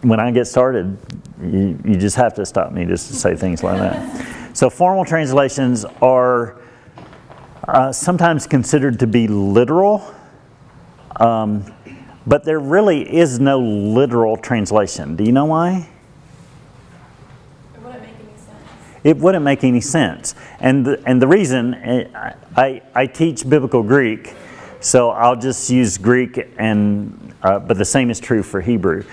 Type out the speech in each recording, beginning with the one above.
when I get started, you just have to stop me just to say things like that. So formal translations are sometimes considered to be literal, but there really is no literal translation. Do you know why? It wouldn't make any sense. It wouldn't make any sense. And the reason, I teach biblical Greek, so I'll just use Greek, but the same is true for Hebrew.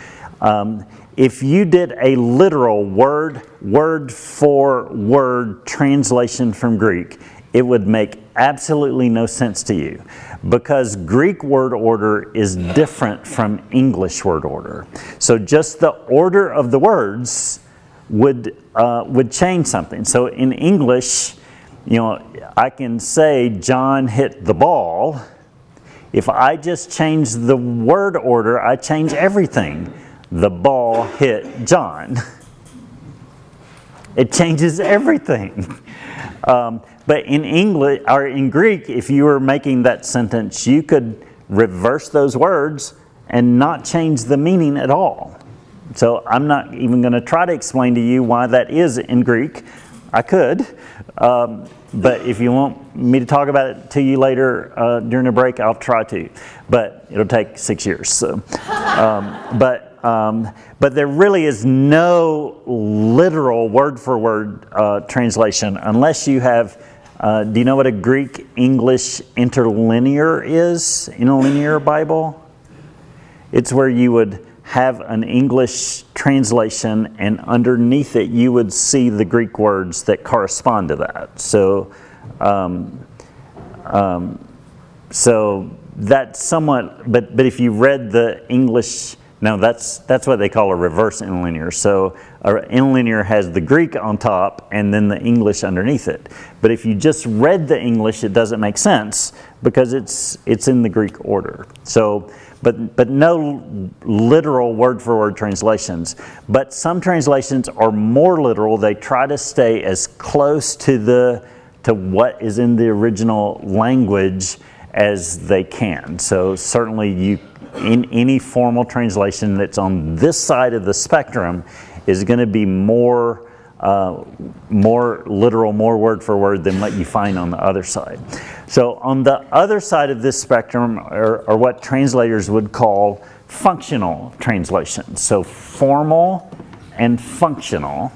If you did a literal word for word translation from Greek, it would make absolutely no sense to you, because Greek word order is different from English word order. So just the order of the words would change something. So in English, I can say John hit the ball. If I just change the word order, I change everything. The ball hit John. It changes everything. But in English or in Greek, if you were making that sentence, you could reverse those words and not change the meaning at all. So I'm not even going to try to explain to you why that is in Greek. I could, but if you want me to talk about it to you later during a break, I'll try to. But it'll take 6 years. So, but there really is no literal word-for-word translation unless you have. Do you know what a Greek-English interlinear is? Interlinear Bible? It's where you would have an English translation, and underneath it you would see the Greek words that correspond to that. So, so that's somewhat. But if you read the English. No, that's what they call a reverse interlinear. So an interlinear has the Greek on top and then the English underneath it. But if you just read the English, it doesn't make sense because it's in the Greek order. So, but no literal word-for-word translations. But some translations are more literal. They try to stay as close to what is in the original language as they can. So certainly in any formal translation that's on this side of the spectrum is going to be more literal, more word for word than what you find on the other side. So on the other side of this spectrum are what translators would call functional translations. So formal and functional.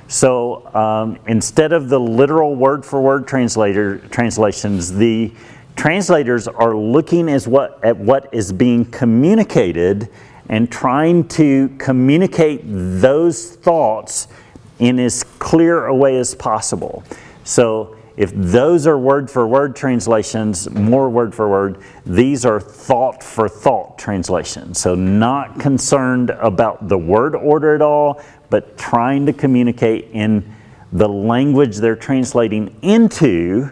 So instead of the literal word for word translations, the translators are looking at what is being communicated and trying to communicate those thoughts in as clear a way as possible. So if those are word-for-word translations, more word-for-word, these are thought-for-thought translations. So not concerned about the word order at all, but trying to communicate in the language they're translating into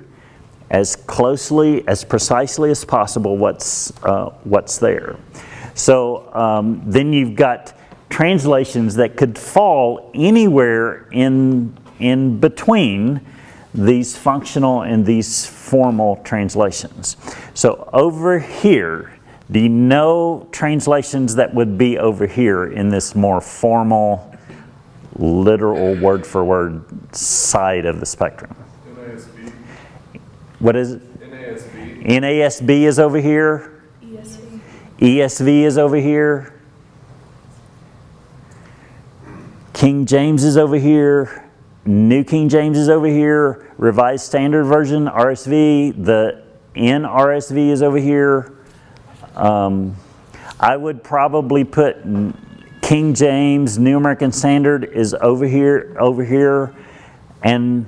as closely, as precisely as possible what's there. So then you've got translations that could fall anywhere in between these functional and these formal translations. So over here, do you know translations that would be over here in this more formal, literal word-for-word side of the spectrum? NASB. What is it? NASB. NASB is over here. ESV. ESV is over here. King James is over here. New King James is over here. Revised Standard Version, RSV. The NRSV is over here. I would probably put King James, New American Standard is over here. And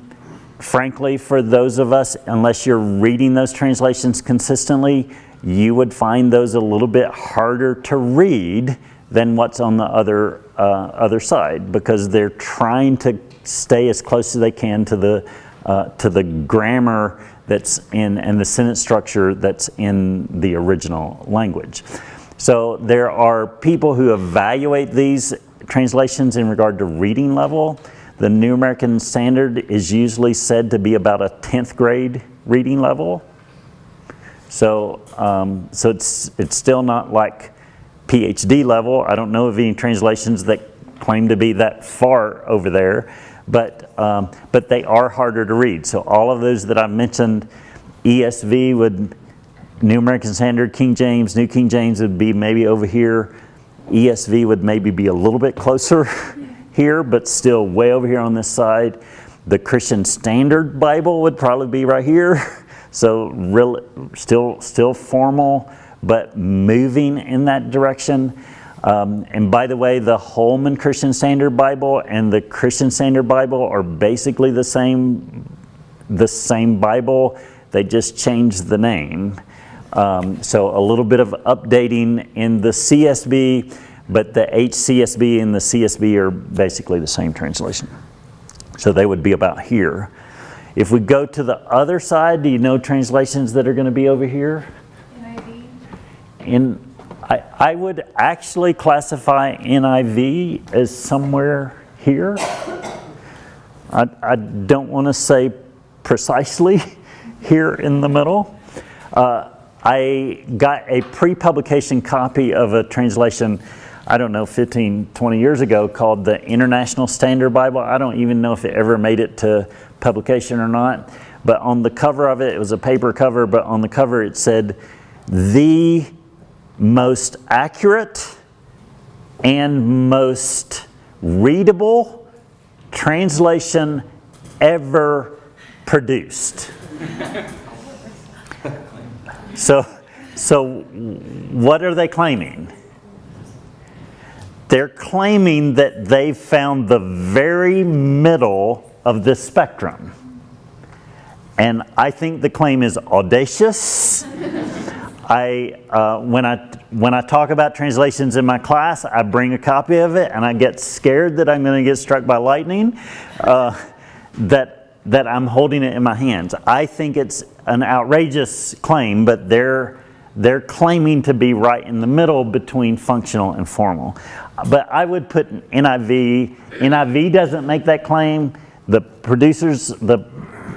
frankly, for those of us, unless you're reading those translations consistently, you would find those a little bit harder to read than what's on the other side, because they're trying to stay as close as they can to the grammar that's in and the sentence structure that's in the original language. So there are people who evaluate these translations in regard to reading level. The New American Standard is usually said to be about a 10th grade reading level. So it's still not like PhD level. I don't know of any translations that claim to be that far over there, but they are harder to read. So all of those that I mentioned, ESV would, New American Standard, King James, New King James would be maybe over here. ESV would maybe be a little bit closer here, but still way over here on this side. The Christian Standard Bible would probably be right here. So still formal, but moving in that direction. And by the way, the Holman Christian Standard Bible and the Christian Standard Bible are basically the same Bible. They just changed the name. So a little bit of updating in the CSB, but the HCSB and the CSB are basically the same translation. So they would be about here. If we go to the other side, do you know translations that are going to be over here? NIV. I would actually classify NIV as somewhere here. I don't want to say precisely here in the middle. I got a pre-publication copy of a translation, I don't know, 15, 20 years ago called the International Standard Bible. I don't even know if it ever made it to publication or not. But on the cover of it, it was a paper cover, but on the cover it said, "The most accurate and most readable translation ever produced." So what are they claiming? They're claiming that they found the very middle of this spectrum. And I think the claim is audacious. When I talk about translations in my class, I bring a copy of it and I get scared that I'm going to get struck by lightning, that I'm holding it in my hands. I think it's an outrageous claim, but they're claiming to be right in the middle between functional and formal. But I would put NIV. NIV doesn't make that claim. The producers, the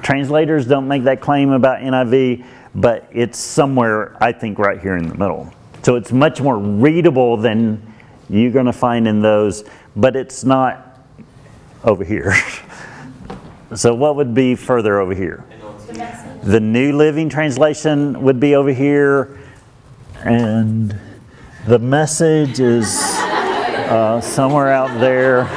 translators don't make that claim about NIV, but it's somewhere, I think, right here in the middle. So it's much more readable than you're going to find in those, but it's not over here. So what would be further over here? The New Living Translation would be over here, and the Message is somewhere out there.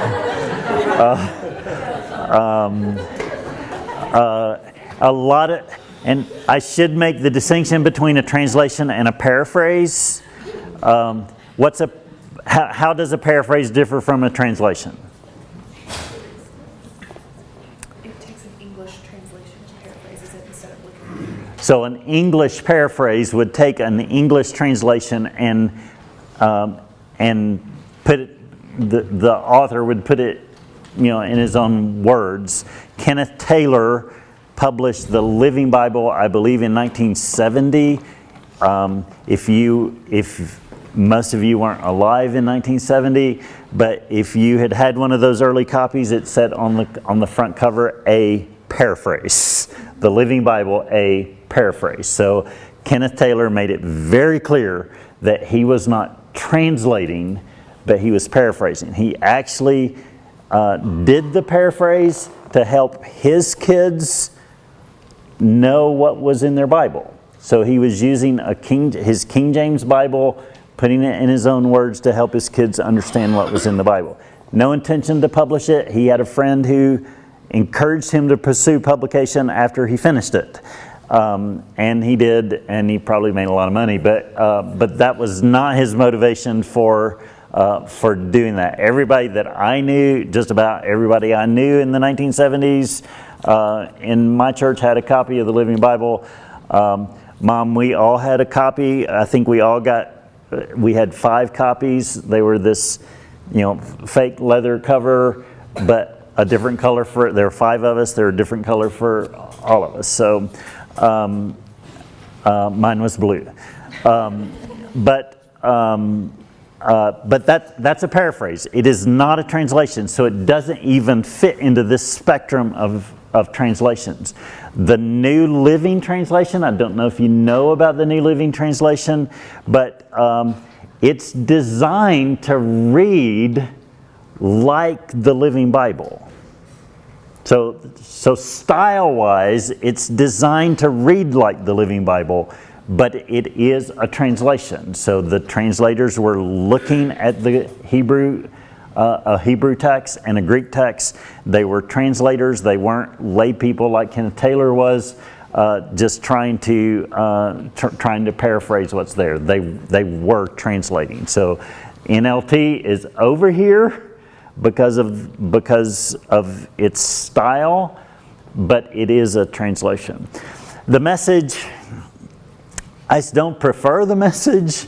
A lot of, and I should make the distinction between a translation and a paraphrase. How does a paraphrase differ from a translation? It takes an English translation and paraphrases it instead of looking at it. So an English paraphrase would take an English translation and put it, the author would put it, in his own words. Kenneth Taylor published the Living Bible, I believe, in 1970. If most of you weren't alive in 1970, but if you had one of those early copies, it said on the front cover, a paraphrase. The Living Bible, a paraphrase. So Kenneth Taylor made it very clear that he was not translating, but he was paraphrasing. He actually did the paraphrase to help his kids know what was in their Bible. So he was using his King James Bible, putting it in his own words to help his kids understand what was in the Bible. No intention to publish it. He had a friend who encouraged him to pursue publication after he finished it. And he did, and he probably made a lot of money, but that was not his motivation for doing that. Everybody that I knew, just about everybody I knew in the 1970s in my church had a copy of the Living Bible. Mom, we all had a copy. I think we had 5 copies. They were this, fake leather cover, but a different color for it. There were 5 of us. There were a different color for all of us. So mine was blue. But that's a paraphrase. It is not a translation, so it doesn't even fit into this spectrum of translations. The New Living Translation, I don't know if you know about the New Living Translation, but it's designed to read like the Living Bible. So style-wise, it's designed to read like the Living Bible, but it is a translation. So the translators were looking at the Hebrew, a Hebrew text and a Greek text. They were translators. They weren't lay people like Kenneth Taylor was, just trying to paraphrase what's there. They were translating. So NLT is over here because of its style, but it is a translation. The Message, I don't prefer the Message.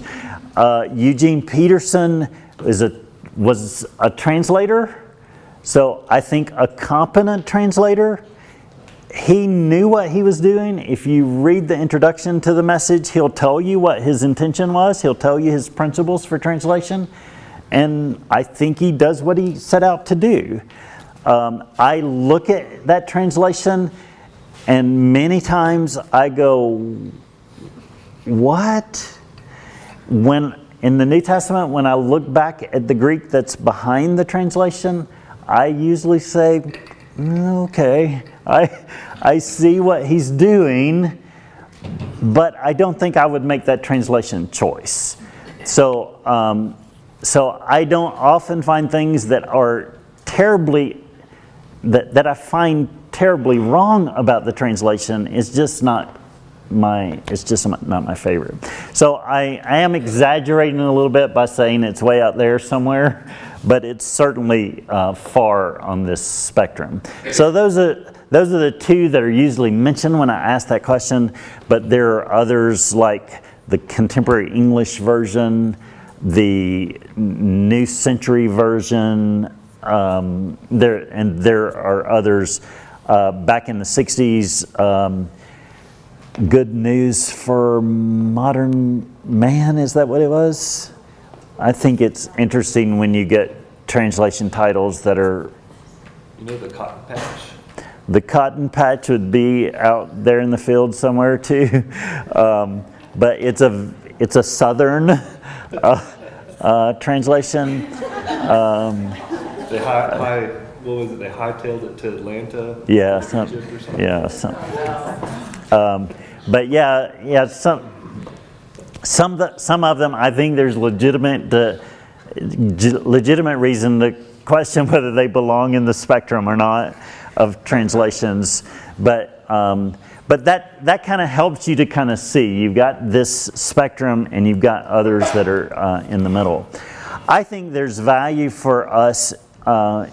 Eugene Peterson was a translator, so I think a competent translator. He knew what he was doing. If you read the introduction to the Message, he'll tell you what his intention was. He'll tell you his principles for translation. And I think he does what he set out to do. I look at that translation, and many times I go, what? When in the New Testament, when I look back at the Greek that's behind the translation, I usually say, okay, I see what he's doing, but I don't think I would make that translation choice. So I don't often find things that are terribly, that I find terribly wrong about the translation. It's just not my favorite. So I am exaggerating a little bit by saying it's way out there somewhere, but it's certainly far on this spectrum. So those are the two that are usually mentioned when I ask that question, but there are others like the Contemporary English Version, the New Century Version, there are others. Back in the 60s, Good News for Modern Man, is that what it was? I think it's interesting when you get translation titles that are... You know the Cotton Patch? The Cotton Patch would be out there in the field somewhere too. But it's a Southern translation. They hightailed it to Atlanta. Yeah, Egypt or something. but some of them, I think there's legitimate reason to question whether they belong in the spectrum or not of translations. But that kind of helps you to kind of see. You've got this spectrum and you've got others that are in the middle. I think there's value for us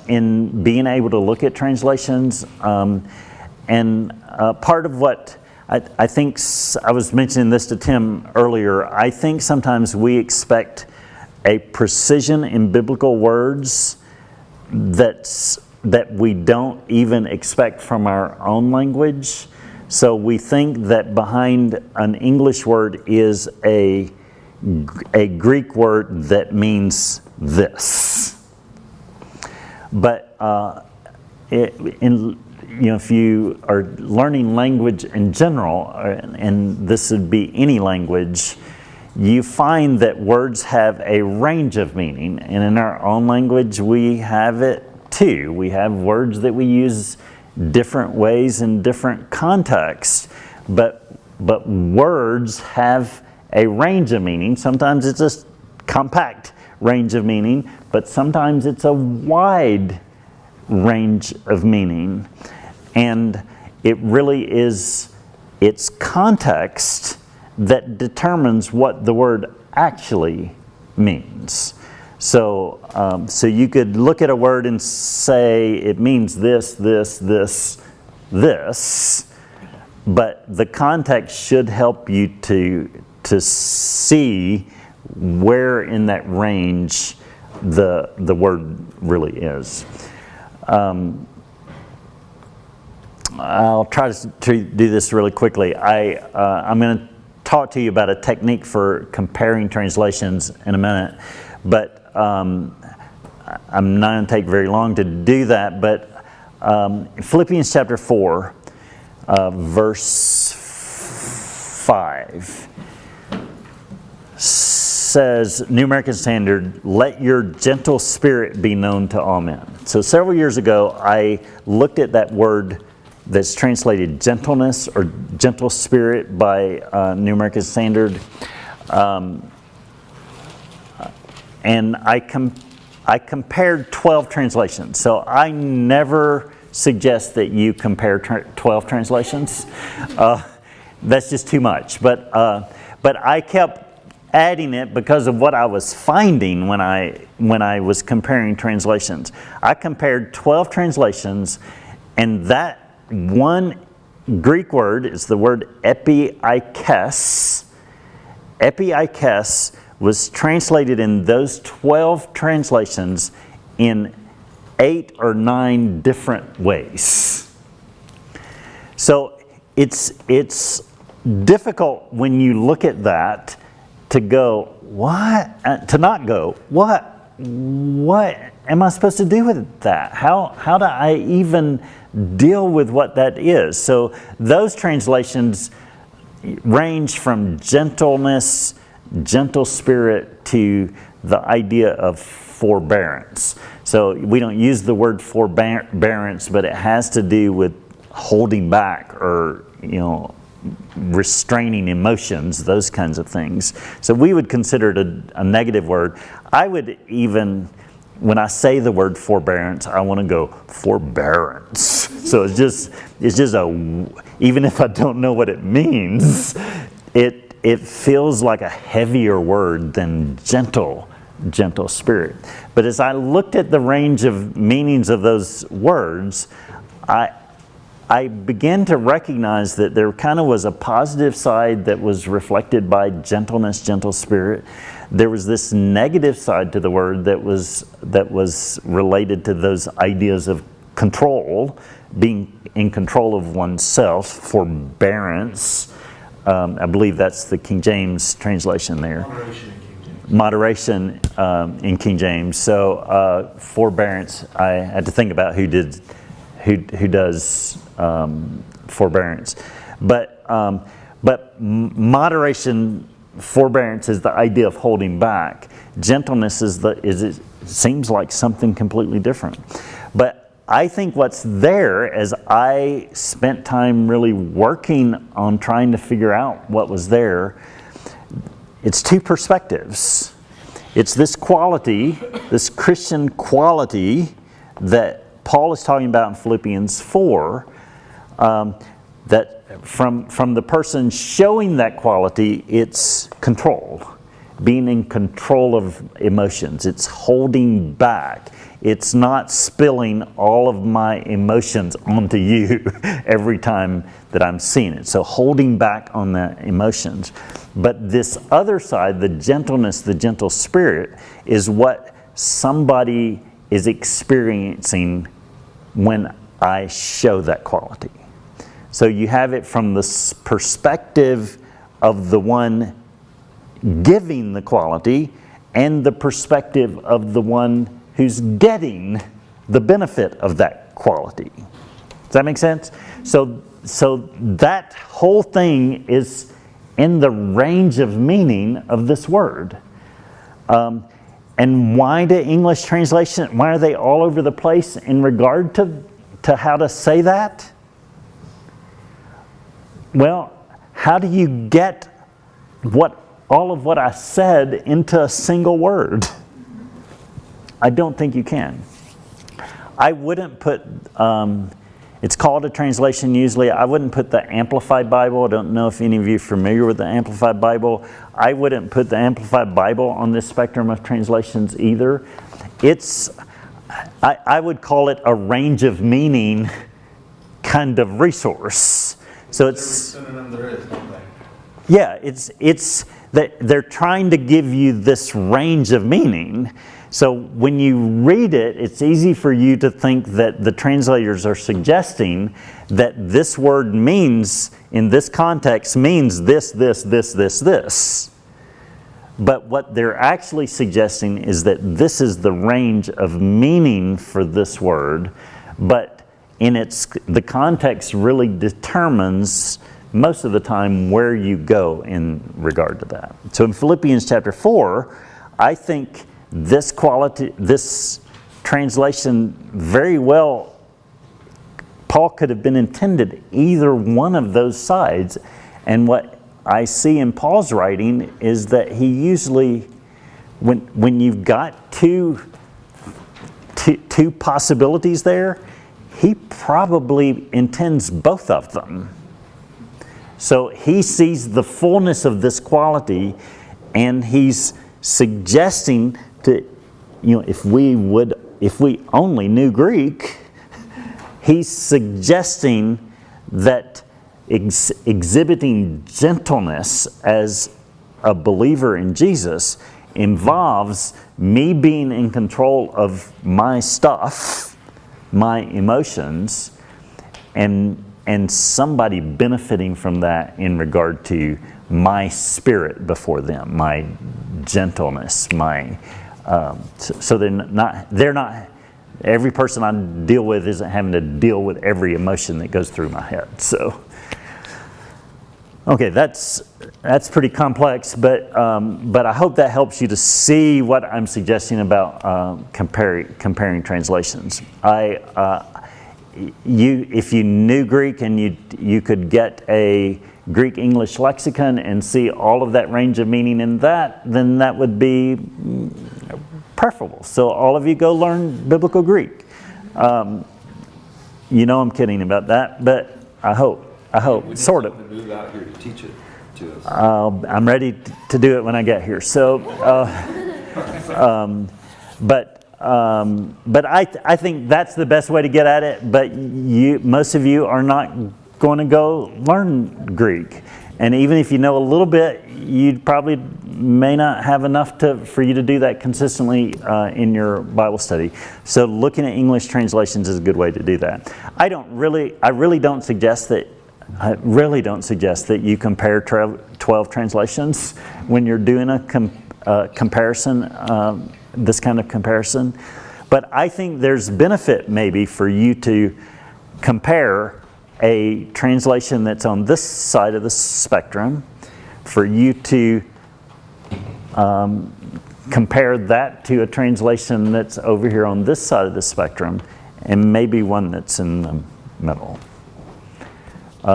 in being able to look at translations. And part of what I think, I was mentioning this to Tim earlier, I think sometimes we expect a precision in biblical words that we don't even expect from our own language. So we think that behind an English word is a Greek word that means this. But if you are learning language in general, and this would be any language, you find that words have a range of meaning. And in our own language, we have it too. We have words that we use different ways in different contexts. But words have a range of meaning. Sometimes it's a compact range of meaning, but sometimes it's a wide range of meaning. And it really is its context that determines what the word actually means. So you could look at a word and say it means this, this, this, this, but the context should help you to see where in that range the word really is. I'll try to do this really quickly. I'm going to talk to you about a technique for comparing translations in a minute, but I'm not going to take very long to do that. But Philippians chapter 4, verse 5 says, New American Standard, let your gentle spirit be known to all men. So several years ago, I looked at that word that's translated gentleness or gentle spirit by New American Standard. And I compared 12 translations. So I never suggest that you compare 12 translations. That's just too much. But I kept adding it because of what I was finding when I was comparing translations. I compared 12 translations, and that one Greek word is the word epiikes. Epiikes was translated in those 12 translations in 8 or 9 different ways. So it's difficult when you look at that to go, what? To not go, what am I supposed to do with that? How do I even deal with what that is? So those translations range from gentleness, gentle spirit, to the idea of forbearance. So we don't use the word forbearance, but it has to do with holding back or, restraining emotions, those kinds of things. So we would consider it a negative word. I would even, when I say the word forbearance, I want to go forbearance. So it's just even if I don't know what it means, it feels like a heavier word than gentle spirit. But as I looked at the range of meanings of those words, I began to recognize that there kind of was a positive side that was reflected by gentleness, gentle spirit. There was this negative side to the word that was related to those ideas of control, being in control of oneself, forbearance. I believe that's the King James translation there. Moderation in King James. So forbearance, I had to think about who does forbearance, but moderation, forbearance is the idea of holding back. Gentleness it seems like something completely different. But I think what's there, as I spent time really working on trying to figure out what was there, it's two perspectives. It's this quality, this Christian quality that Paul is talking about in Philippians 4, that from the person showing that quality, it's control. Being in control of emotions. It's holding back. It's not spilling all of my emotions onto you every time that I'm seeing it. So holding back on the emotions. But this other side, the gentleness, the gentle spirit, is what somebody is experiencing when I show that quality. So you have it from the perspective of the one giving the quality and the perspective of the one who's getting the benefit of that quality. Does that make sense? So that whole thing is in the range of meaning of this word. And why do English translation, why are they all over the place in regard to how to say that? Well, how do you get all of what I said into a single word? I don't think you can. I wouldn't put, it's called a translation usually, I wouldn't put the Amplified Bible. I don't know if any of you are familiar with the Amplified Bible. I wouldn't put the Amplified Bible on this spectrum of translations either. I would call it a range of meaning kind of resource. So it's synonym there is, don't they? Yeah, it's that they're trying to give you this range of meaning. So when you read it, it's easy for you to think that the translators are suggesting that this word means, in this context, means this. But what they're actually suggesting is that this is the range of meaning for this word, but the context really determines most of the time where you go in regard to that. So in Philippians chapter 4, I think this translation very well, Paul could have been intended either one of those sides. And what I see in Paul's writing is that he usually, when you've got two possibilities there, he probably intends both of them. So he sees the fullness of this quality, and he's suggesting to, if we only knew Greek, he's suggesting that exhibiting gentleness as a believer in Jesus involves me being in control of my stuff, my emotions, and somebody benefiting from that in regard to my spirit before them, my gentleness, so they're not, every person I deal with isn't having to deal with every emotion that goes through my head. So, okay, that's pretty complex, but I hope that helps you to see what I'm suggesting about comparing translations. If you knew Greek and you could get a Greek English lexicon and see all of that range of meaning in that, then that would be preferable. So all of you go learn biblical Greek. I'm kidding about that, but I hope, We need sort of. someone to move out here to teach it to us. I'm ready to do it when I get here. So, but I think that's the best way to get at it. But most of you are not going to go learn Greek, and even if you know a little bit, you probably may not have enough for you to do that consistently in your Bible study. So, looking at English translations is a good way to do that. I really don't suggest that you compare 12 translations when you're doing a comparison, this kind of comparison. But I think there's benefit maybe for you to compare a translation that's on this side of the spectrum, for you to compare that to a translation that's over here on this side of the spectrum, and maybe one that's in the middle.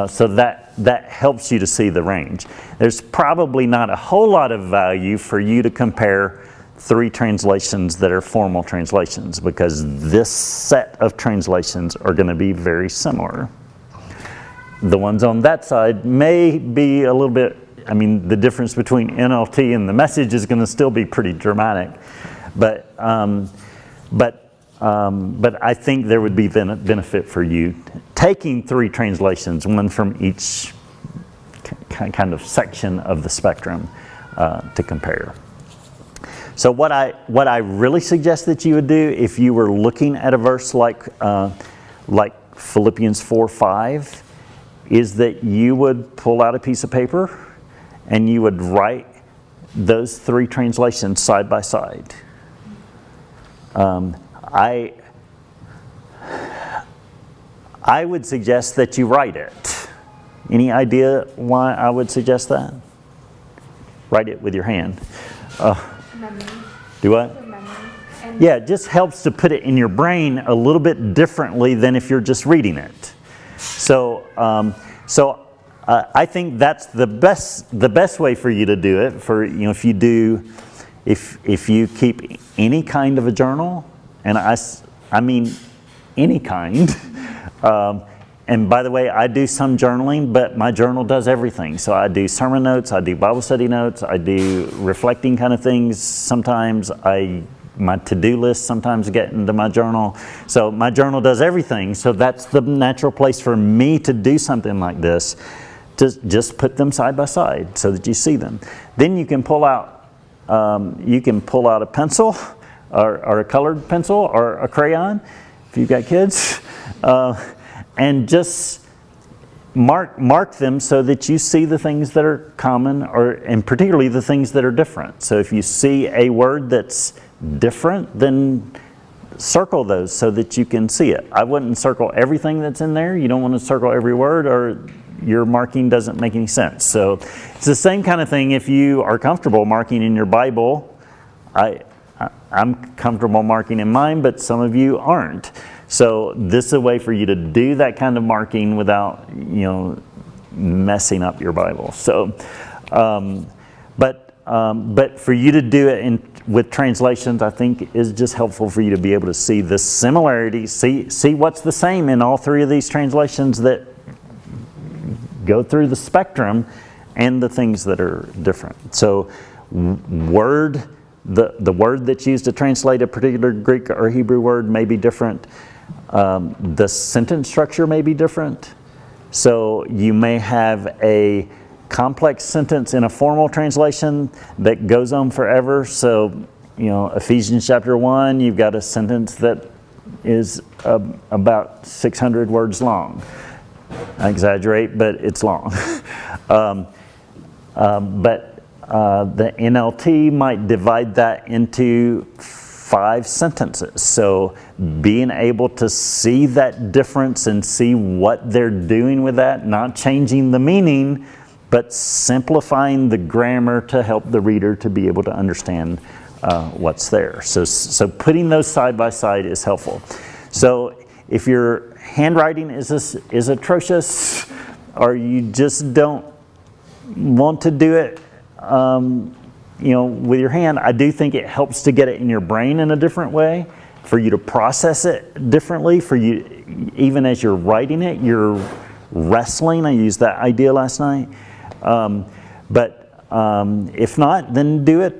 So that helps you to see the range. There's probably not a whole lot of value for you to compare 3 translations that are formal translations, because this set of translations are going to be very similar. The ones on that side may be a little bit, the difference between NLT and the Message is going to still be pretty dramatic. But I think there would be benefit for you taking 3 translations, one from each kind of section of the spectrum, to compare. So what I really suggest that you would do if you were looking at a verse like Philippians 4:5, is that you would pull out a piece of paper and you would write those 3 translations side by side. I would suggest that you write it. Any idea why I would suggest that? Write it with your hand. Memory. Do what? For memory. And Yeah, it just helps to put it in your brain a little bit differently than if you're just reading it. So I think that's the best way for you to do it. For if you keep any kind of a journal, and I mean any kind. And by the way, I do some journaling, but my journal does everything. So I do sermon notes, I do Bible study notes, I do reflecting kind of things. Sometimes my to-do list sometimes get into my journal. So my journal does everything. So that's the natural place for me to do something like this. Just put them side by side so that you see them. Then you can pull out a pencil or a colored pencil or a crayon if you've got kids. And just mark them so that you see the things that are common, and particularly the things that are different. So if you see a word that's different, then circle those so that you can see it. I wouldn't circle everything that's in there. You don't want to circle every word, or your marking doesn't make any sense. So it's the same kind of thing if you are comfortable marking in your Bible. I'm comfortable marking in mine, but some of you aren't. So this is a way for you to do that kind of marking without, messing up your Bible. So, but for you to do it with translations, I think is just helpful for you to be able to see the similarities, see what's the same in all three of these translations that go through the spectrum, and the things that are different. So, the word that's used to translate a particular Greek or Hebrew word may be different. The sentence structure may be different. So you may have a complex sentence in a formal translation that goes on forever. So, Ephesians chapter 1, you've got a sentence that is about 600 words long. I exaggerate, but it's long. But the NLT might divide that into 5 sentences. So being able to see that difference and see what they're doing with that, not changing the meaning, but simplifying the grammar to help the reader to be able to understand what's there. So putting those side by side is helpful. So if your handwriting is atrocious, or you just don't want to do it with your hand, I do think it helps to get it in your brain in a different way, for you to process it differently, for you, even as you're writing it, you're wrestling. I used that idea last night. But if not, then do it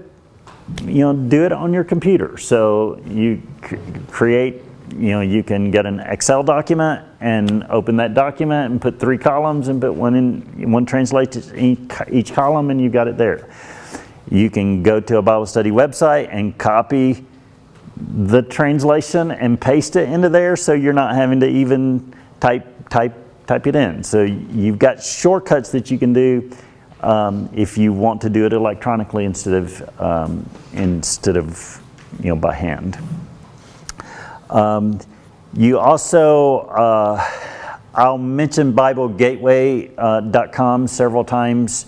on your computer. So you create, you can get an Excel document and open that document and put 3 columns and put one translates each column, and you've got it there. You can go to a Bible study website and copy the translation and paste it into there, so you're not having to even type it in. So you've got shortcuts that you can do if you want to do it electronically instead of by hand. You also, I'll mention BibleGateway.com several times.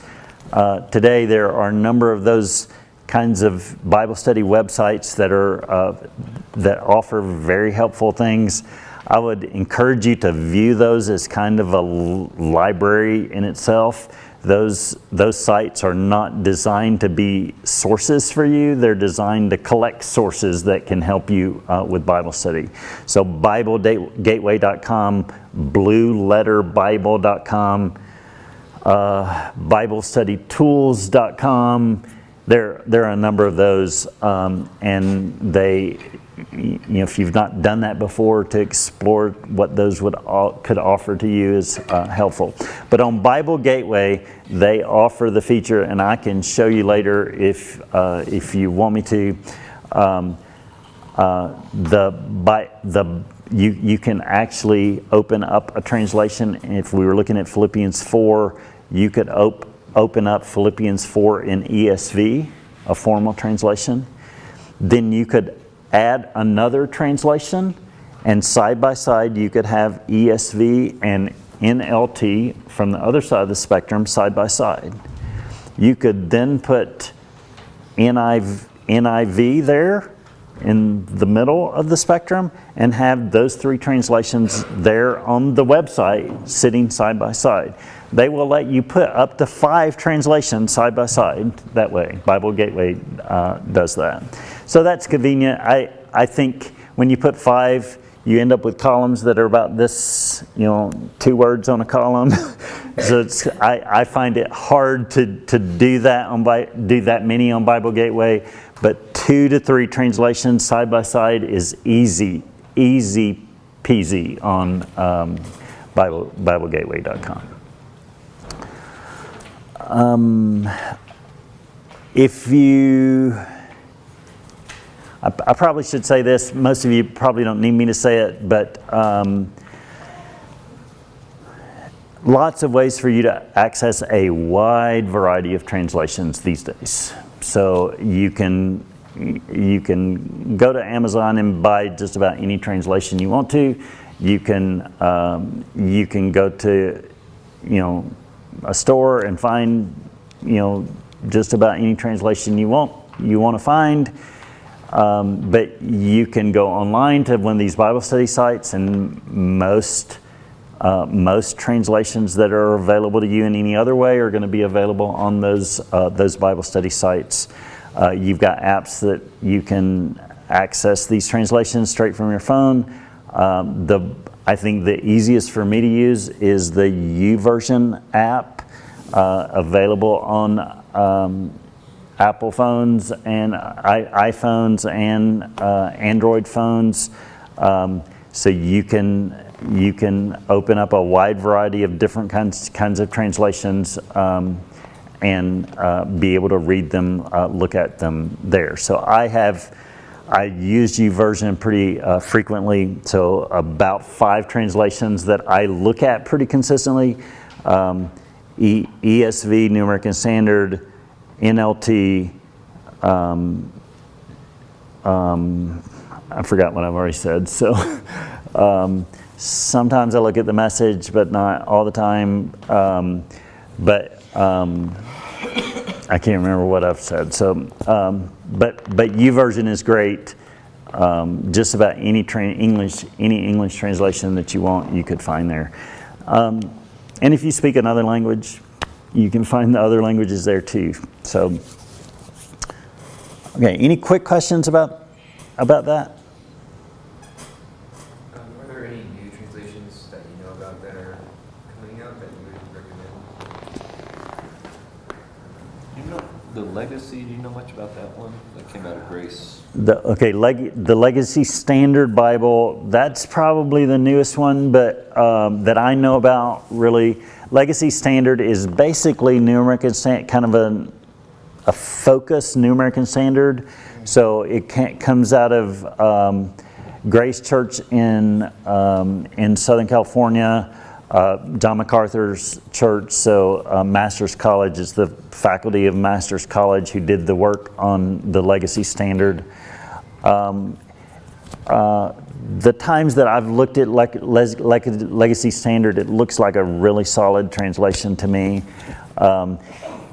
Today there are a number of those kinds of Bible study websites that offer very helpful things. I would encourage you to view those as kind of a library in itself. Those sites are not designed to be sources for you. They're designed to collect sources that can help you with Bible study. So BibleGateway.com, BlueLetterBible.com, BibleStudyTools.com. There are a number of those, and they, if you've not done that before, to explore what those could offer to you is helpful. But on Bible Gateway, they offer the feature, and I can show you later if you want me to. You can actually open up a translation. If we were looking at Philippians 4, you could open up Philippians 4 in ESV, a formal translation. Then you could add another translation, and side by side you could have ESV and NLT from the other side of the spectrum side by side. You could then put NIV there in the middle of the spectrum and have those 3 translations there on the website sitting side by side. They will let you put up to 5 translations side by side that way. Bible Gateway does that. So that's convenient. I think when you put 5, you end up with columns that are about this, 2 words on a column. So I find it hard to do that do that many on Bible Gateway, but 2 to 3 translations side by side is easy peasy on BibleGateway.com. I probably should say this, most of you probably don't need me to say it, but lots of ways for you to access a wide variety of translations these days. So you can go to Amazon and buy just about any translation you want to. You can go to a store and find, just about any translation you want to find. But you can go online to one of these Bible study sites, and most translations that are available to you in any other way are going to be available on those Bible study sites. You've got apps that you can access these translations straight from your phone. I think the easiest for me to use is the YouVersion app, available on Apple phones and iPhones and Android phones. So you can open up a wide variety of different kinds of translations and be able to read them, look at them there. So I use YouVersion pretty frequently. So about 5 translations that I look at pretty consistently: ESV, New American Standard, NLT. I forgot what I've already said. So sometimes I look at the Message, but not all the time. I can't remember what I've said. So, but YouVersion is great. Just about any English translation that you want, you could find there. And if you speak another language, you can find the other languages there too. So, okay. Any quick questions about that? Are there any new translations that you know about that are coming out that you would recommend? You know, the Legacy, do you know much about that one? That came out of Grace. The Legacy Standard Bible, that's probably the newest one, but that I know about really. Legacy Standard is basically New American Standard, kind of a focused New American Standard. So it comes out of Grace Church in Southern California, John MacArthur's church. So Master's College is the faculty of Master's College who did the work on the Legacy Standard. The times that I've looked at Legacy Standard, it looks like a really solid translation to me.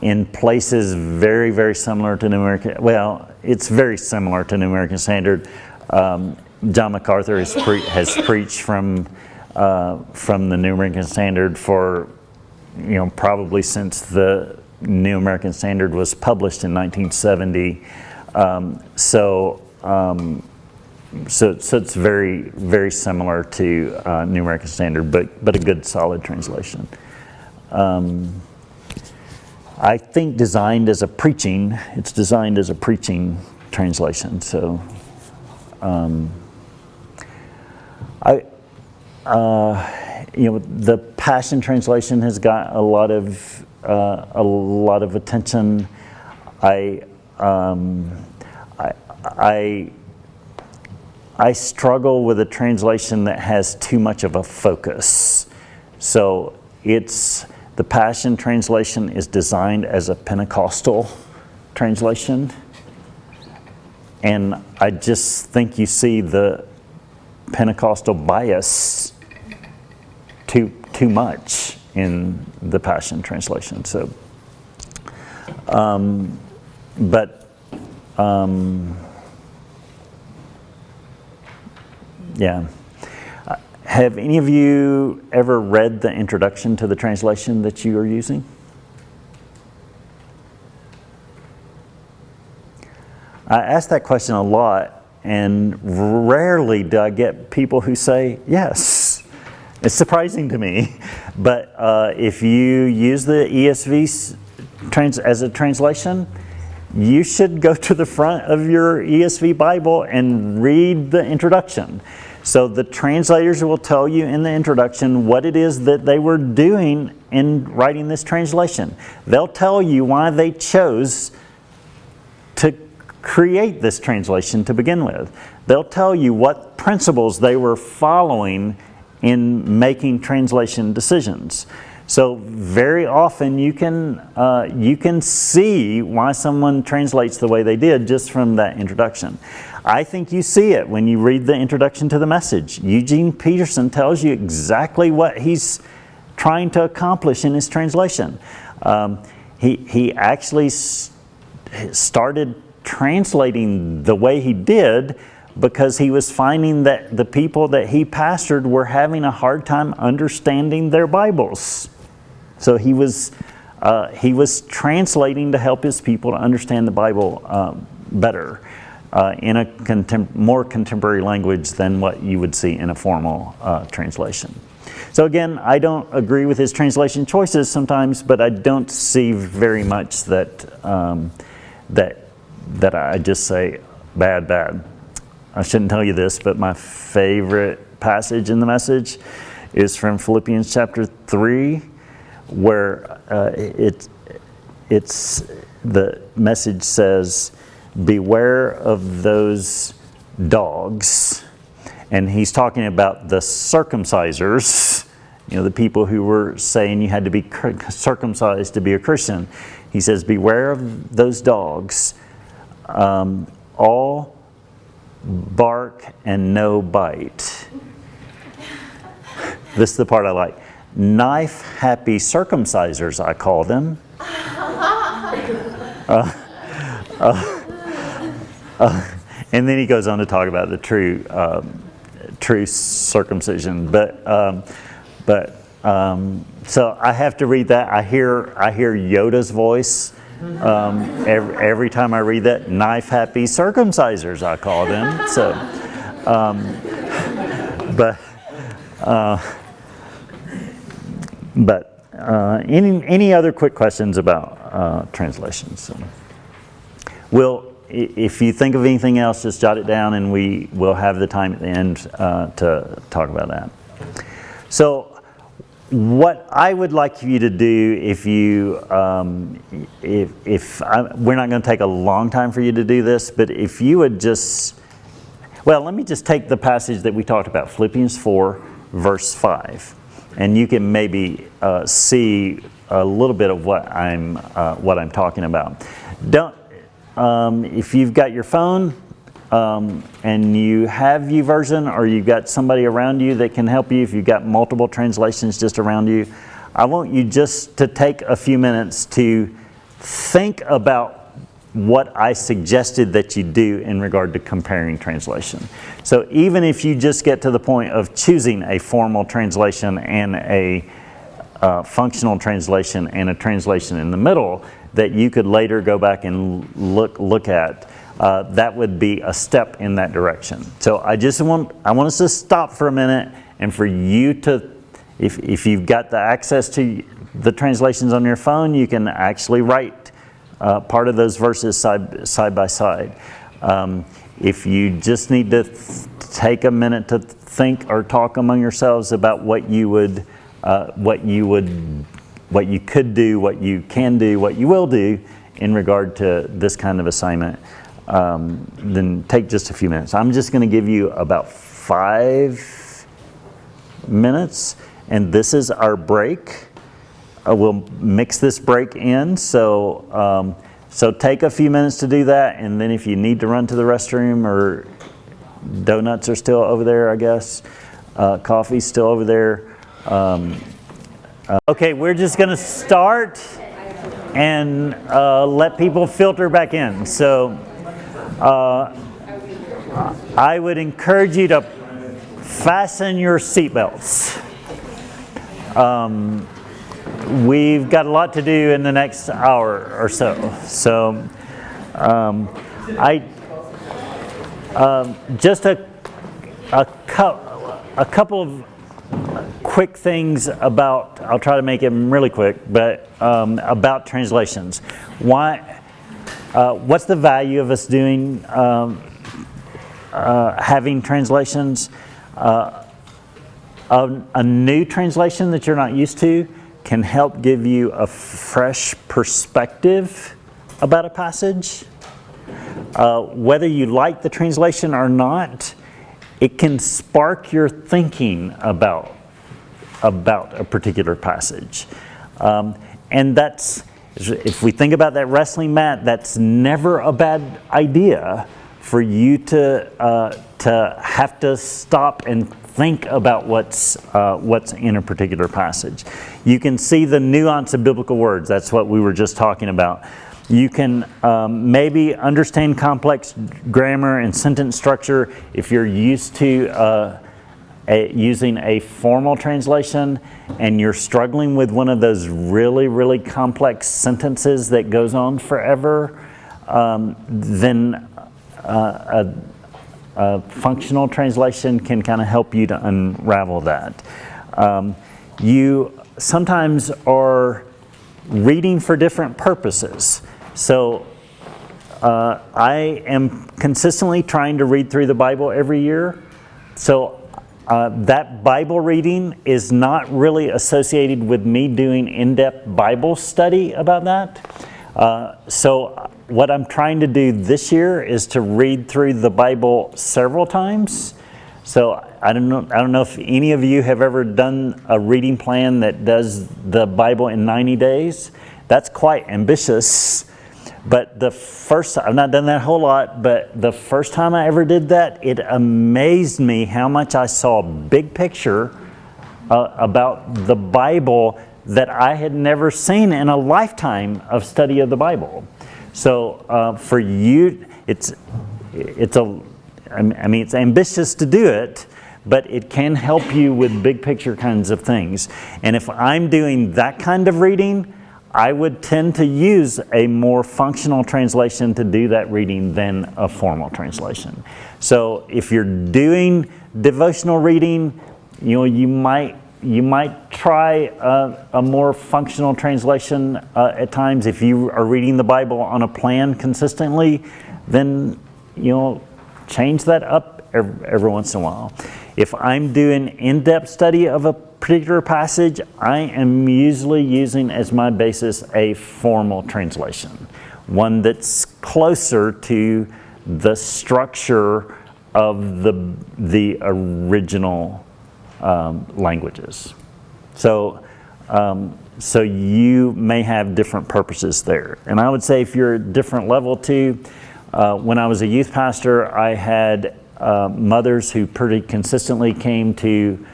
In places very, very similar to New American, well, it's very similar to New American Standard. John MacArthur has preached from the New American Standard for, probably since the New American Standard was published in 1970. So it's very, very similar to New American Standard, but a good, solid translation. I think it's designed as a preaching translation. So, the Passion Translation has got a lot of attention. I struggle with a translation that has too much of a focus. So the Passion Translation is designed as a Pentecostal translation. And I just think you see the Pentecostal bias too much in the Passion Translation. So, yeah. Have any of you ever read the introduction to the translation that you are using? I ask that question a lot, and rarely do I get people who say yes. It's surprising to me. But if you use the ESV as a translation, you should go to the front of your ESV Bible and read the introduction. So the translators will tell you in the introduction what it is that they were doing in writing this translation. They'll tell you why they chose to create this translation to begin with. They'll tell you what principles they were following in making translation decisions. So very often you can see why someone translates the way they did just from that introduction. I think you see it when you read the introduction to the Message. Eugene Peterson tells you exactly what he's trying to accomplish in his translation. He actually started translating the way he did because he was finding that the people that he pastored were having a hard time understanding their Bibles. So he was translating to help his people to understand the Bible better in a more contemporary language than what you would see in a formal translation. So again, I don't agree with his translation choices sometimes, but I don't see very much that I just say bad. I shouldn't tell you this, but my favorite passage in the Message is from Philippians chapter 3, where it's the Message says, "Beware of those dogs." And he's talking about the circumcisers, the people who were saying you had to be circumcised to be a Christian. He says, "Beware of those dogs, all bark and no bite." This is the part I like. "Knife-happy circumcisers, I call them." And then he goes on to talk about the true circumcision. So I have to read that. I hear Yoda's voice every time I read that. "Knife-happy circumcisers, I call them." So, any other quick questions about translations? If you think of anything else, just jot it down, and we will have the time at the end to talk about that. So, what I would like you to do, we're not going to take a long time for you to do this, but if you would let me just take the passage that we talked about, Philippians 4, verse 5, and you can maybe see a little bit of what I'm talking about. If you've got your phone and you have YouVersion, or you've got somebody around you that can help you, if you've got multiple translations just around you, I want you just to take a few minutes to think about what I suggested that you do in regard to comparing translation. So even if you just get to the point of choosing a formal translation and a functional translation and a translation in the middle that you could later go back and look at, that would be a step in that direction. So I want us to stop for a minute, and for you to, if you've got the access to the translations on your phone, you can actually write part of those verses side by side. If you just need to take a minute to think or talk among yourselves about what you could do, what you can do, what you will do in regard to this kind of assignment, then take just a few minutes. I'm just going to give you about 5 minutes, and this is our break. We'll mix this break in, so take a few minutes to do that, and then if you need to run to the restroom, or donuts are still over there, I guess, coffee's still over there. Okay, we're just going to start and let people filter back in. So I would encourage you to fasten your seatbelts. We've got a lot to do in the next hour or so. So just a couple of quick things about, I'll try to make them really quick, but about translations. What's the value of us doing, having translations? A new translation that you're not used to can help give you a fresh perspective about a passage. Whether you like the translation or not, it can spark your thinking about a particular passage. And that's, if we think about that wrestling mat, that's never a bad idea for you to have to stop and think about what's in a particular passage. You can see the nuance of biblical words. That's what we were just talking about. You can maybe understand complex grammar and sentence structure if you're used to using a formal translation and you're struggling with one of those really, really complex sentences that goes on forever. Then a functional translation can kind of help you to unravel that. You sometimes are reading for different purposes. So I am consistently trying to read through the Bible every year. So that Bible reading is not really associated with me doing in-depth Bible study about that. So what I'm trying to do this year is to read through the Bible several times. So I don't know if any of you have ever done a reading plan that does the Bible in 90 days. That's quite ambitious. But I've not done that a whole lot, but the first time I ever did that, it amazed me how much I saw big picture about the Bible that I had never seen in a lifetime of study of the Bible. So for you, it's ambitious to do it, but it can help you with big picture kinds of things. And if I'm doing that kind of reading, I would tend to use a more functional translation to do that reading than a formal translation. So if you're doing devotional reading, you might try a more functional translation at times. If you are reading the Bible on a plan consistently, then change that up every once in a while. If I'm doing in-depth study of a particular passage, I am usually using as my basis a formal translation, one that's closer to the structure of the original languages. So you may have different purposes there. And I would say if you're at a different level too, when I was a youth pastor, I had mothers who pretty consistently came to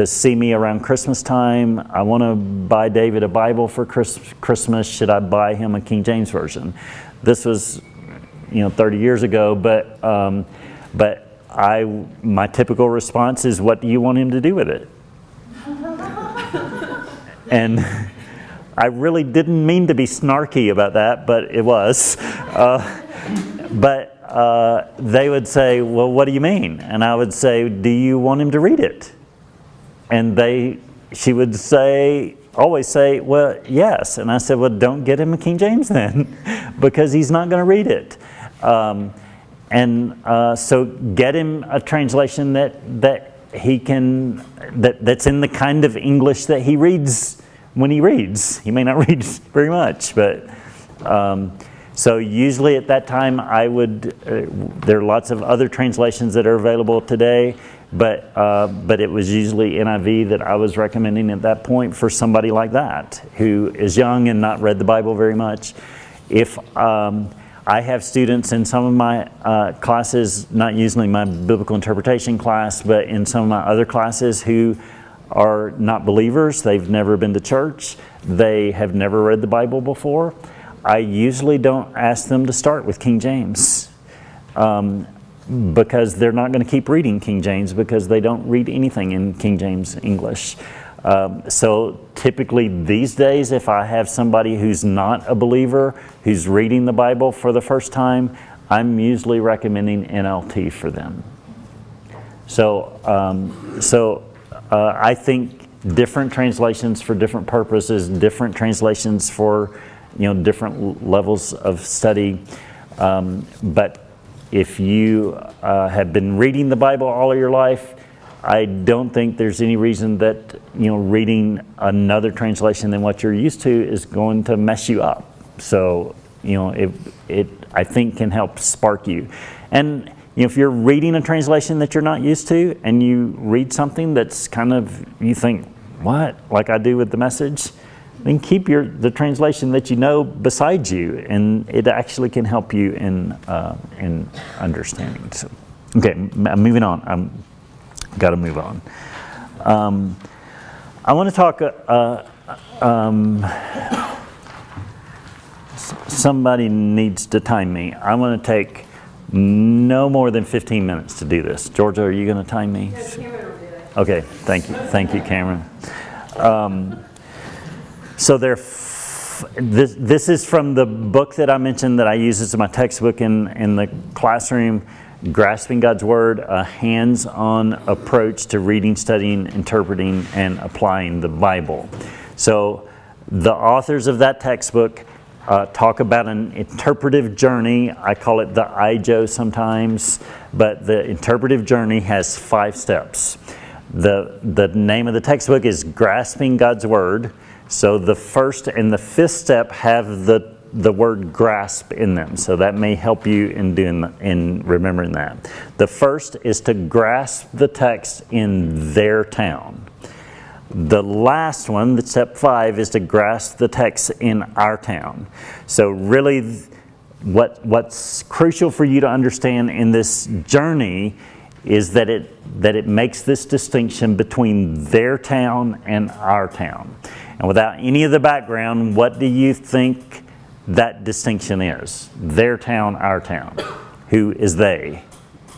see me around Christmas time. I want to buy David a Bible for Christmas. Should I buy him a King James Version? This was 30 years ago, but my typical response is, what do you want him to do with it? And I really didn't mean to be snarky about that, but it was. But they would say, well, what do you mean? And I would say, do you want him to read it? And she would always say, well, yes. And I said, well, don't get him a King James then, because he's not going to read it. So get him a translation that's in the kind of English that he reads when he reads. He may not read very much, but so usually at that time there are lots of other translations that are available today, but it was usually NIV that I was recommending at that point for somebody like that who is young and not read the Bible very much. If I have students in some of my classes, not usually my biblical interpretation class, but in some of my other classes who are not believers. They've never been to church. They have never read the Bible before. I usually don't ask them to start with King James because they're not going to keep reading King James because they don't read anything in King James English. So typically these days, if I have somebody who's not a believer, who's reading the Bible for the first time, I'm usually recommending NLT for them. So I think different translations for different purposes, different translations for different levels of study. But if you have been reading the Bible all of your life, I don't think there's any reason that reading another translation than what you're used to is going to mess you up. So it I think can help spark you. And if you're reading a translation that you're not used to, and you read something that's kind of, you think, what? Like I do with the Message, then keep the translation that you know beside you, and it actually can help you in understanding. So, okay, moving on. I'm got to move on. I want to talk. Somebody needs to time me. I want to take no more than 15 minutes to do this. Georgia, are you going to time me? Yeah, Cameron will do it. Okay, thank you, Cameron. So this is from the book that I mentioned that I use as my textbook in the classroom, Grasping God's Word, a hands-on approach to reading, studying, interpreting, and applying the Bible. So the authors of that textbook talk about an interpretive journey. I call it the IJO sometimes, but the interpretive journey has 5 steps. The name of the textbook is Grasping God's Word. So the first and the 5th step have the word grasp in them. So that may help you in remembering that. The first is to grasp the text in their town. The last one, the step 5, is to grasp the text in our town. So really what's crucial for you to understand in this journey is that it makes this distinction between their town and our town. And without any of the background, what do you think that distinction is? Their town, our town. Who is they?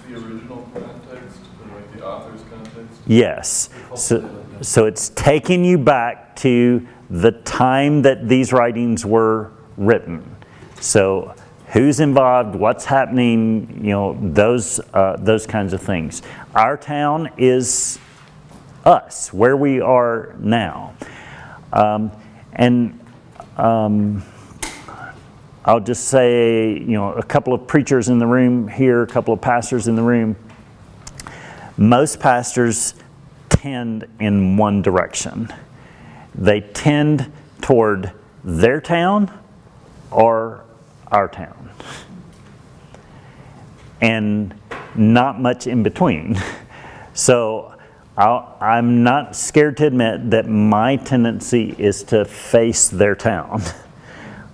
The original context, like the author's context? Yes. So it's taking you back to the time that these writings were written. So who's involved, what's happening, those kinds of things. Our town is us, where we are now. I'll just say, a couple of preachers in the room here, a couple of pastors in the room. Most pastors tend in one direction. They tend toward their town or our town. And not much in between. So I'm not scared to admit that my tendency is to face their town.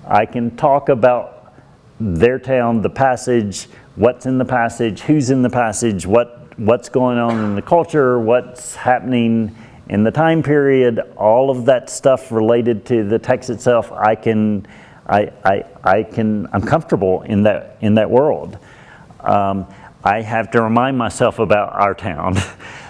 I can talk about their town, the passage, what's in the passage, who's in the passage, what's going on in the culture, what's happening in the time period, all of that stuff related to the text itself. I'm comfortable in that world. I have to remind myself about our town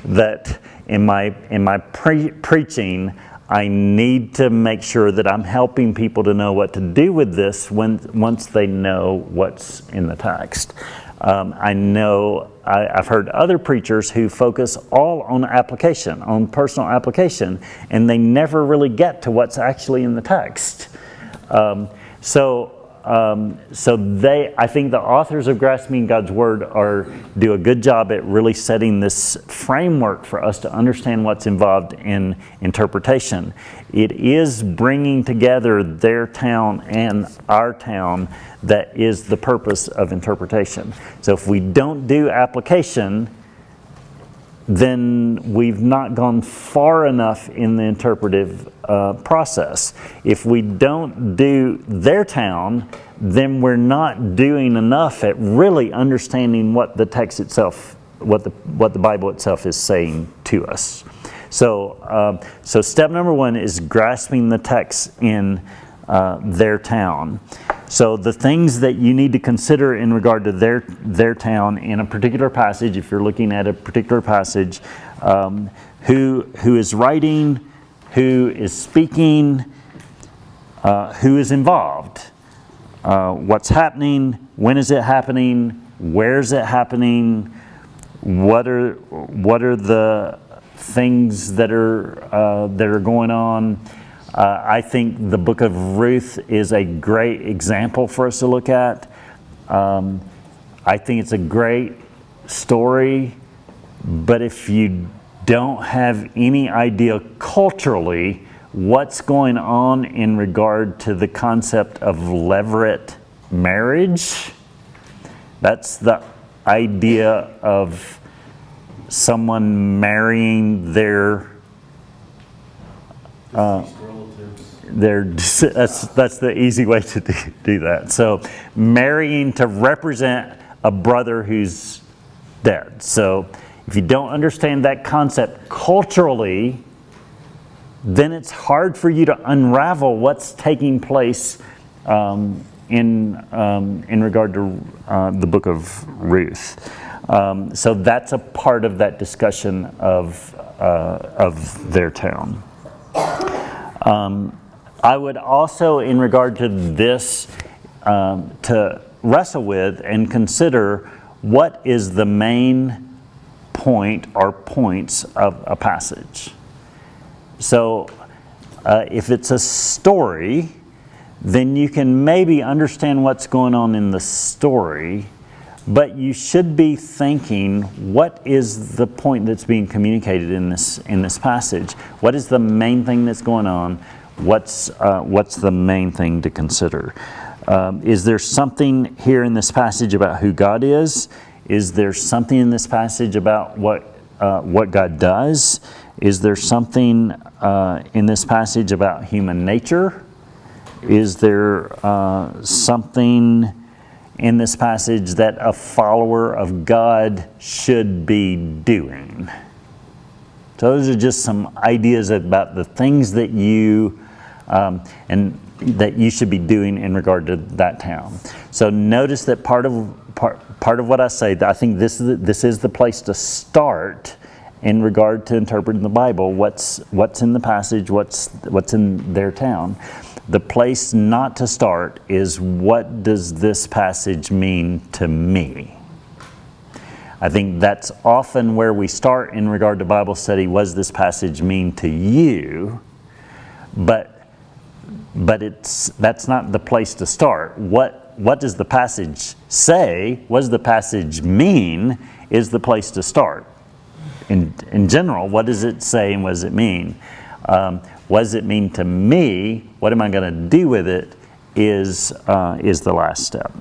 that in my preaching, I need to make sure that I'm helping people to know what to do with this once they know what's in the text. I've heard other preachers who focus all on application, on personal application, and they never really get to what's actually in the text. I think the authors of Grasping God's Word do a good job at really setting this framework for us to understand what's involved in interpretation. It is bringing together their town and our town that is the purpose of interpretation. So if we don't do application, then we've not gone far enough in the interpretive process. If we don't do their town, then we're not doing enough at really understanding what the text itself, what the Bible itself is saying to us. So step number 1 is grasping the text in their town. So the things that you need to consider in regard to their town in a particular passage, if you're looking at a particular passage, who is writing, who is speaking, who is involved, what's happening, when is it happening, where is it happening, what are the things that are going on. I think the book of Ruth is a great example for us to look at. I think it's a great story, but if you don't have any idea culturally what's going on in regard to the concept of levirate marriage, that's the idea of someone marrying their That's the easy way to do that. So marrying to represent a brother who's dead. So if you don't understand that concept culturally, then it's hard for you to unravel what's taking place in regard to the book of Ruth. So that's a part of that discussion of their town. I would also, in regard to this, to wrestle with and consider what is the main point or points of a passage. So if it's a story, then you can maybe understand what's going on in the story, but you should be thinking, what is the point that's being communicated in this passage? What is the main thing that's going on? What's the main thing to consider? Is there something here in this passage about who God is? Is there something in this passage about what God does? Is there something in this passage about human nature? Is there something in this passage that a follower of God should be doing? So those are just some ideas about the things that you and that you should be doing in regard to that town. So notice that part of what I say, I think this is the place to start in regard to interpreting the Bible. What's in the passage? What's in their town? The place not to start is, what does this passage mean to me? I think that's often where we start in regard to Bible study. What does this passage mean to you? But that's not the place to start. What does the passage say? What does the passage mean? Is the place to start. In general, what does it say and what does it mean? What does it mean to me? What am I going to do with it? Is the last step.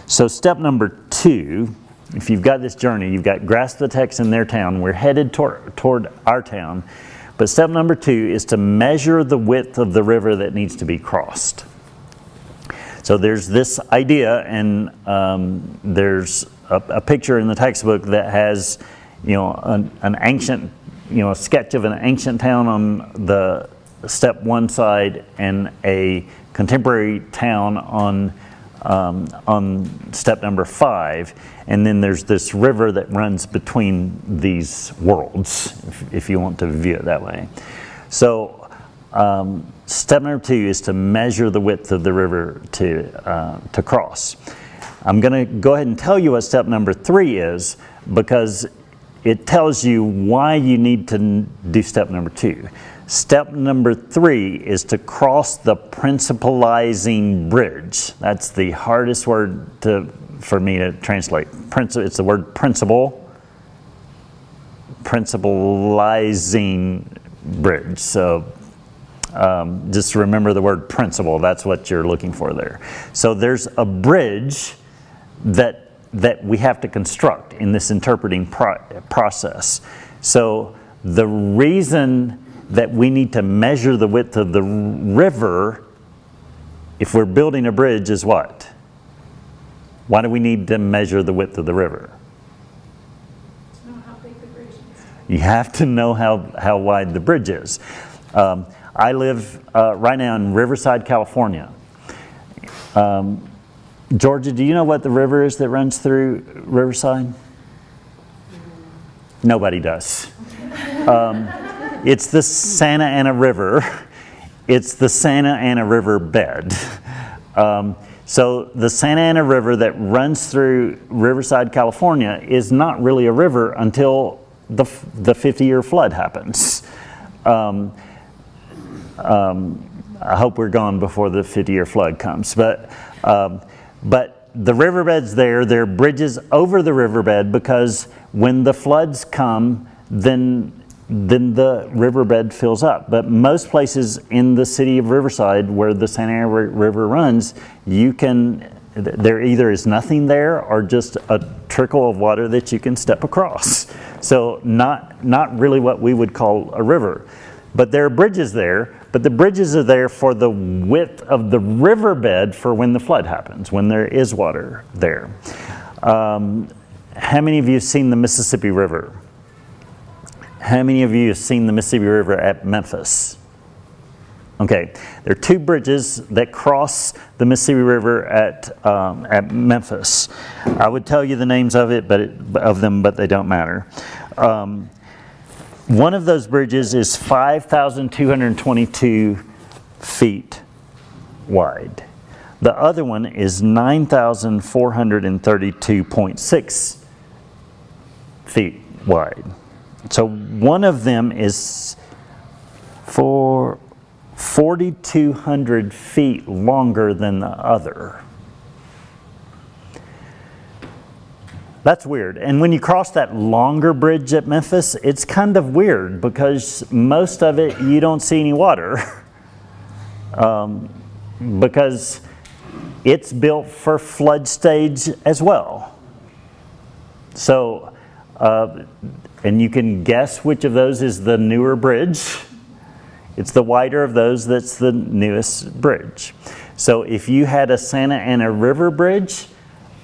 So step number 2, if you've got this journey, you've got grasp the text in their town. We're headed toward our town. But step number 2 is to measure the width of the river that needs to be crossed. So there's this idea, and there's a picture in the textbook that has, an ancient, sketch of an ancient town on the step 1 side and a contemporary town on step number 5, and then there's this river that runs between these worlds, if you want to view it that way. So step number 2 is to measure the width of the river to cross. I'm going to go ahead and tell you what step number 3 is, because it tells you why you need to do step number 2. Step number 3 is to cross the principalizing bridge. That's the hardest word for me to translate. It's the word principle. Principalizing bridge. So just remember the word principle. That's what you're looking for there. So there's a bridge that we have to construct in this interpreting process. So the reason that we need to measure the width of the river, if we're building a bridge, is what? Why do we need to measure the width of the river? To know how big the bridge is. You have to know how wide the bridge is. I live right now in Riverside, California. Georgia, do you know what the river is that runs through Riverside? Nobody does. It's the Santa Ana River. It's the Santa Ana River bed. So the Santa Ana River that runs through Riverside, California is not really a river until the 50-year flood happens. I hope we're gone before the 50-year flood comes. But the riverbed's there. There are bridges over the riverbed because when the floods come, then the riverbed fills up. But most places in the city of Riverside where the Santa Ana River runs, there either is nothing there or just a trickle of water that you can step across. So not really what we would call a river. But there are bridges there, but the bridges are there for the width of the riverbed for when the flood happens, when there is water there. How many of you have seen the Mississippi River? How many of you have seen the Mississippi River at Memphis? Okay, there are two bridges that cross the Mississippi River at Memphis. I would tell you the names of them, but they don't matter. One of those bridges is 5,222 feet wide. The other one is 9,432.6 feet wide. So one of them is 4,200 feet longer than the other. That's weird. And when you cross that longer bridge at Memphis, it's kind of weird because most of it you don't see any water because it's built for flood stage as well. So, and you can guess which of those is the newer bridge. It's the wider of those that's the newest bridge. So if you had a Santa Ana River bridge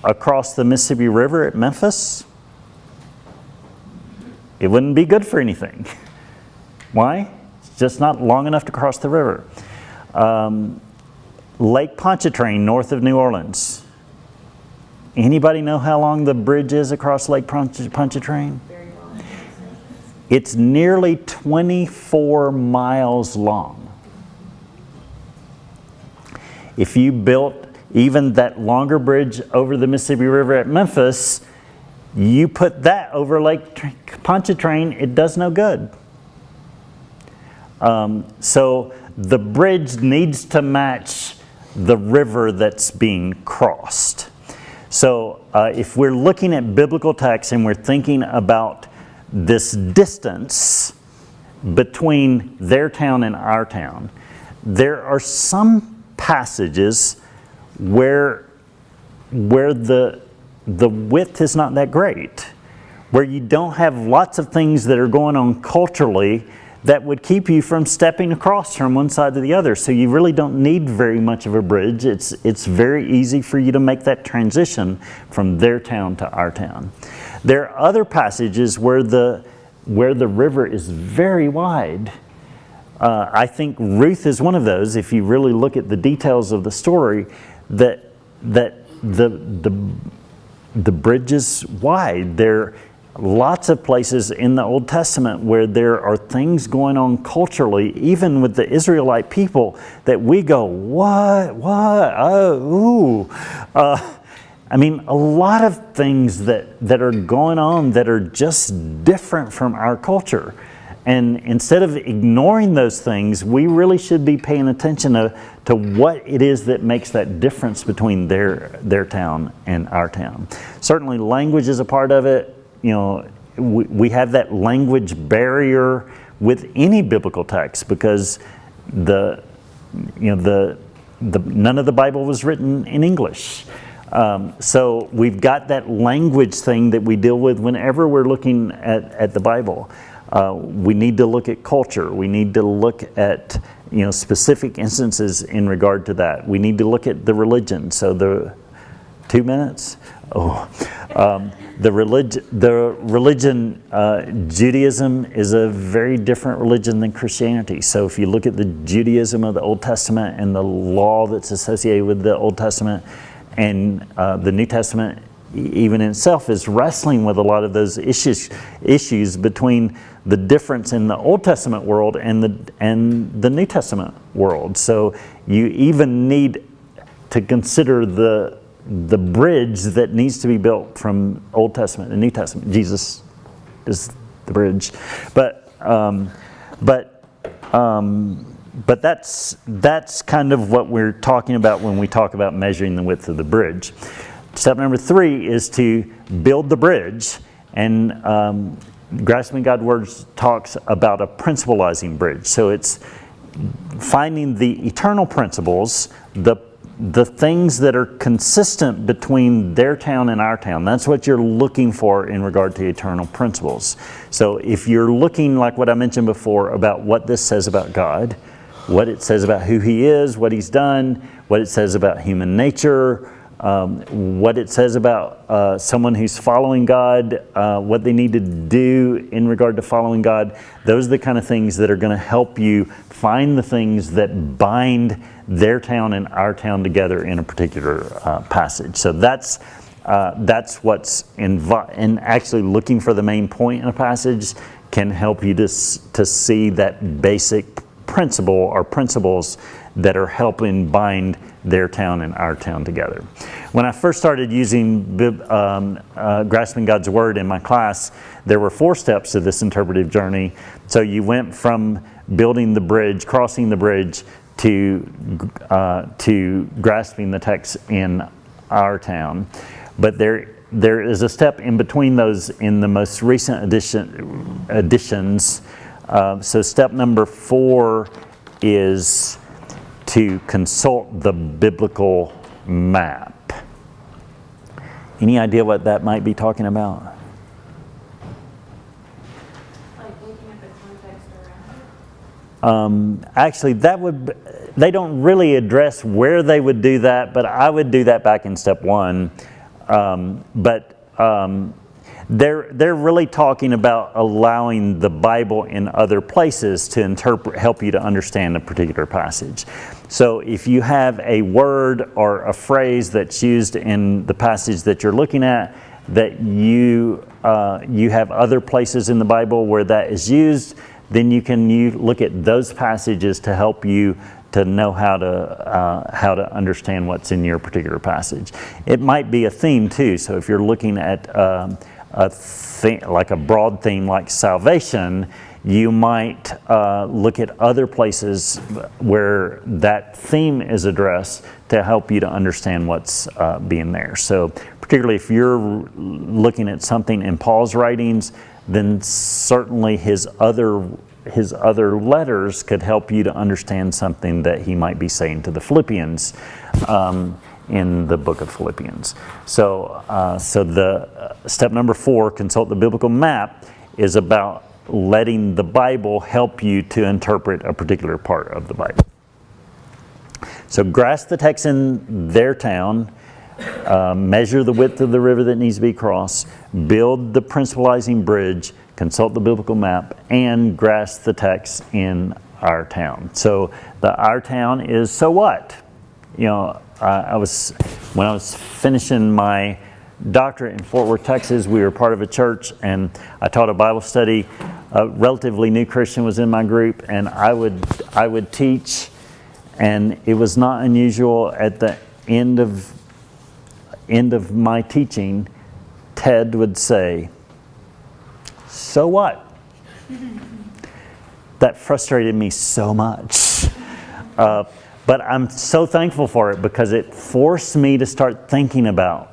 across the Mississippi River at Memphis, it wouldn't be good for anything. Why? It's just not long enough to cross the river. Lake Pontchartrain, north of New Orleans. Anybody know how long the bridge is across Lake Pontchartrain? Very long. It's nearly 24 miles long. If you built even that longer bridge over the Mississippi River at Memphis, you put that over Lake Pontchartrain, it does no good. So the bridge needs to match the river that's being crossed. So if we're looking at biblical texts and we're thinking about this distance between their town and our town, there are some passages where the width is not that great, where you don't have lots of things that are going on culturally that would keep you from stepping across from one side to the other. So you really don't need very much of a bridge. It's very easy for you to make that transition from their town to our town. There are other passages where the river is very wide. I think Ruth is one of those. If you really look at the details of the story, that the bridge is wide. There are lots of places in the Old Testament where there are things going on culturally, even with the Israelite people, that we go, what, oh, ooh. I mean, a lot of things that are going on that are just different from our culture. And instead of ignoring those things, we really should be paying attention to what it is that makes that difference between their town and our town. Certainly language is a part of it. You know, we have that language barrier with any biblical text because none of the Bible was written in English. So we've got that language thing that we deal with whenever we're looking at the Bible. We need to look at culture. We need to look at specific instances in regard to that. We need to look at the religion. So the 2 minutes. The religion, Judaism is a very different religion than Christianity. So if you look at the Judaism of the Old Testament and the law that's associated with the Old Testament, and the New Testament even in itself is wrestling with a lot of those issues between the difference in the Old Testament world and the New Testament world. So you even need to consider the bridge that needs to be built from Old Testament and New Testament. Jesus is the bridge, but that's kind of what we're talking about when we talk about measuring the width of the bridge. Step number 3 is to build the bridge, and Grasping God's Words talks about a principalizing bridge. So it's finding the eternal principles, the the things that are consistent between their town and our town. That's what you're looking for in regard to eternal principles. So if you're looking, like what I mentioned before, about what this says about God, what it says about who He is, what He's done, what it says about human nature, what it says about someone who's following God, what they need to do in regard to following God, those are the kind of things that are going to help you find the things that bind their town and our town together in a particular passage. So that's what's in actually looking for the main point in a passage can help you to see that basic principle or principles that are helping bind their town and our town together. When I first started using Grasping God's Word in my class, there were 4 steps to this interpretive journey. So you went from building the bridge, crossing the bridge, to grasping the text in our town. But there is a step in between those in the most recent editions. So step number 4 is to consult the biblical map. Any idea what that might be talking about? Like looking at the context around it. Actually, they don't really address where they would do that, but I would do that back in step 1. They're really talking about allowing the Bible in other places to help you to understand a particular passage. So if you have a word or a phrase that's used in the passage that you're looking at, that you have other places in the Bible where that is used, then you look at those passages to help you to know how to understand what's in your particular passage. It might be a theme too. So if you're looking at like a broad theme like salvation, you might look at other places where that theme is addressed to help you to understand what's being there. So particularly if you're looking at something in Paul's writings, then certainly his other letters could help you to understand something that he might be saying to the Philippians in the book of Philippians. So the step number 4, consult the biblical map, is about letting the Bible help you to interpret a particular part of the Bible. So grasp the text in their town, measure the width of the river that needs to be crossed, build the principalizing bridge, consult the biblical map, and grasp the text in our town. So our town is so what? You know, when I was finishing my doctorate in Fort Worth, Texas, we were part of a church, and I taught a Bible study. A relatively new Christian was in my group, and I would teach, and it was not unusual at the end of my teaching, Ted would say, "So what?" That frustrated me so much. But I'm so thankful for it because it forced me to start thinking about,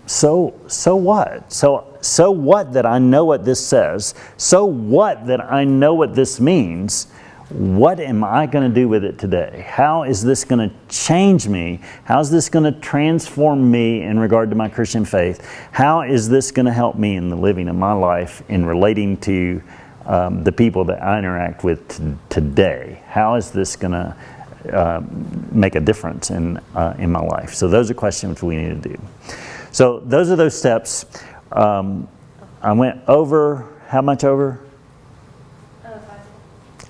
so what? So what that I know what this says? So what that I know what this means? What am I going to do with it today? How is this going to change me? How is this going to transform me in regard to my Christian faith? How is this going to help me in the living of my life in relating to the people that I interact with today? How is this going to make a difference in my life? So those are questions we need to do. So those are those steps. I went over, how much over?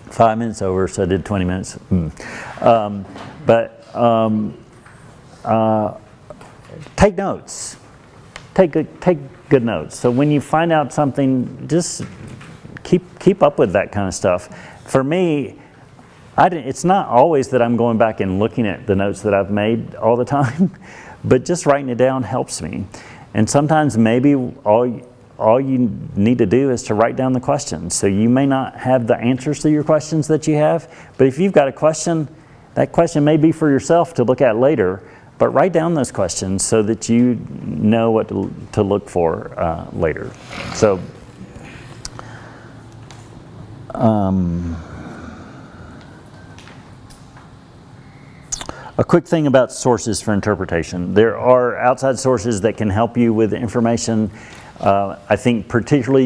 5 minutes over, so I did 20 minutes. Take notes. Take good notes. So when you find out something, just keep up with that kind of stuff. For me, it's not always that I'm going back and looking at the notes that I've made all the time, but just writing it down helps me. And sometimes maybe all you need to do is to write down the questions. So you may not have the answers to your questions that you have, but if you've got a question, that question may be for yourself to look at later, but write down those questions so that you know what to look for later. So, A quick thing about sources for interpretation. There are outside sources that can help you with information. I think particularly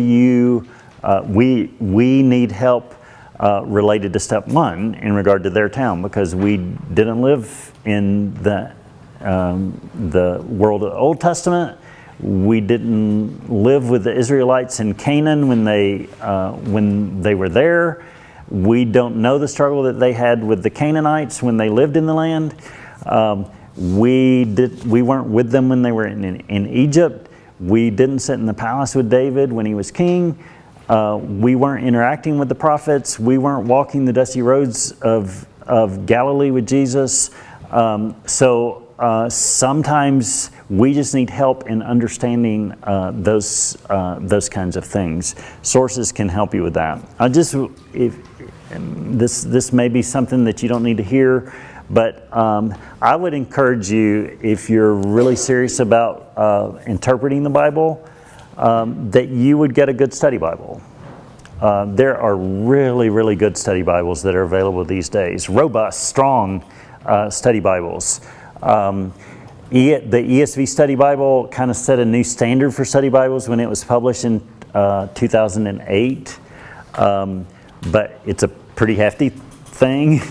we need help related to step one in regard to their town, because we didn't live in the world of the Old Testament. We didn't live with the Israelites in Canaan when they were there. We don't know the struggle that they had with the Canaanites when they lived in the land. We weren't with them when they were in Egypt. We didn't sit in the palace with David when he was king. We weren't interacting with the prophets. We weren't walking the dusty roads of Galilee with Jesus. Sometimes we just need help in understanding those kinds of things. Sources can help you with that. This may be something that you don't need to hear, but I would encourage you, if you're really serious about interpreting the Bible, that you would get a good study Bible. There are really, really good study Bibles that are available these days. Robust, strong study Bibles. The ESV Study Bible kind of set a new standard for study Bibles when it was published in 2008. But it's a pretty hefty thing.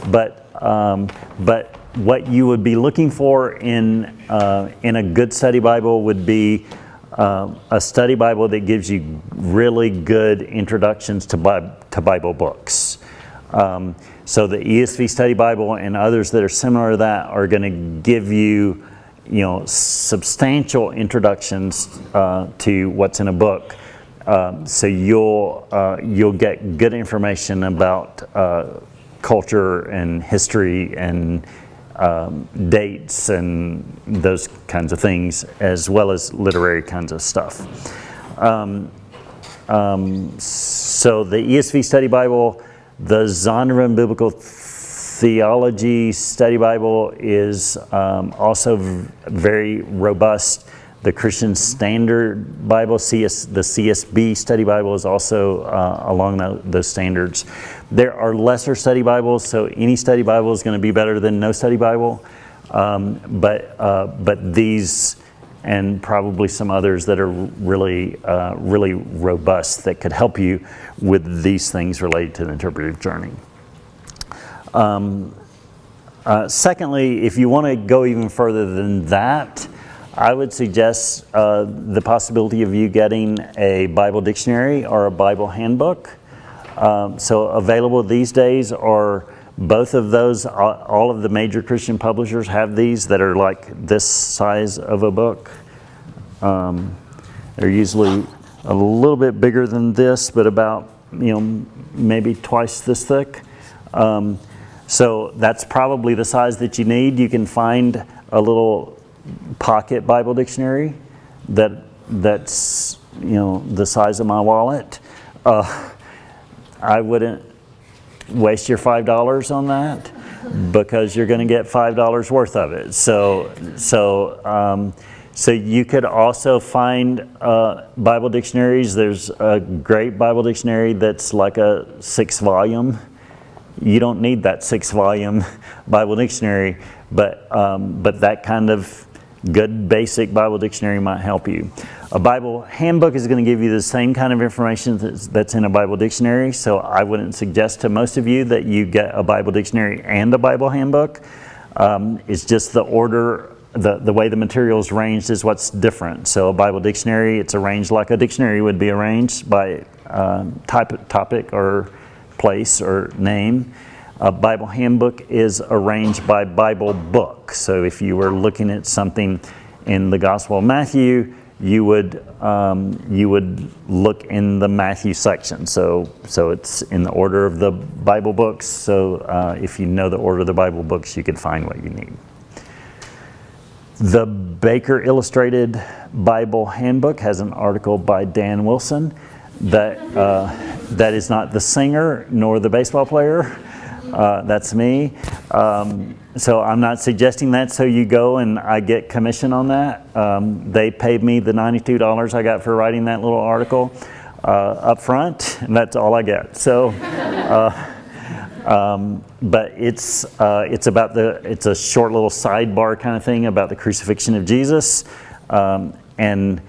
But what you would be looking for in a good study Bible would be a study Bible that gives you really good introductions to Bible books. So the ESV Study Bible and others that are similar to that are going to give you, substantial introductions to what's in a book. So you'll get good information about culture and history and dates and those kinds of things, as well as literary kinds of stuff. So the ESV Study Bible, the Zondervan Biblical Theology Study Bible is also very robust. The Christian Standard Bible, the CSB Study Bible, is also along those standards. There are lesser study Bibles, so any study Bible is going to be better than no study Bible. But these and probably some others that are really robust that could help you with these things related to the interpretive journey. Secondly, if you want to go even further than that, I would suggest the possibility of you getting a Bible dictionary or a Bible handbook. So available these days are both of those. All of the major Christian publishers have these that are like this size of a book. They're usually a little bit bigger than this, but about maybe twice this thick. So that's probably the size that you need. You can find a little pocket Bible dictionary that's the size of my wallet. I wouldn't waste your $5 on that, because you're going to get $5 worth of it. So you could also find Bible dictionaries. There's a great Bible dictionary that's like a 6-volume. You don't need that 6-volume Bible dictionary, but that kind of good basic Bible dictionary might help you. A Bible handbook is going to give you the same kind of information that's in a Bible dictionary, so I wouldn't suggest to most of you that you get a Bible dictionary and a Bible handbook. It's just the order, the way the material is arranged is what's different. So a Bible dictionary, it's arranged like a dictionary would be arranged by topic or place or name. A Bible handbook is arranged by Bible book. So if you were looking at something in the Gospel of Matthew, you would look in the Matthew section. So it's in the order of the Bible books. So if you know the order of the Bible books, you could find what you need. The Baker Illustrated Bible Handbook has an article by Dan Wilson that is not the singer nor the baseball player. That's me. So I'm not suggesting that so you go and I get commission on that. They paid me the $92 I got for writing that little article up front, and that's all I get. So But it's about it's a short little sidebar kind of thing about the crucifixion of Jesus, and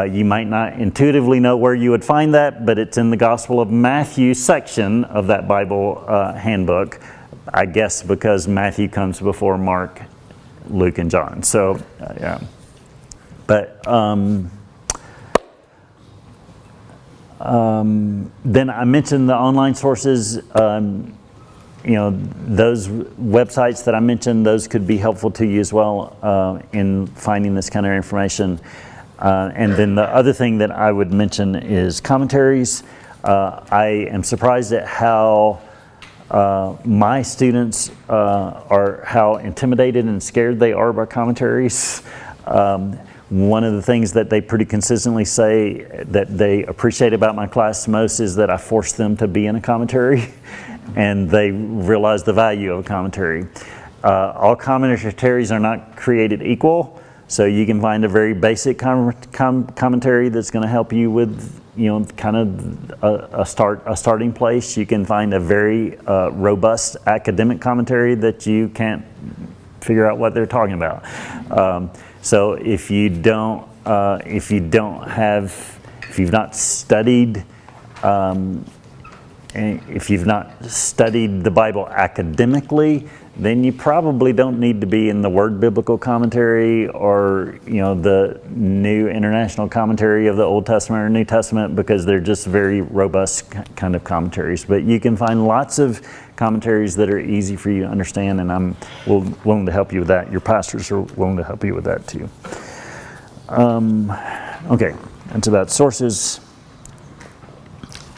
you might not intuitively know where you would find that, but it's in the Gospel of Matthew section of that Bible handbook. I guess because Matthew comes before Mark, Luke, and John. So, yeah. But then I mentioned the online sources. Those websites that I mentioned, those could be helpful to you as well in finding this kind of information. And then the other thing that I would mention is commentaries. I am surprised at how my students are how intimidated and scared they are by commentaries. One of the things that they pretty consistently say that they appreciate about my class most is that I force them to be in a commentary, and they realize the value of a commentary. All commentaries are not created equal, so you can find a very basic commentary that's going to help you with, kind of a starting place. You can find a very robust academic commentary that you can't figure out what they're talking about. So if you've not studied the Bible academically, then you probably don't need to be in the Word Biblical Commentary or the New International Commentary of the Old Testament or New Testament, because they're just very robust kind of commentaries. But you can find lots of commentaries that are easy for you to understand, and I'm willing to help you with that. Your pastors are willing to help you with that too. Okay, that's about sources.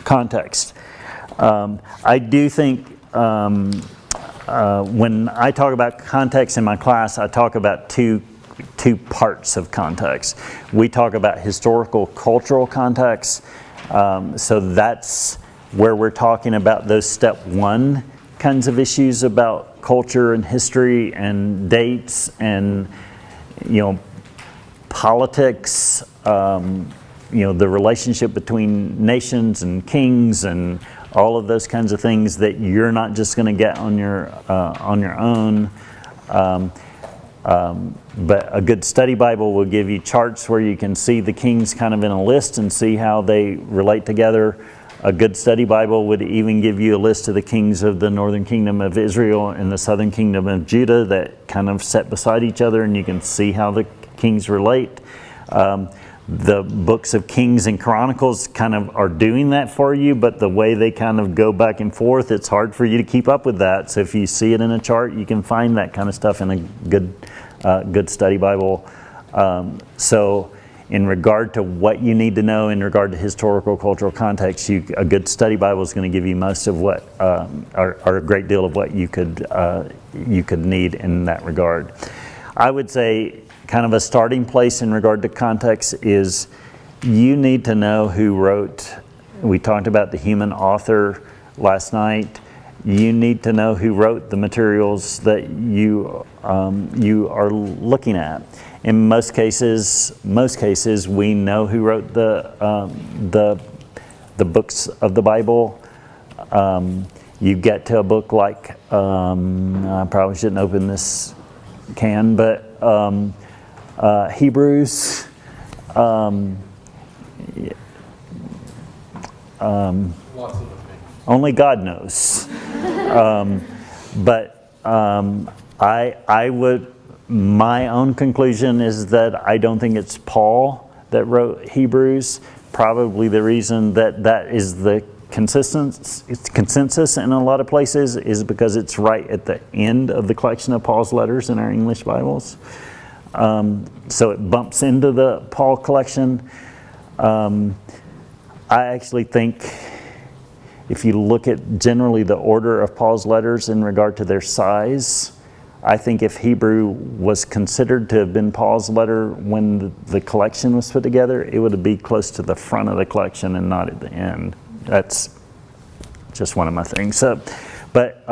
Context. I do think when I talk about context in my class, I talk about two parts of context. We talk about historical, cultural context. So that's where we're talking about those step one kinds of issues about culture and history and dates and politics. The relationship between nations and kings and all of those kinds of things that you're not just going to get on your own. But a good study Bible will give you charts where you can see the kings kind of in a list and see how they relate together. A good study Bible would even give you a list of the kings of the northern kingdom of Israel and the southern kingdom of Judah that kind of set beside each other, and you can see how the kings relate. The books of Kings and Chronicles kind of are doing that for you, but the way they kind of go back and forth, it's hard for you to keep up with that. So if you see it in a chart, you can find that kind of stuff in a good study Bible. So in regard to what you need to know in regard to historical, cultural context, a good study Bible is going to give you most of what, or a great deal of what you could need in that regard. I would say kind of a starting place in regard to context is you need to know who wrote. We talked about the human author last night. You need to know who wrote the materials that you are looking at. In most cases, we know who wrote the books of the Bible. You get to a book like I probably shouldn't open this can, but Hebrews. Lots of opinions. Only God knows. But I would. My own conclusion is that I don't think it's Paul that wrote Hebrews. Probably the reason that is the consensus in a lot of places is because it's right at the end of the collection of Paul's letters in our English Bibles. So it bumps into the Paul collection. I actually think if you look at generally the order of Paul's letters in regard to their size, I think if Hebrew was considered to have been Paul's letter when the collection was put together, it would be close to the front of the collection and not at the end. That's just one of my things. So, but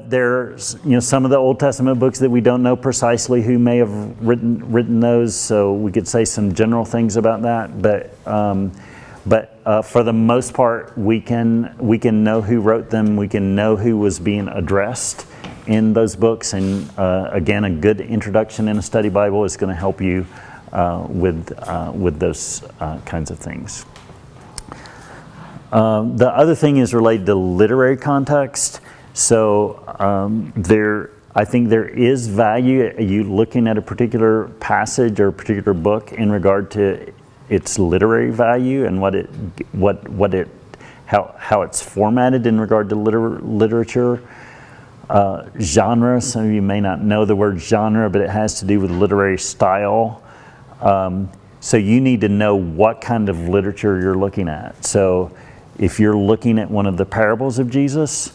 there's some of the Old Testament books that we don't know precisely who may have written those. So we could say some general things about that. But for the most part, we can know who wrote them. We can know who was being addressed in those books. And again, a good introduction in a study Bible is going to help you with those kinds of things. The other thing is related to literary context. So I think there is value you looking at a particular passage or a particular book in regard to its literary value and how it's formatted in regard to literature. Genre, some of you may not know the word genre, but it has to do with literary style. So you need to know what kind of literature you're looking at. So if you're looking at one of the parables of Jesus,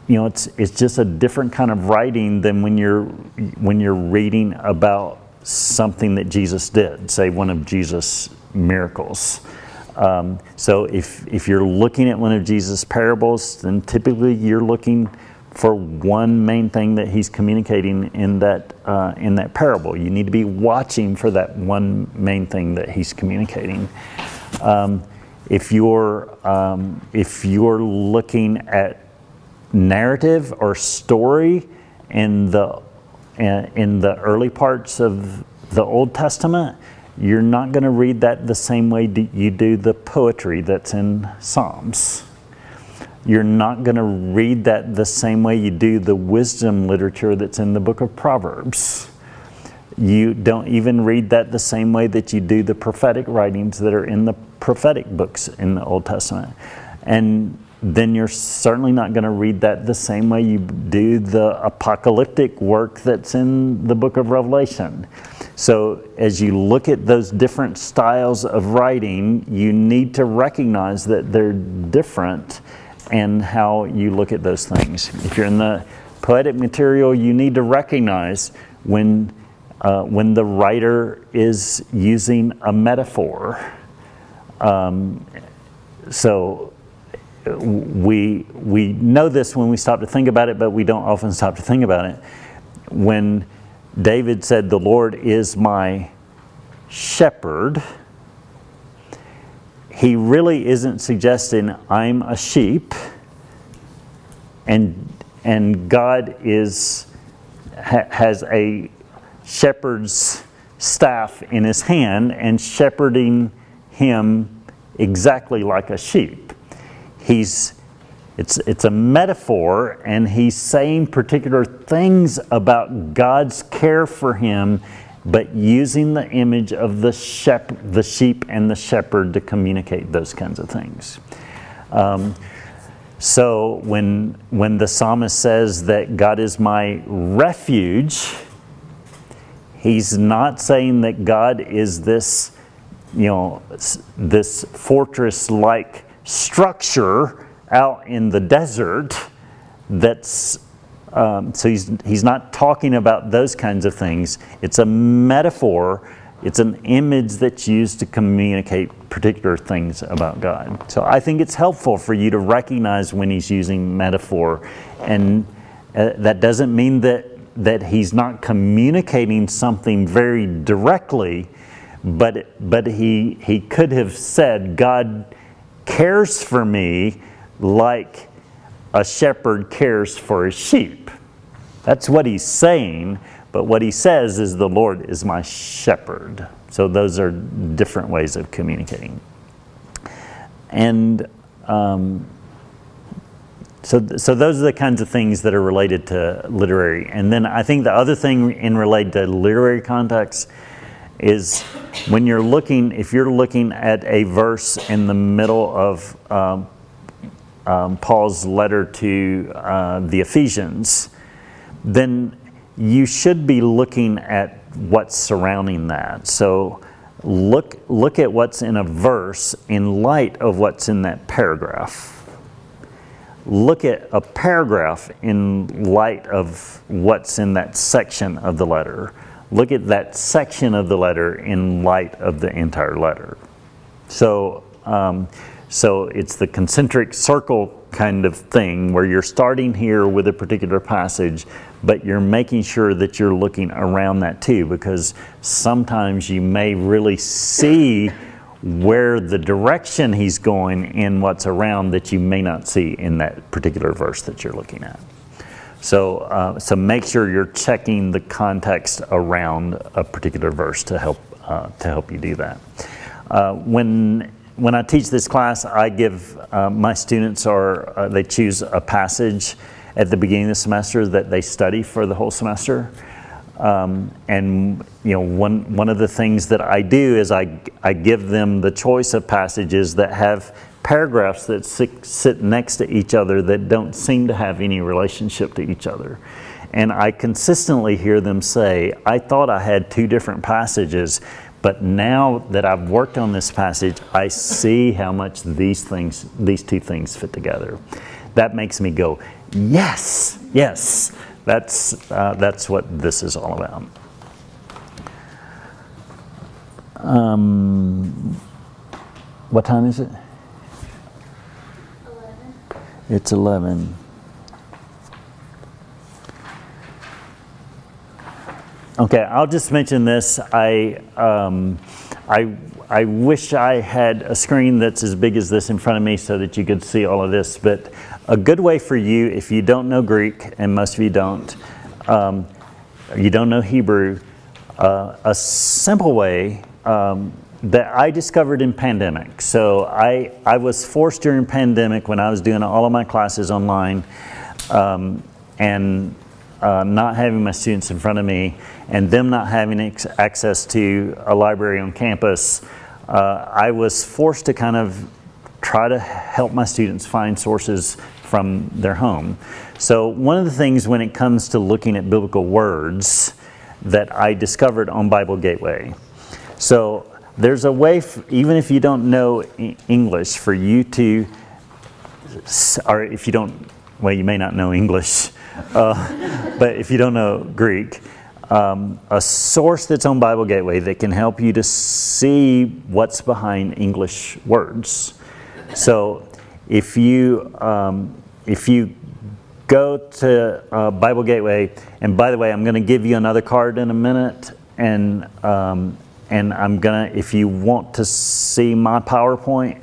it's just a different kind of writing than when you're reading about something that Jesus did, say one of Jesus' miracles. So if you're looking at one of Jesus' parables, then typically you're looking for one main thing that he's communicating in that parable. You need to be watching for that one main thing that he's communicating. If you're looking at narrative or story in the early parts of the Old Testament, you're not going to read that the same way you do the poetry that's in Psalms. You're not going to read that the same way you do the wisdom literature that's in the book of Proverbs. You don't even read that the same way that you do the prophetic writings that are in the prophetic books in the Old Testament. And then you're certainly not going to read that the same way you do the apocalyptic work that's in the book of Revelation. So as you look at those different styles of writing, you need to recognize that they're different and how you look at those things. If you're in the poetic material, you need to recognize when the writer is using a metaphor. So we know this when we stop to think about it, but we don't often stop to think about it. When David said, "The Lord is my shepherd," he really isn't suggesting I'm a sheep and God has a shepherd's staff in his hand and shepherding him exactly like a sheep. It's a metaphor, and he's saying particular things about God's care for him, but using the image of the sheep and the shepherd to communicate those kinds of things. So when the psalmist says that God is my refuge, he's not saying that God is this fortress-like structure out in the desert. That's so he's not talking about those kinds of things. It's a metaphor. It's an image that's used to communicate particular things about God. So I think it's helpful for you to recognize when he's using metaphor, and that doesn't mean that he's not communicating something very directly, but he could have said, God cares for me like a shepherd cares for his sheep. That's what he's saying, but what he says is the Lord is my shepherd. So those are different ways of communicating. And so those are the kinds of things that are related to literary. And then I think the other thing in related to literary context is when if you're looking at a verse in the middle of Paul's letter to the Ephesians, then you should be looking at what's surrounding that. So look at what's in a verse in light of what's in that paragraph. Look at a paragraph in light of what's in that section of the letter. Look at that section of the letter in light of the entire letter. So it's the concentric circle kind of thing where you're starting here with a particular passage, but you're making sure that you're looking around that too, because sometimes you may really see where the direction he's going in what's around that you may not see in that particular verse that you're looking at. So, so make sure you're checking the context around a particular verse to help you do that. When I teach this class, I give my students they choose a passage at the beginning of the semester that they study for the whole semester. And one of the things that I do is I give them the choice of passages that have paragraphs that sit next to each other that don't seem to have any relationship to each other. And I consistently hear them say, I thought I had two different passages, but now that I've worked on this passage, I see how much these two things fit together. That makes me go, yes, yes. That's what this is all about. What time is it? 11. It's 11. Okay, I'll just mention this. I wish I had a screen that's as big as this in front of me so that you could see all of this, but a good way for you, if you don't know Greek, and most of you don't know Hebrew, a simple way that I discovered in pandemic. So I was forced during pandemic when I was doing all of my classes online and not having my students in front of me and them not having access to a library on campus, I was forced to kind of try to help my students find sources from their home. So one of the things when it comes to looking at biblical words that I discovered on Bible Gateway. So there's a way, even if you don't know English, for you to, or if you don't, well, you may not know English, but if you don't know Greek, a source that's on Bible Gateway that can help you to see what's behind English words. So if you go to Bible Gateway, and by the way, I'm going to give you another card in a minute, and I'm gonna, if you want to see my PowerPoint,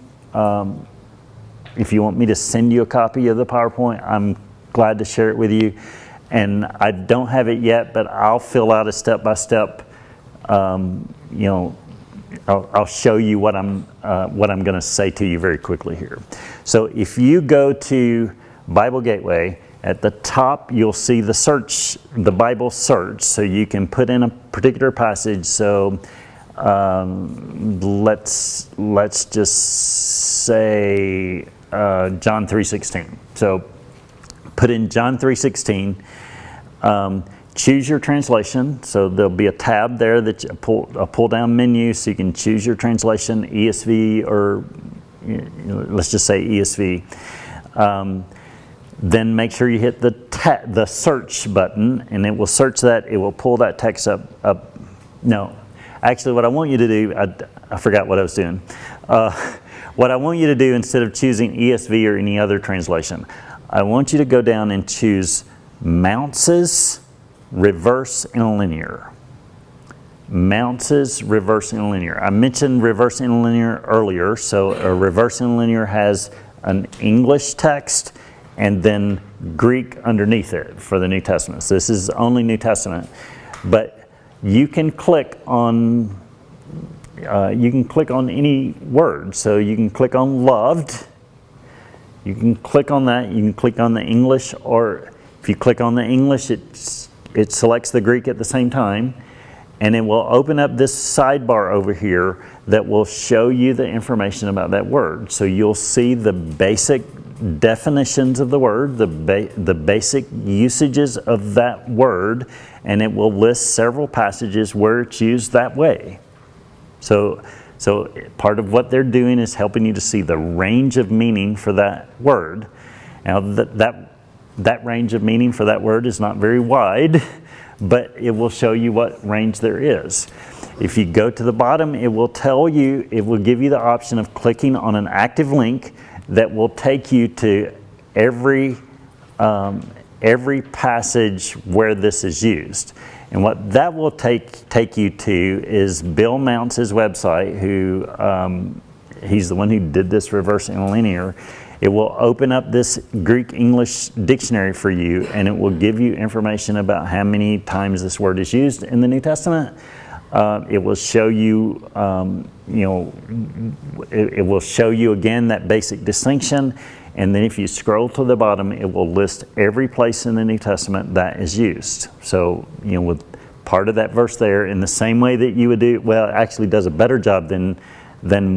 if you want me to send you a copy of the PowerPoint, I'm glad to share it with you. And I don't have it yet, but I'll fill out a step-by-step. I'll show you what I'm going to say to you very quickly here. So if you go to Bible Gateway, at the top you'll see the search, the Bible search, so you can put in a particular passage. So let's just say John 3:16. So put in John 3:16. Choose your translation. So there'll be a tab there that a pull down menu, so you can choose your translation, ESV or let's just say ESV. Then make sure you hit the search button, and it will search that. It will pull that text up. No, actually, what I want you to do, I forgot what I was doing. What I want you to do, instead of choosing ESV or any other translation, I want you to go down and choose Mounce's Reverse Interlinear. Mounce's Reverse Interlinear. I mentioned Reverse Interlinear earlier. So a Reverse Interlinear has an English text and then Greek underneath it for the New Testament. So this is only New Testament. But you can click on any word. So you can click on loved. You can click on that. You can click on the English, or if you click on the English, it selects the Greek at the same time, and it will open up this sidebar over here that will show you the information about that word. So you'll see the basic definitions of the word, the basic usages of that word, and it will list several passages where it's used that way. So part of what they're doing is helping you to see the range of meaning for that word. Now that range of meaning for that word is not very wide, but it will show you what range there is. If you go to the bottom, it will give you the option of clicking on an active link that will take you to every passage where this is used. And what that will take you to is Bill Mounts' website, who he's the one who did this reverse interlinear. It will open up this Greek-English dictionary for you, and it will give you information about how many times this word is used in the New Testament. It will show you, it will show you again that basic distinction. And then if you scroll to the bottom, it will list every place in the New Testament that is used. So, with part of that verse there, in the same way that you would do, well, it actually does a better job than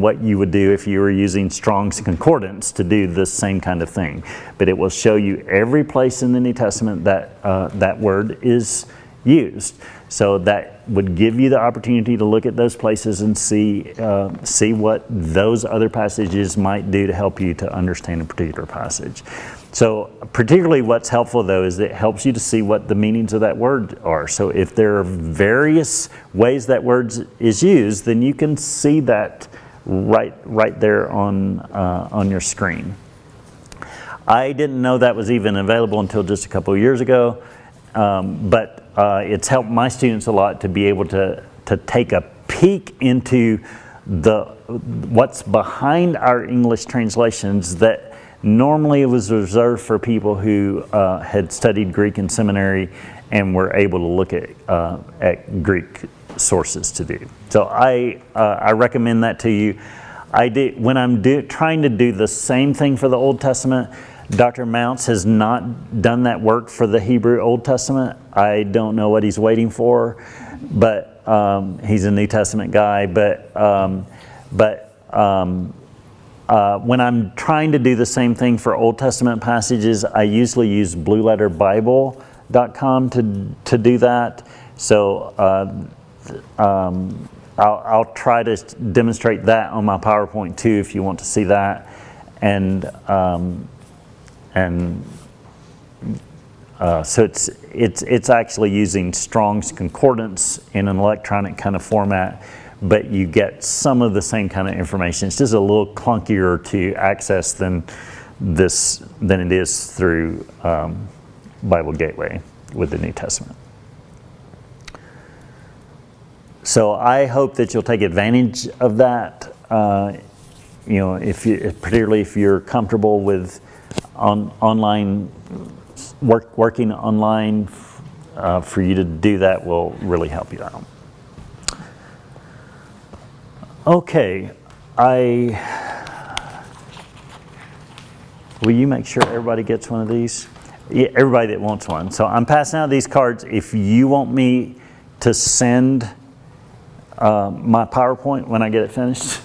what you would do if you were using Strong's Concordance to do the same kind of thing. But it will show you every place in the New Testament that that word is used. So that would give you the opportunity to look at those places and see what those other passages might do to help you to understand a particular passage. So particularly what's helpful though is that it helps you to see what the meanings of that word are. So if there are various ways that word is used, then you can see that right there on your screen. I didn't know that was even available until just a couple of years ago, but it's helped my students a lot to be able to take a peek into what's behind our English translations that normally was reserved for people who had studied Greek in seminary and were able to look at Greek sources to do. So I recommend that to you. When I'm trying to do the same thing for the Old Testament, Dr. Mounts has not done that work for the Hebrew Old Testament. I don't know what he's waiting for, but he's a New Testament guy. But when I'm trying to do the same thing for Old Testament passages, I usually use blueletterbible.com to do that. So I'll try to demonstrate that on my PowerPoint too if you want to see that. So it's actually using Strong's Concordance in an electronic kind of format, but you get some of the same kind of information. It's just a little clunkier to access than it is through Bible Gateway with the New Testament. So I hope that you'll take advantage of that. Particularly if you're comfortable with online working online, for you to do that will really help you out. Okay, will you make sure everybody gets one of these? Yeah, everybody that wants one. So I'm passing out these cards. If you want me to send my PowerPoint when I get it finished,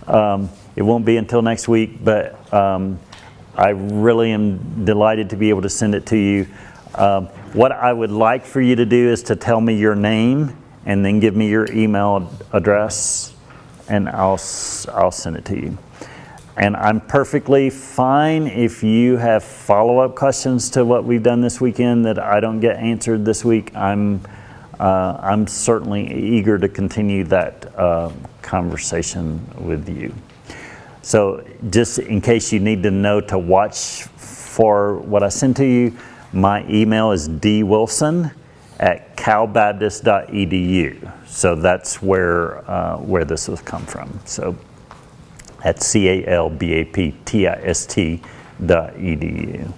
it won't be until next week, but I really am delighted to be able to send it to you. What I would like for you to do is to tell me your name and then give me your email address, and I'll send it to you. And I'm perfectly fine if you have follow-up questions to what we've done this weekend that I don't get answered this week. I'm certainly eager to continue that conversation with you. So just in case you need to know to watch for what I send to you, my email is dwilson@calbaptist.edu. So that's where this has come from. So at calbaptist.edu.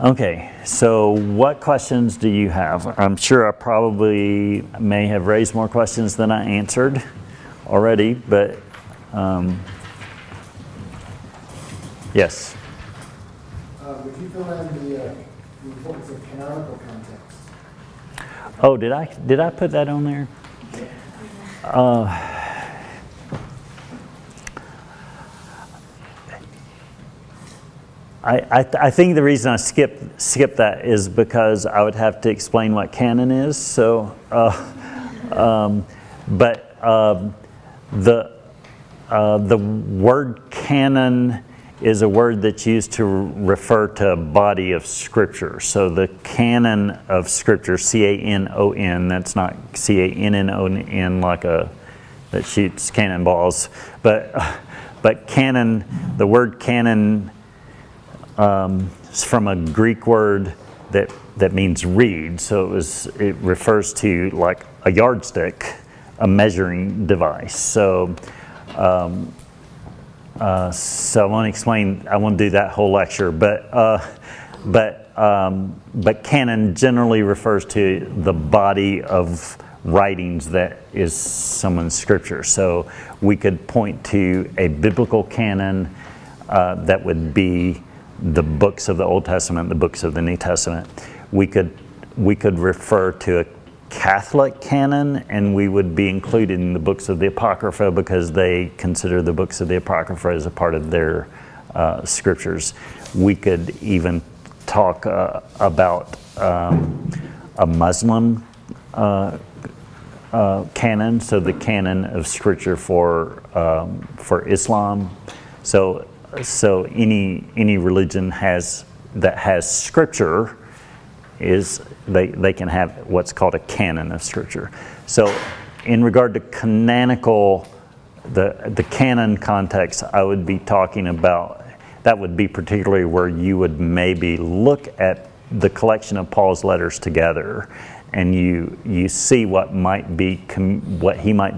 Okay, so what questions do you have? I'm sure I probably may have raised more questions than I answered already, but yes. Would you fill in the importance of canonical context? Oh, did I put that on there? I think the reason I skipped that is because I would have to explain what canon is. So, the word canon is a word that's used to refer to a body of Scripture. So the canon of Scripture, C-A-N-O-N, that's not C-A-N-N-O-N like that shoots cannonballs, but canon, the word canon is from a Greek word that means reed. So it refers to like a yardstick, a measuring device. So so I want to explain. I won't do that whole lecture, but canon generally refers to the body of writings that is someone's scripture. So we could point to a biblical canon that would be the books of the Old Testament, the books of the New Testament. We could refer to a Catholic canon, and we would be included in the books of the Apocrypha because they consider the books of the Apocrypha as a part of their scriptures. We could even talk about a Muslim canon, so the canon of scripture for Islam. So any religion that has scripture is they can have what's called a canon of scripture. So in regard to canonical, the canon context, I would be talking about, that would be particularly where you would maybe look at the collection of Paul's letters together, and you see what he might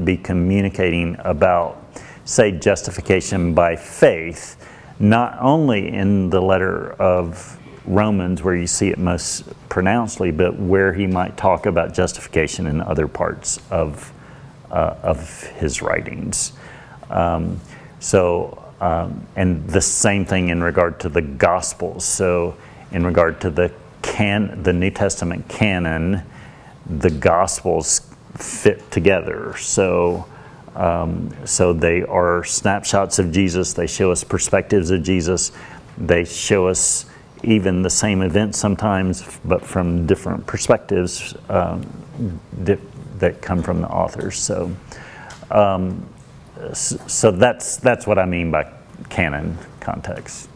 be communicating about, say, justification by faith, not only in the letter of Romans where you see it most pronouncedly, but where he might talk about justification in other parts of his writings. And the same thing in regard to the Gospels. So in regard to the New Testament canon, the Gospels fit together. So they are snapshots of Jesus. They show us perspectives of Jesus. They show us even the same event sometimes, but from different perspectives that come from the authors. So that's what I mean by canon context.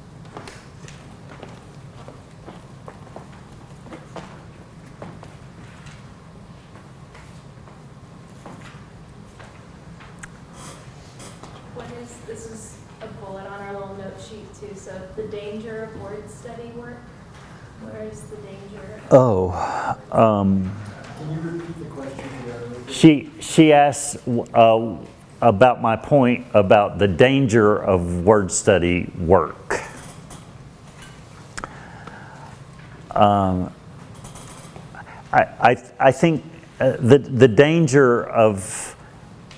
This is a bullet on our little note sheet too, so the danger of word study work, where is the danger? Can you repeat the question? She asked about my point about the danger of word study work. I think the danger of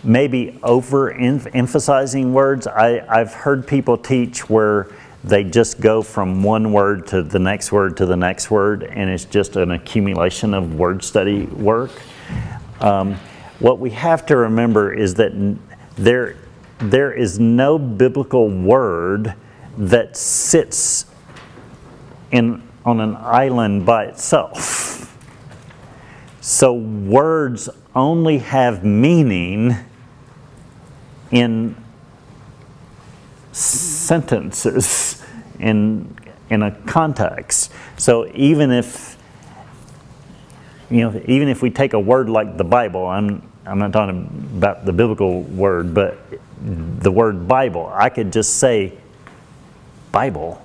maybe overemphasizing words. I've heard people teach where they just go from one word to the next word to the next word, and it's just an accumulation of word study work. What we have to remember is that there is no biblical word that sits on an island by itself. So words only have meaning in sentences, in a context. So even if we take a word like the Bible, I'm not talking about the biblical word, but the word Bible, I could just say Bible,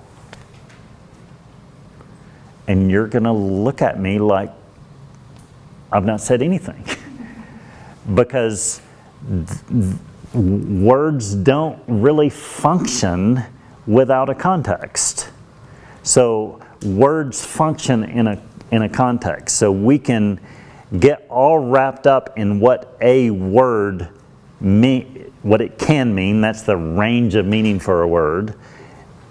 and you're going to look at me like I've not said anything. Because words don't really function without a context. So words function in a context. So we can get all wrapped up in what a word what it can mean. That's the range of meaning for a word.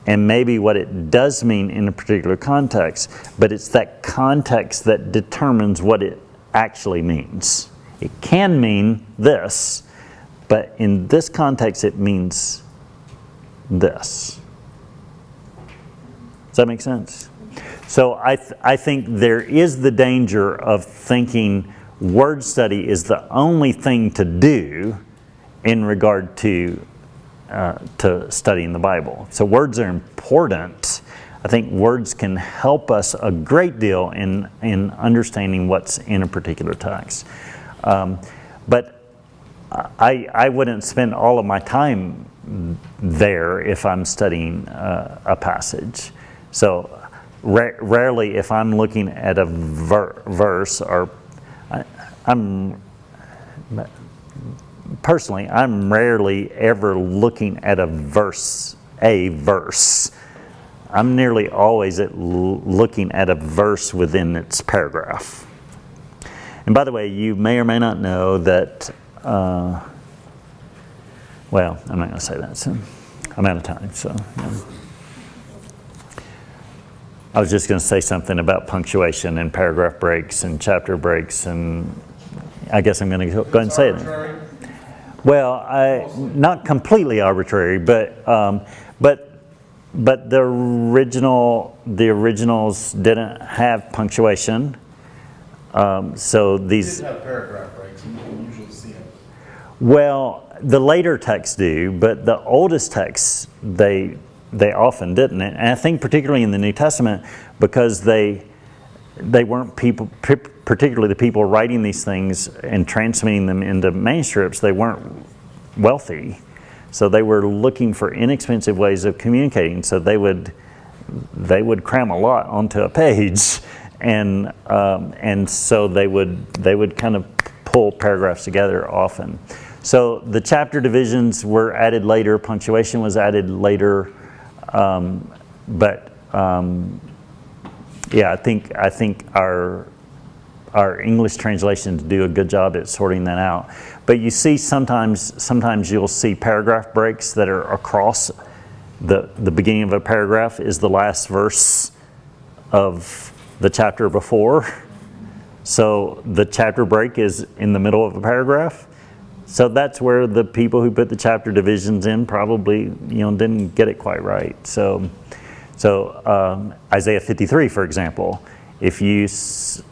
And maybe what it does mean in a particular context. But it's that context that determines what it actually means. It can mean this, but in this context it means this. Does that make sense? So I think there is the danger of thinking word study is the only thing to do in regard to studying the Bible. So words are important. I think words can help us a great deal in understanding what's in a particular text. But I wouldn't spend all of my time there if I'm studying a passage. So rarely, if I'm looking at a verse, or personally, I'm rarely ever looking at a verse. I'm nearly always looking at a verse within its paragraph. And by the way, you may or may not know that, well, I'm not going to say that, so I'm out of time. So, yeah. I was just going to say something about punctuation and paragraph breaks and chapter breaks, and I guess I'm going to go ahead and say it. Well, not completely arbitrary, but the originals didn't have punctuation. So these Did have paragraph breaks, and you can usually see it. Well, the later texts do, but the oldest texts they often didn't. And I think particularly in the New Testament, because they weren't people, particularly the people writing these things and transmitting them into manuscripts, they weren't wealthy. So they were looking for inexpensive ways of communicating. So they would cram a lot onto a page, and so they would kind of pull paragraphs together often. So the chapter divisions were added later. Punctuation was added later, yeah, I think our English translations do a good job at sorting that out. But you see sometimes you'll see paragraph breaks that are across the beginning of a paragraph is the last verse of the chapter before. So the chapter break is in the middle of a paragraph. So that's where the people who put the chapter divisions in probably didn't get it quite right. So Isaiah 53, for example, if you see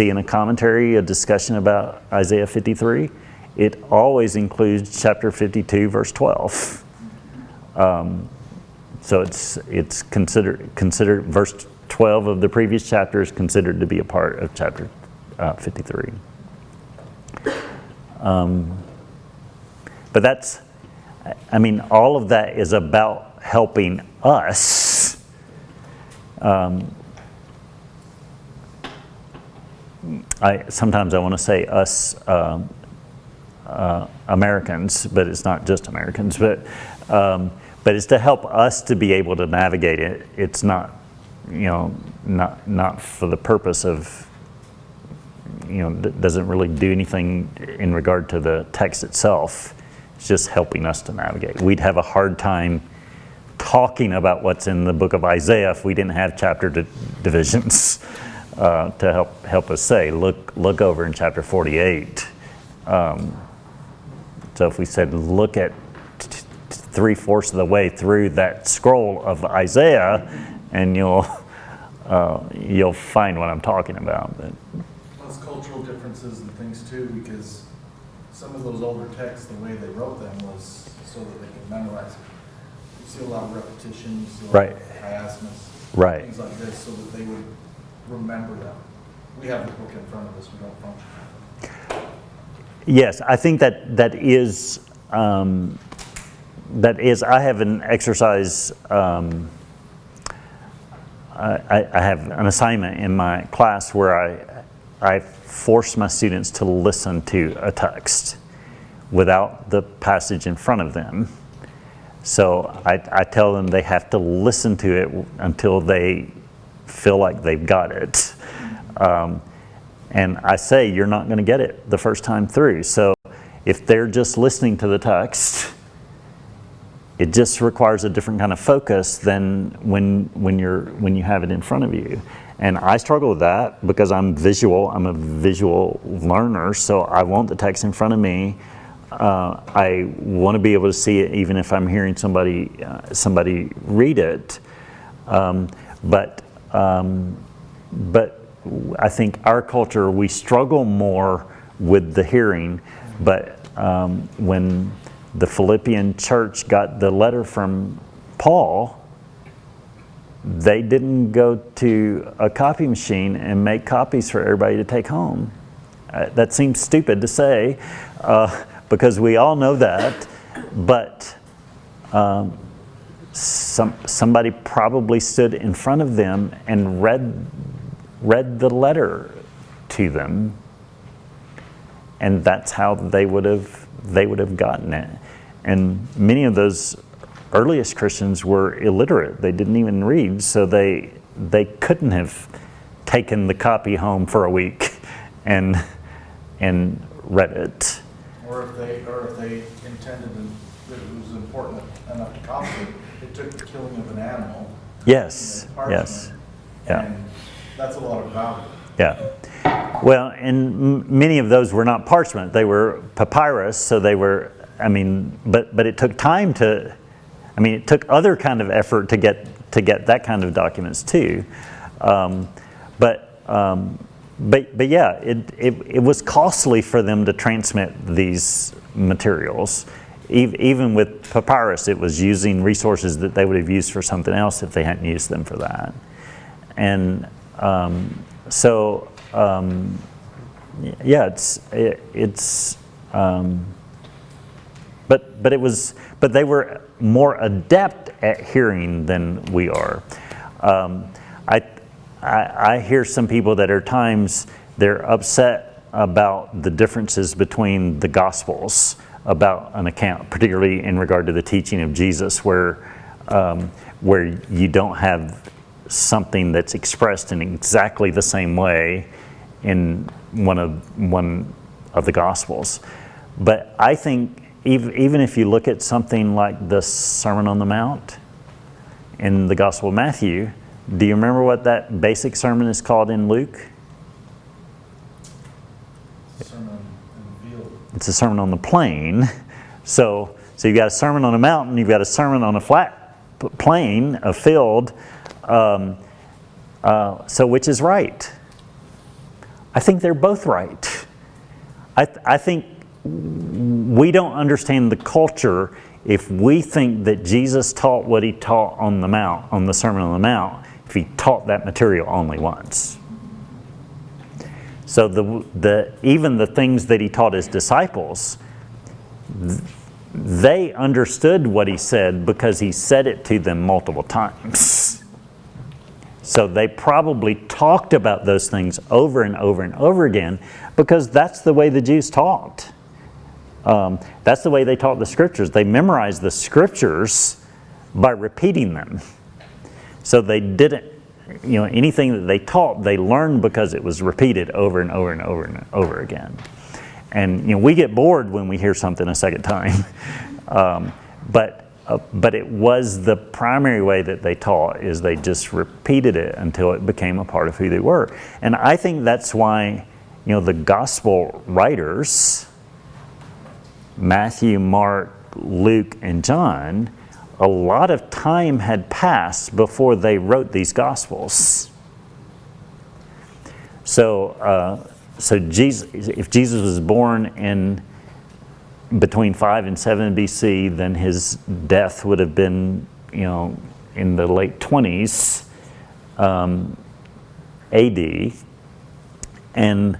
in a commentary a discussion about Isaiah 53, it always includes chapter 52, verse 12. So it's considered verse 12 of the previous chapter is considered to be a part of chapter 53. But all of that is about helping us sometimes I want to say us Americans, but it's not just Americans, but it's to help us to be able to navigate it. It's not for the purpose of doesn't really do anything in regard to the text itself. It's just helping us to navigate. We'd have a hard time talking about what's in the book of Isaiah if we didn't have chapter divisions to help us say, look over in chapter 48. So if we said, look at 3/4 of the way through that scroll of Isaiah, and you'll find what I'm talking about. But Plus cultural differences and things too, because some of those older texts, the way they wrote them was so that they could memorize it. You see a lot of repetition, you see a lot Right. of chiasmus, Right. things like this, so that they would remember them. We have the book in front of us, we don't function. yes, I think that is I have an exercise. I have an assignment in my class where I force my students to listen to a text without the passage in front of them. So I tell them they have to listen to it until they feel like they've got it. And I say, you're not going to get it the first time through. So if they're just listening to the text, it just requires a different kind of focus than when you have it in front of you. And I struggle with that because I'm visual. I'm a visual learner, so I want the text in front of me. I want to be able to see it even if I'm hearing somebody read it. But I think our culture, we struggle more with the hearing. But when the Philippian church got the letter from Paul, they didn't go to a copy machine and make copies for everybody to take home. That seems stupid to say because we all know that, but somebody probably stood in front of them and read the letter to them, and that's how they would have gotten it. And many of those earliest Christians were illiterate. They didn't even read, so they couldn't have taken the copy home for a week and read it. Or if they intended that it was important enough to copy it, it took the killing of an animal. Yes, in parchment, yes, yeah. And that's a lot of value. Yeah. Well, and many of those were not parchment; they were papyrus. So they were. I mean, but it took time to. I mean, it took other kind of effort to get that kind of documents too. But yeah, it was costly for them to transmit these materials. Even with papyrus, it was using resources that they would have used for something else if they hadn't used them for that. And yeah, but they were more adept at hearing than we are. I hear some people that are times they're upset about the differences between the Gospels about an account, particularly in regard to the teaching of Jesus, where you don't have something that's expressed in exactly the same way in one of the Gospels. But I think even if you look at something like the Sermon on the Mount in the Gospel of Matthew, do you remember what that basic sermon is called in Luke? Sermon in the field. It's a sermon on the plain. So you've got a sermon on a mountain, you've got a sermon on a flat plain, a field. So which is right? I think they're both right. I think we don't understand the culture if we think that Jesus taught what he taught on the Mount, on the Sermon on the Mount, if he taught that material only once. So even the things that he taught his disciples, they understood what he said because he said it to them multiple times. So they probably talked about those things over and over and over again because that's the way the Jews taught. That's the way they taught the Scriptures. They memorized the Scriptures by repeating them. So they didn't, anything that they taught, they learned because it was repeated over and over and over and over again. And we get bored when we hear something a second time, but it was the primary way that they taught, is they just repeated it until it became a part of who they were. And I think that's why the gospel writers, Matthew, Mark, Luke, and John, a lot of time had passed before they wrote these Gospels. So Jesus, if Jesus was born in between 5 and 7 BC, then his death would have been, in the late 20s AD, and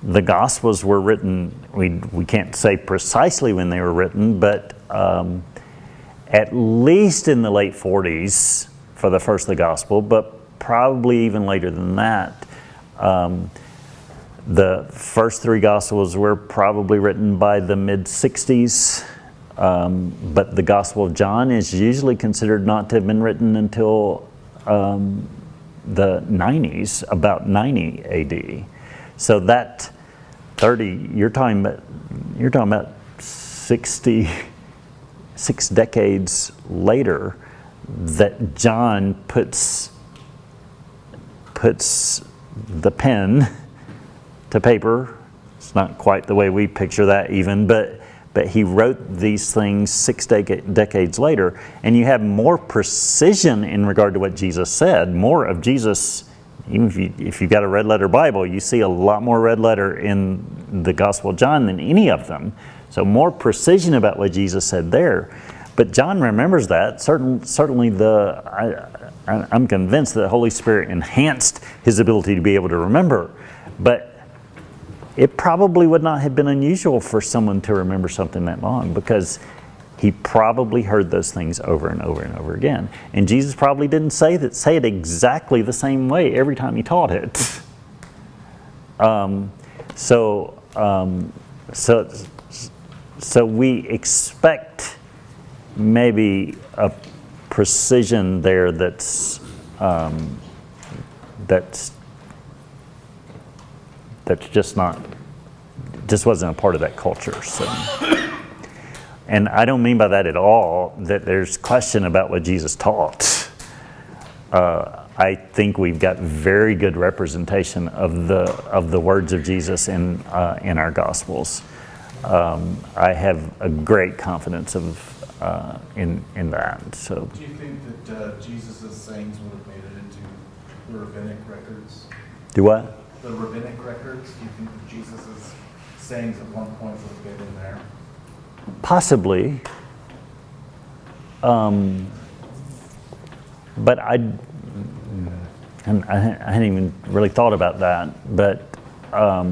the Gospels were written. We can't say precisely when they were written, but at least in the late 40s for the first of the Gospel, but probably even later than that. The first 3 Gospels were probably written by the mid-60s, but the Gospel of John is usually considered not to have been written until the 90s, about 90 AD. So that 30, you're talking about 66 decades later that John puts the pen to paper. It's not quite the way we picture that even, but he wrote these things 6 decades later, and you have more precision in regard to what Jesus said, more of Jesus. Even if you've got a red letter Bible, you see a lot more red letter in the Gospel of John than any of them. So more precision about what Jesus said there. But John remembers that. Certainly I'm convinced that the Holy Spirit enhanced his ability to be able to remember. But it probably would not have been unusual for someone to remember something that long, because He probably heard those things over and over and over again. And Jesus probably didn't say it exactly the same way every time he taught it. So we expect maybe a precision there that's just wasn't a part of that culture. So, and I don't mean by that at all that there's question about what Jesus taught. I think we've got very good representation of the words of Jesus in our Gospels. I have a great confidence in that. So, Do you think that Jesus' sayings would have made it into the rabbinic records? do what? The rabbinic records, do you think that Jesus' sayings at one point would have been in there? Possibly. But I hadn't even really thought about that. But I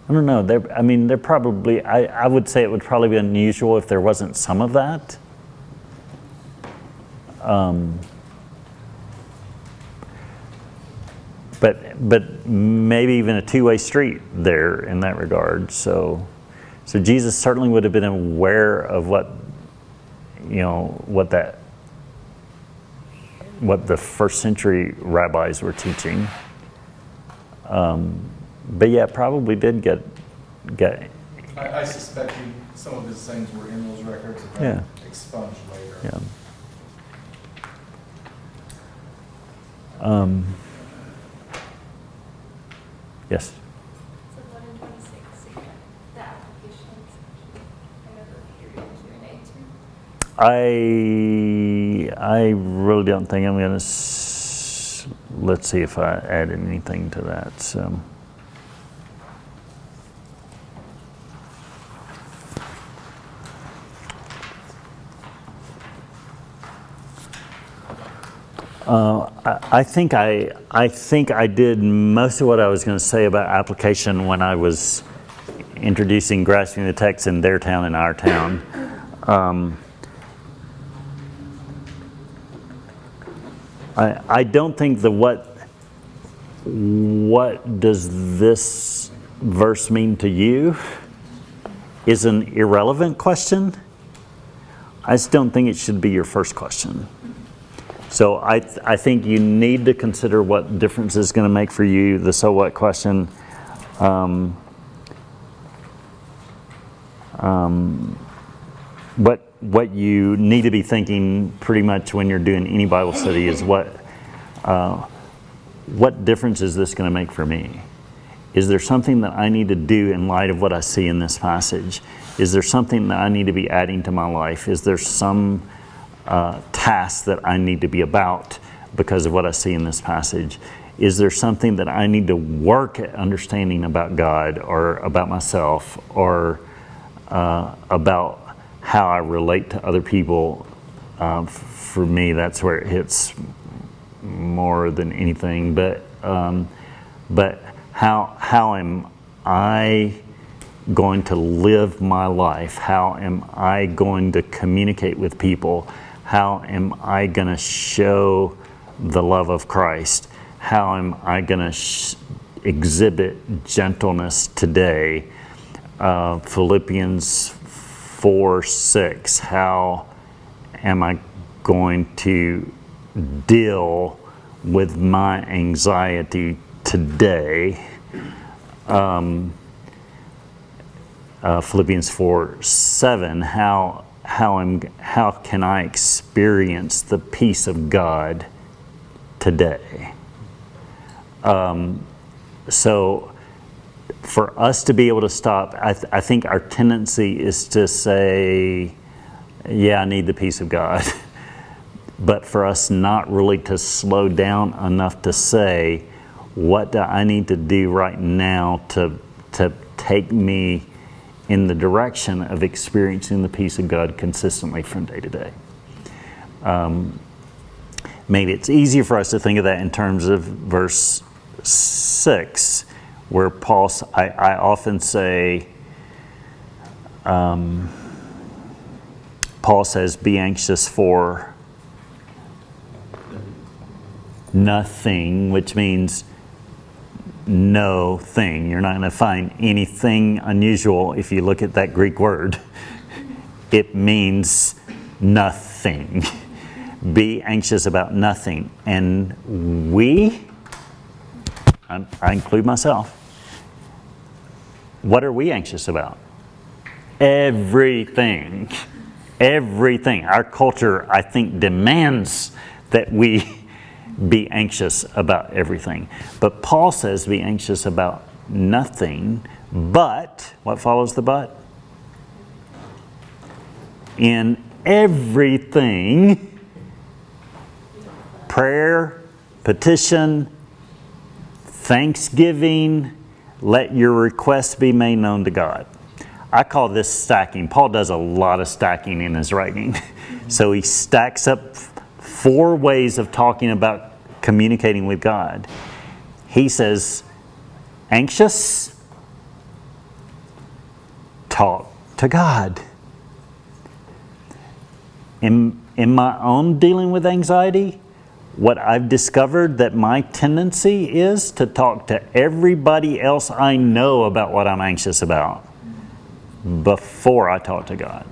don't know. They're probably. I would say it would probably be unusual if there wasn't some of that. But maybe even a two-way street there in that regard. So Jesus certainly would have been aware of what the first century rabbis were teaching. But yeah, probably did get. I suspect some of his sayings were in those records and Yeah. then expunged later. Yeah. Yes. So 126, you got the applications. I never period Q&A too. I really don't think I'm going to. Let's see if I add anything to that. So. I think I did most of what I was going to say about application when I was introducing grasping the text in their town and our town. I don't think what does this verse mean to you is an irrelevant question. I just don't think it should be your first question. So I think you need to consider what difference it's going to make for you, the so what question. What you need to be thinking pretty much when you're doing any Bible study is what difference is this going to make for me? Is there something that I need to do in light of what I see in this passage? Is there something that I need to be adding to my life? Is there some task that I need to be about because of what I see in this passage? Is there something that I need to work at understanding about God or about myself or about how I relate to other people? For me, that's where it hits more than anything. But how am I going to live my life? How am I going to communicate with people? How am I going to show the love of Christ? How am I going to exhibit gentleness today? Philippians 4:6. How am I going to deal with my anxiety today? Philippians 4:7. How can I experience the peace of God today? So for us to be able to stop, I think our tendency is to say, yeah, I need the peace of God. But for us not really to slow down enough to say, what do I need to do right now to take me in the direction of experiencing the peace of God consistently from day to day? Maybe it's easier for us to think of that in terms of verse 6, where I often say, Paul says, be anxious for nothing, which means no thing. You're not going to find anything unusual if you look at that Greek word. It means nothing. Be anxious about nothing. And I include myself, what are we anxious about? Everything. Everything. Our culture, I think, demands that we be anxious about everything. But Paul says be anxious about nothing, but, what follows the but? In everything, prayer, petition, thanksgiving, let your requests be made known to God. I call this stacking. Paul does a lot of stacking in his writing. So he stacks up 4 ways of talking about communicating with God. He says, anxious, talk to God. In my own dealing with anxiety, what I've discovered that my tendency is to talk to everybody else I know about what I'm anxious about before I talk to God.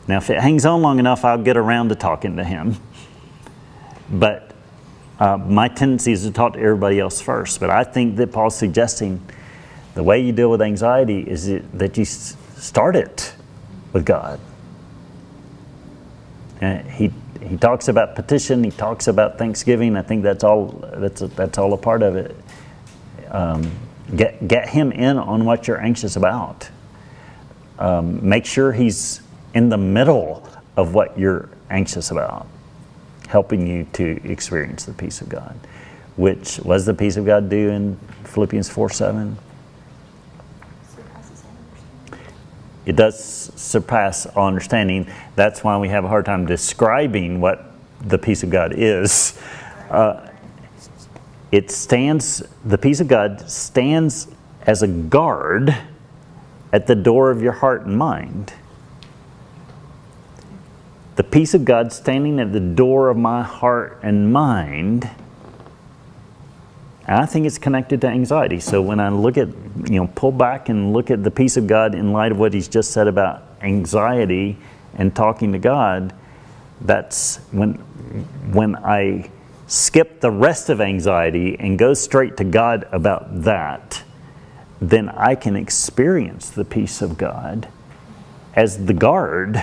Now, if it hangs on long enough, I'll get around to talking to Him. But my tendency is to talk to everybody else first. But I think that Paul's suggesting the way you deal with anxiety is that you start it with God. He talks about petition. He talks about thanksgiving. I think that's all a part of it. Get him in on what you're anxious about. Make sure he's in the middle of what you're anxious about, helping you to experience the peace of God. Which, what does the peace of God do in Philippians 4:7? Surpasses all understanding. It does surpass all understanding. That's why we have a hard time describing what the peace of God is. The peace of God stands as a guard at the door of your heart and mind. The peace of God standing at the door of my heart and mind, and I think it's connected to anxiety. So when I look at, pull back and look at the peace of God in light of what he's just said about anxiety and talking to God, that's when I skip the rest of anxiety and go straight to God about that, then I can experience the peace of God as the guard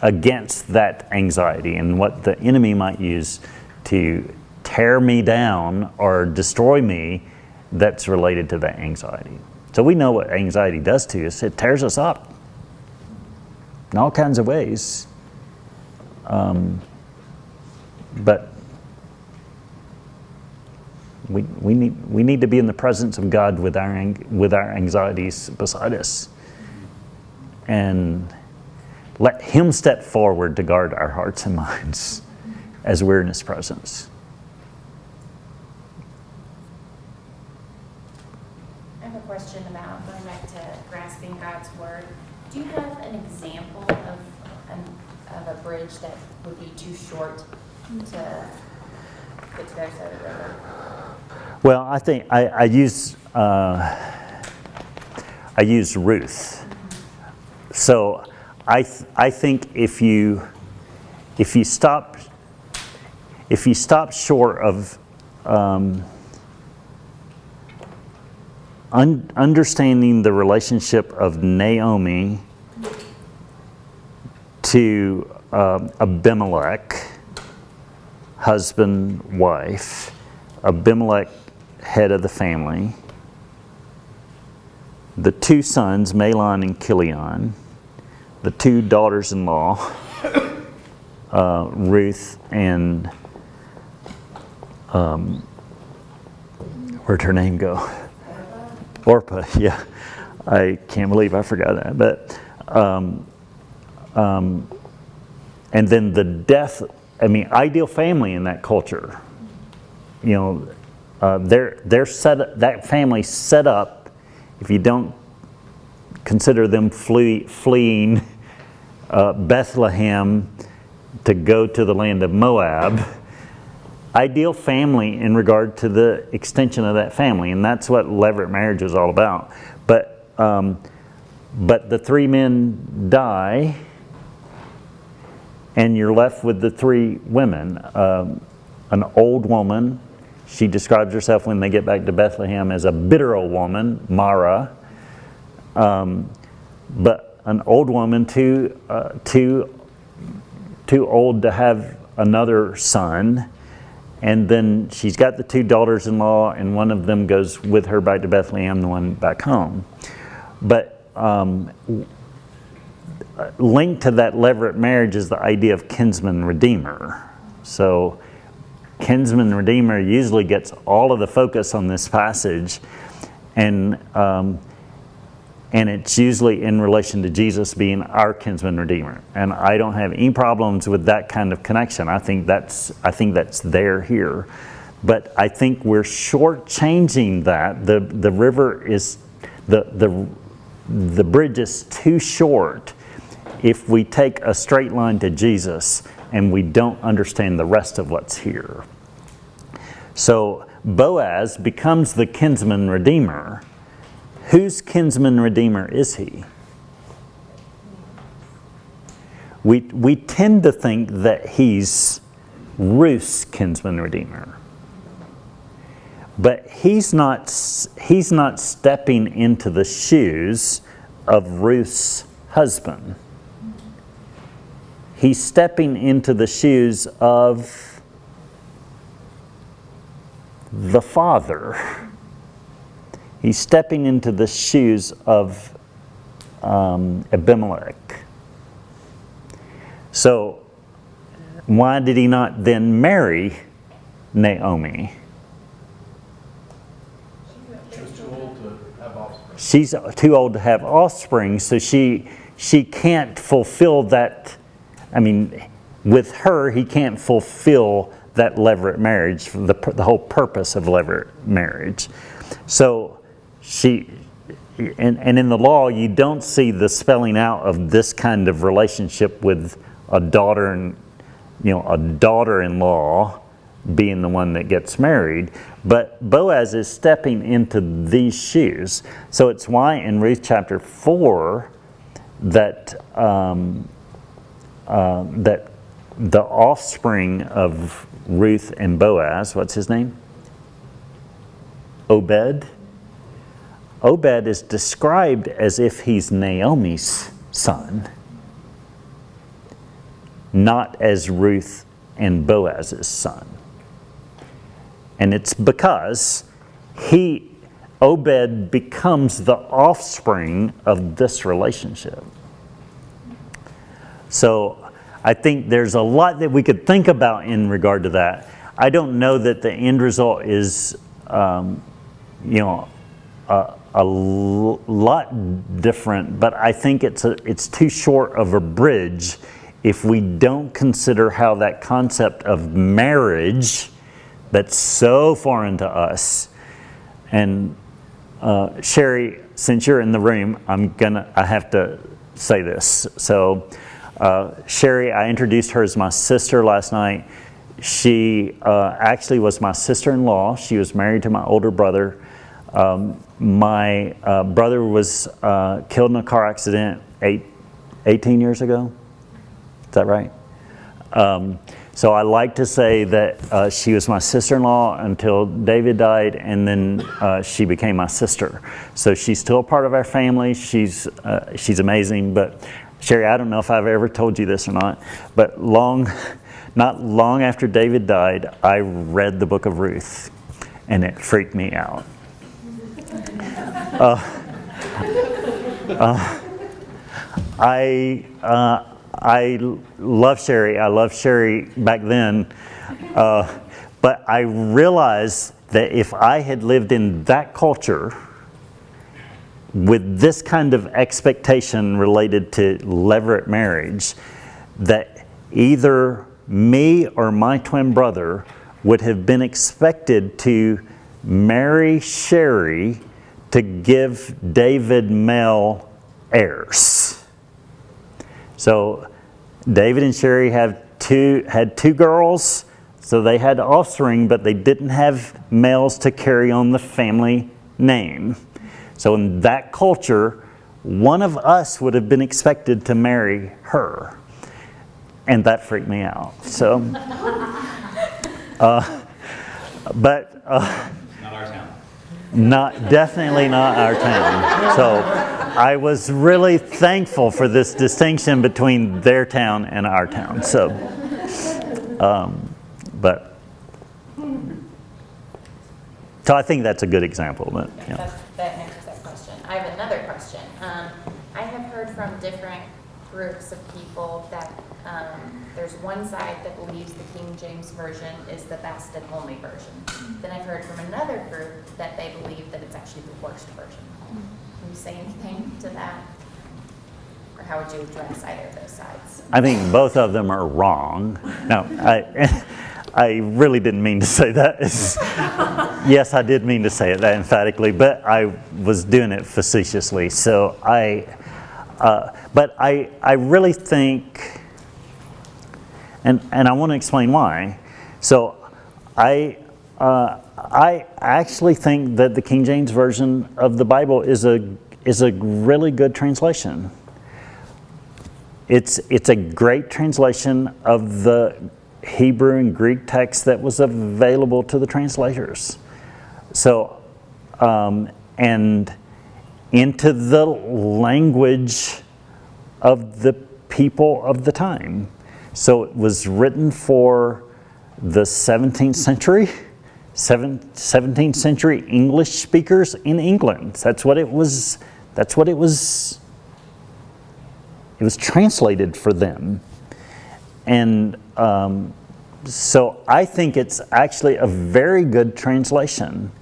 against that anxiety and what the enemy might use to tear me down or destroy me that's related to that anxiety. So we know what anxiety does to us. It tears us up in all kinds of ways. But we need to be in the presence of God with our anxieties beside us, and let Him step forward to guard our hearts and minds as we're in His presence. I have a question about going back to grasping God's word. Do you have an example of a bridge that would be too short to get to the other side of the river? Well, I think I use Ruth. So I think if you stop short of understanding the relationship of Naomi to Abimelech, husband, wife, Abimelech, head of the family, the 2 sons, Mahlon and Chilion, the 2 daughters-in-law, Ruth and, where'd her name go? Orpah, yeah. I can't believe I forgot that. But, and then the death, ideal family in that culture. They're set up, that family set up, if you don't consider them fleeing Bethlehem to go to the land of Moab. Ideal family in regard to the extension of that family, and that's what levirate marriage is all about. But the three men die, and you're left with the three women. An old woman, she describes herself when they get back to Bethlehem as a bitter old woman, Mara. But an old woman, too old to have another son. And then she's got the two daughters-in-law, and one of them goes with her back to Bethlehem, the one back home. But linked to that levirate marriage is the idea of kinsman-redeemer. So kinsman-redeemer usually gets all of the focus on this passage, and it's usually in relation to Jesus being our kinsman-redeemer. And I don't have any problems with that kind of connection. I think that's there here. But I think we're shortchanging that. The river is, the bridge is too short if we take a straight line to Jesus and we don't understand the rest of what's here. So Boaz becomes the kinsman-redeemer. Whose kinsman-redeemer is he? We tend to think that he's Ruth's kinsman-redeemer. But he's not stepping into the shoes of Ruth's husband. He's stepping into the shoes of the father. He's stepping into the shoes of Abimelech. So why did he not then marry Naomi? She was too old to have offspring. She's too old to have offspring, so she can't fulfill that. I mean, with her, he can't fulfill that levirate marriage, the whole purpose of levirate marriage. So and in the law, you don't see the spelling out of this kind of relationship with a daughter and, a daughter-in-law being the one that gets married. But Boaz is stepping into these shoes. So it's why in Ruth chapter 4 that that the offspring of Ruth and Boaz, what's his name? Obed. Obed is described as if he's Naomi's son, not as Ruth and Boaz's son. And it's because Obed becomes the offspring of this relationship. So I think there's a lot that we could think about in regard to that. I don't know that the end result is, a lot different, but I think it's too short of a bridge if we don't consider how that concept of marriage that's so foreign to us. And Sherry, since you're in the room, I have to say this. So Sherry, I introduced her as my sister last night. She actually was my sister-in-law. She was married to my older brother. My brother was killed in a car accident 18 years ago. Is that right? So I like to say that she was my sister-in-law until David died, and then she became my sister. So she's still a part of our family. She's amazing. But Sherry, I don't know if I've ever told you this or not, but not long after David died, I read the book of Ruth, and it freaked me out. I love Sherry. I loved Sherry back then, but I realized that if I had lived in that culture with this kind of expectation related to levirate marriage, that either me or my twin brother would have been expected to marry Sherry to give David male heirs. So David and Sherry had two girls, so they had offspring, but they didn't have males to carry on the family name. So in that culture, one of us would have been expected to marry her. And that freaked me out. So, but Not our town. definitely not our town. So I was really thankful for this distinction between their town and our town. So, so I think that's a good example. But, yeah. That answers that question. I have another question. I have heard from different groups of people that there's one side that believes the King James Version is the best and only version. Then I've heard from another group that they believe that it's actually the worst version. Can you say anything to that? Or how would you address either of those sides? I think both of them are wrong. No, I really didn't mean to say that. Yes, I did mean to say it that emphatically, but I was doing it facetiously. So but I really think, and I want to explain why. So I actually think that the King James Version of the Bible is a really good translation. It's a great translation of the Hebrew and Greek text that was available to the translators. So, and into the language of the people of the time. So it was written for the 17th century, 17th century English speakers in England. That's what it was. It was translated for them. And so I think it's actually a very good translation.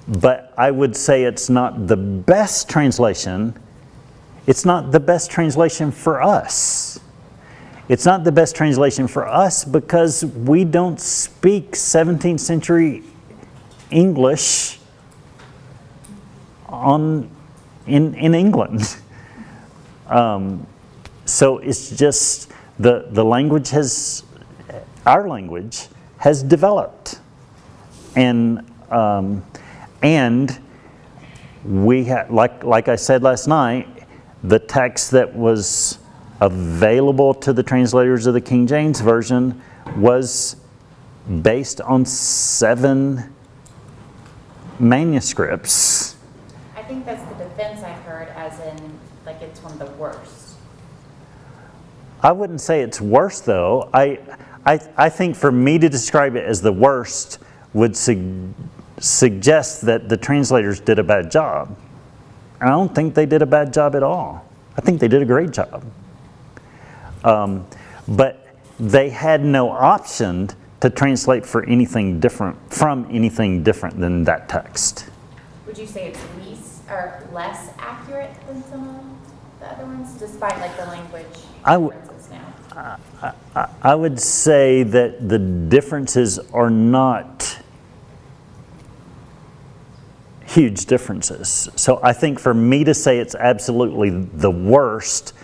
But I would say it's not the best translation. It's not the best translation for us. It's not the best translation for us because we don't speak 17th century English in England. So it's just the language our language has developed, and we had, like I said last night, the text that was available to the translators of the King James Version was based on 7 manuscripts. I think that's the defense I've heard, as in, like, it's one of the worst. I wouldn't say it's worse, though. I think for me to describe it as the worst would suggest that the translators did a bad job. I don't think they did a bad job at all. I think they did a great job. But they had no option to translate from anything different than that text. Would you say it's less accurate than some of the other ones, despite like the language differences now? I would say that the differences are not huge differences. So I think for me to say it's absolutely the worst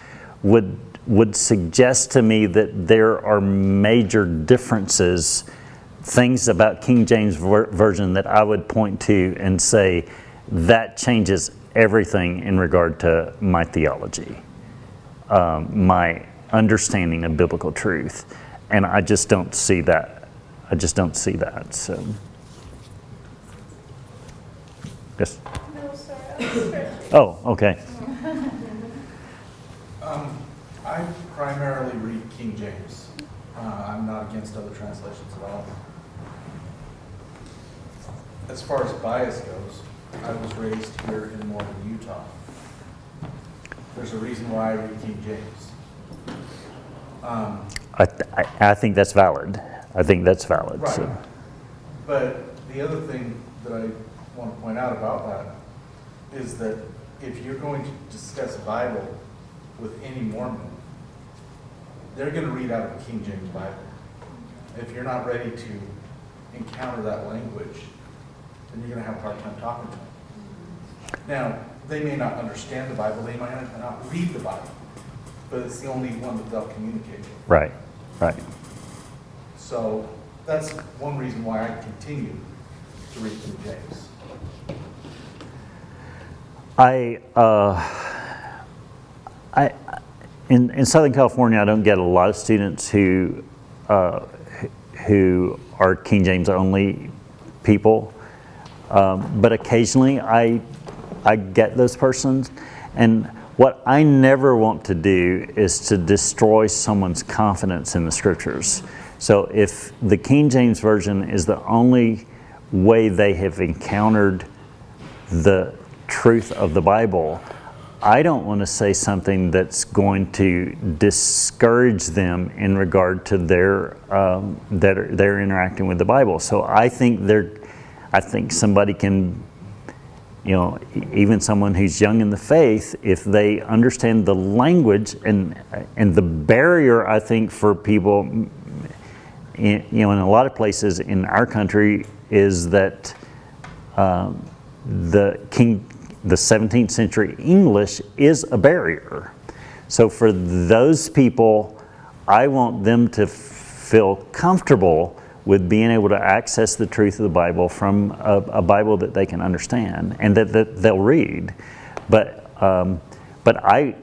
would suggest to me that there are major differences, things about King James Version that I would point to and say that changes everything in regard to my theology, my understanding of biblical truth. And I just don't see that. So, yes? No, sorry. Oh, okay. I primarily read King James. I'm not against other translations at all. As far as bias goes, I was raised here in northern Utah. There's a reason why I read King James. I think that's valid. Right. So. But the other thing that I want to point out about that is that if you're going to discuss Bible with any Mormon, they're going to read out of the King James Bible. If you're not ready to encounter that language, then you're going to have a hard time talking to them. Now, they may not understand the Bible, they might not read the Bible, but it's the only one that they'll communicate with. Right, right. So that's one reason why I continue to read King James. In Southern California, I don't get a lot of students who are King James only people, but occasionally I get those persons. And what I never want to do is to destroy someone's confidence in the scriptures. So if the King James Version is the only way they have encountered the truth of the Bible, I don't want to say something that's going to discourage them in regard to their they're interacting with the Bible. So I think somebody can, even someone who's young in the faith, if they understand the language and the barrier, I think, for people, in a lot of places in our country, is that the 17th century English is a barrier. So for those people, I want them to feel comfortable with being able to access the truth of the Bible from a Bible that they can understand and that they'll read. But I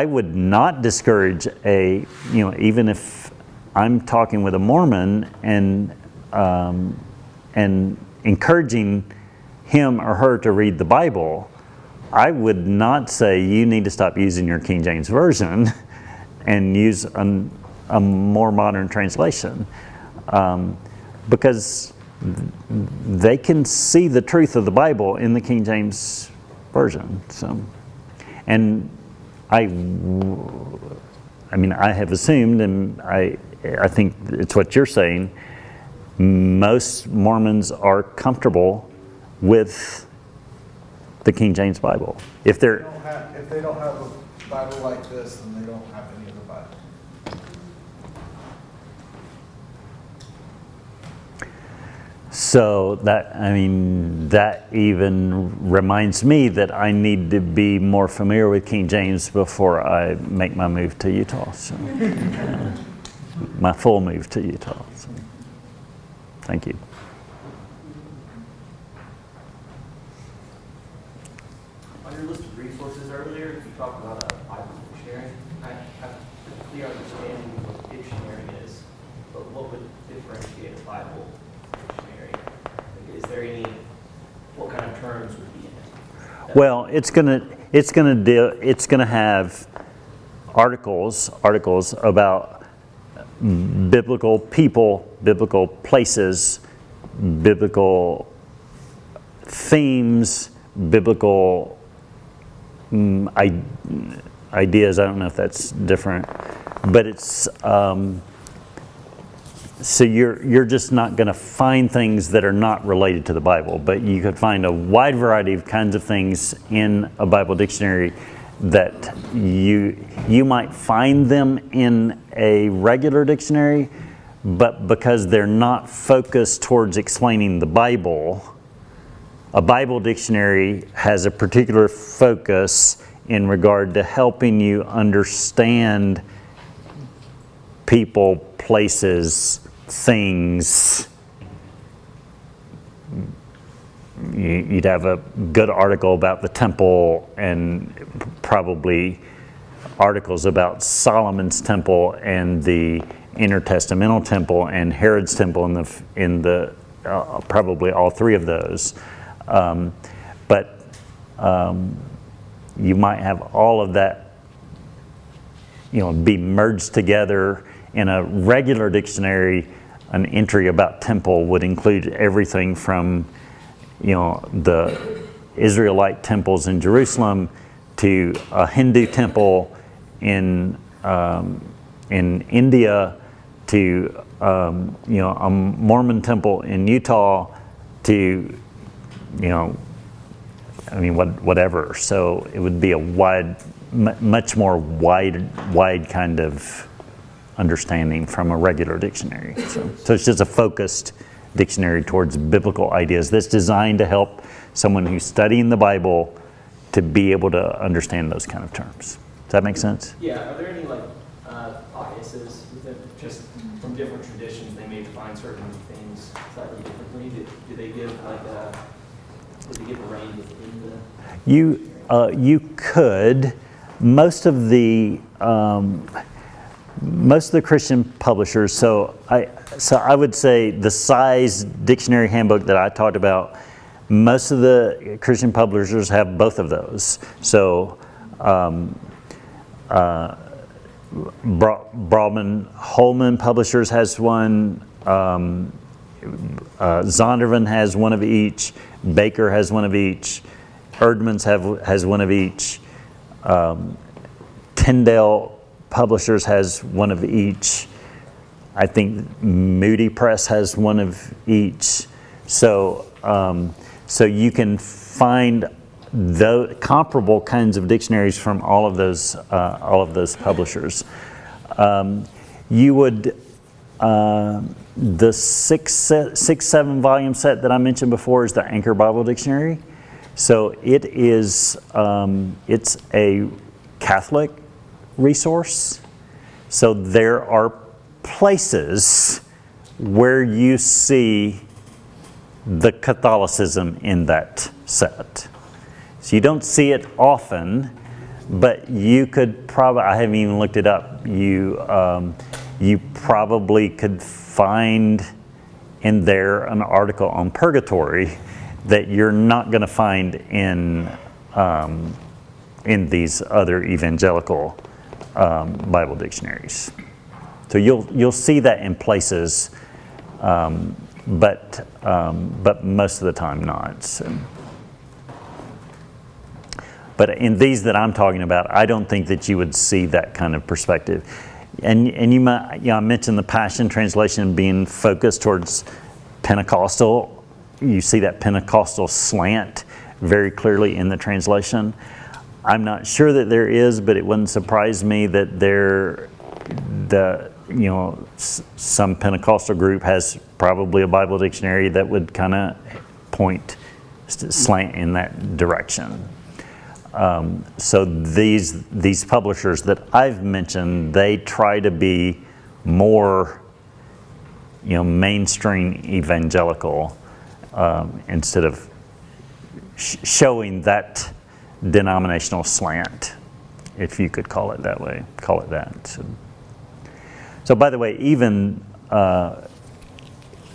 would not discourage even if I'm talking with a Mormon and encouraging him or her to read the Bible, I would not say you need to stop using your King James Version and use a more modern translation, because they can see the truth of the Bible in the King James Version. So, and I have assumed, and I think it's what you're saying, most Mormons are comfortable with the King James Bible. If If they don't have a Bible like this, then they don't have any other Bible. So that even reminds me that I need to be more familiar with King James before I make my move to Utah. So, my full move to Utah. So, thank you. On your list of resources earlier, you talked about a Bible dictionary. I have a clear understanding of what a dictionary is, but what would differentiate a Bible dictionary? Is there what kind of terms would be in it? Well, it's gonna have articles about biblical people, biblical places, biblical themes, biblical ideas. I don't know if that's different, but it's so you're just not going to find things that are not related to the Bible, but you could find a wide variety of kinds of things in a Bible dictionary that you might find them in a regular dictionary, but because they're not focused towards explaining the Bible, a Bible dictionary has a particular focus in regard to helping you understand people, places, things. You'd have a good article about the temple and probably articles about Solomon's temple and the intertestamental temple and Herod's temple in the probably all three of those. But you might have all of that, be merged together in a regular dictionary. An entry about temple would include everything from, the Israelite temples in Jerusalem to a Hindu temple in India to, a Mormon temple in Utah to, whatever. So it would be a much more wide kind of understanding from a regular dictionary. So it's just a focused dictionary towards biblical ideas that's designed to help someone who's studying the Bible to be able to understand those kind of terms. Does that make sense? Yeah, are there any like biases within just from different traditions? They may define certain things slightly differently. Do they give like a range within the? You could. Most of the Christian publishers. So I would say the size dictionary handbook that I talked about. Most of the Christian publishers have both of those. So. Brodmann Holman Publishers has one. Zondervan has one of each. Baker has one of each. Erdman's has one of each. Tyndale Publishers has one of each. I think Moody Press has one of each. So you can find the comparable kinds of dictionaries from all of those publishers. You would the 6-7 volume set that I mentioned before is the Anchor Bible Dictionary. So it is it's a Catholic resource. So there are places where you see the Catholicism in that set. So you don't see it often, but you could probably, I haven't even looked it up, you probably could find in there an article on purgatory that you're not going to find in these other evangelical Bible dictionaries. So you'll see that in places, but most of the time not. So. But in these that I'm talking about, I don't think that you would see that kind of perspective. And you might, I mentioned the Passion Translation being focused towards Pentecostal. You see that Pentecostal slant very clearly in the translation. I'm not sure that there is, but it wouldn't surprise me that some Pentecostal group has probably a Bible dictionary that would kind of slant in that direction. So these publishers that I've mentioned, they try to be more, mainstream evangelical instead of showing that denominational slant, if you could call it that way, call it that. So by the way, even the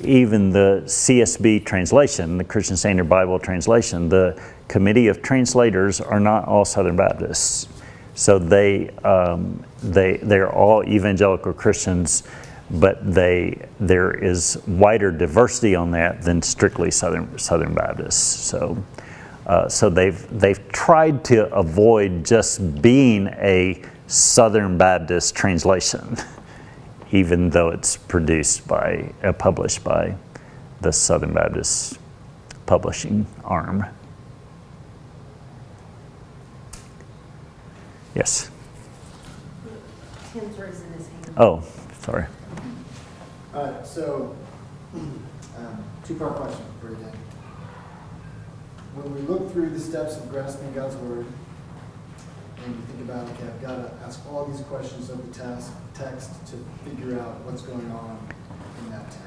CSB translation, the Christian Standard Bible translation, the Committee of Translators are not all Southern Baptists. So they're all evangelical Christians, but there is wider diversity on that than strictly Southern Baptists. So they've tried to avoid just being a Southern Baptist translation, even though it's published by the Southern Baptist publishing arm. Yes. Tim's raising his hand. Oh, sorry. All right, so two-part question for you, Dan. When we look through the steps of grasping God's Word, and you think about, okay, I've got to ask all these questions of the text to figure out what's going on in that text.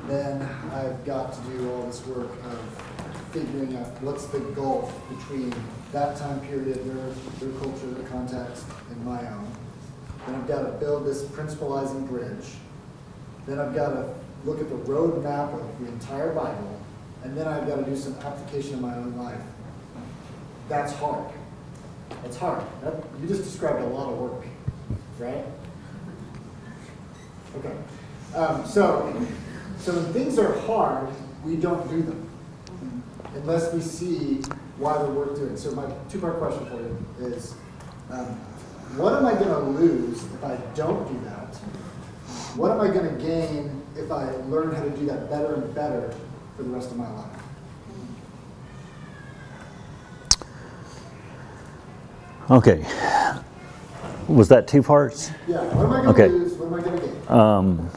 Then I've got to do all this work of figuring out what's the gulf between that time period, their culture, their context, and my own. Then I've got to build this principalizing bridge. Then I've got to look at the roadmap of the entire Bible, and then I've got to do some application in my own life. That's hard. That's hard. You just described a lot of work, right? Okay. So when things are hard, we don't do them unless we see why they're worth doing. So my two-part question for you is, what am I going to lose if I don't do that? What am I going to gain if I learn how to do that better and better for the rest of my life? Okay. Was that two parts? Yeah, what am I going to lose? What am I going to gain?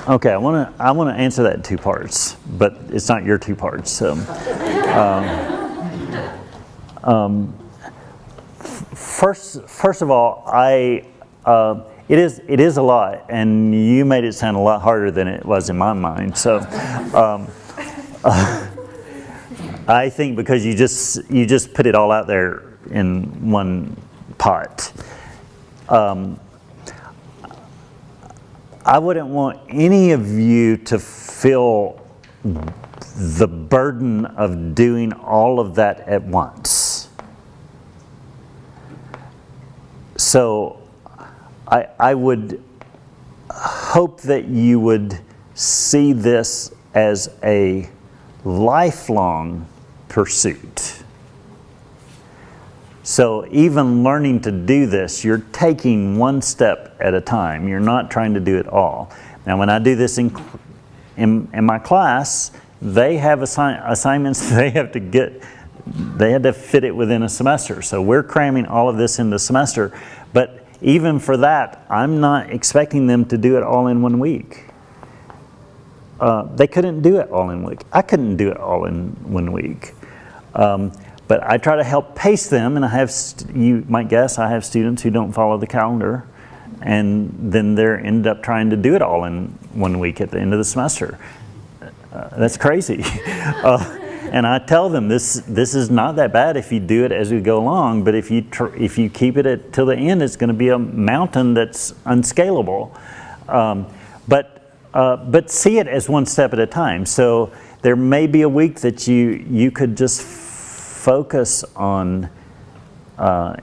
Okay, I want to answer that in two parts, but it's not your two parts. So, first of all, it is a lot, and you made it sound a lot harder than it was in my mind. So, I think because you just put it all out there in one pot. I wouldn't want any of you to feel the burden of doing all of that at once. So I would hope that you would see this as a lifelong pursuit. So even learning to do this, you're taking one step at a time. You're not trying to do it all. Now, when I do this in my class, they have assignments they have to get. They had to fit it within a semester. So we're cramming all of this into the semester. But even for that, I'm not expecting them to do it all in 1 week. They couldn't do it all in 1 week. I couldn't do it all in 1 week. But I try to help pace them, and I have, you might guess, I have students who don't follow the calendar, and then they're end up trying to do it all in 1 week at the end of the semester. That's crazy. And I tell them this is not that bad if you do it as we go along, but if you keep it till the end, it's going to be a mountain that's unscalable. But see it as one step at a time. So there may be a week that you could just focus on,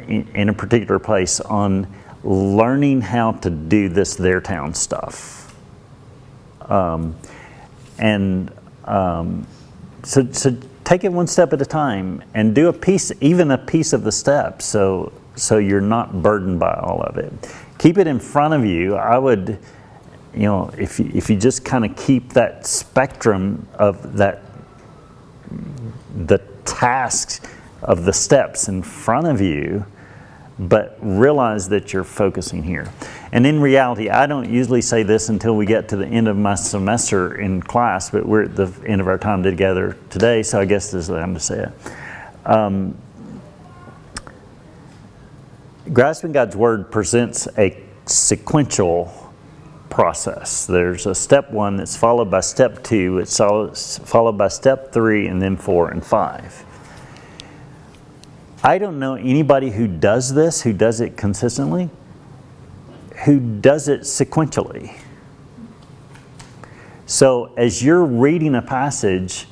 in a particular place, on learning how to do this their town stuff. So take it one step at a time and do even a piece of the steps, so you're not burdened by all of it. Keep it in front of you. I would, if you just kind of keep that spectrum of the tasks of the steps in front of you, but realize that you're focusing here. And in reality, I don't usually say this until we get to the end of my semester in class, but we're at the end of our time together today, so I guess this is the time to say it. Grasping God's Word presents a sequential process. There's a step 1 that's followed by step 2, it's followed by step 3, and then 4 and 5. I don't know anybody who does this, who does it consistently, who does it sequentially. So as you're reading a passage,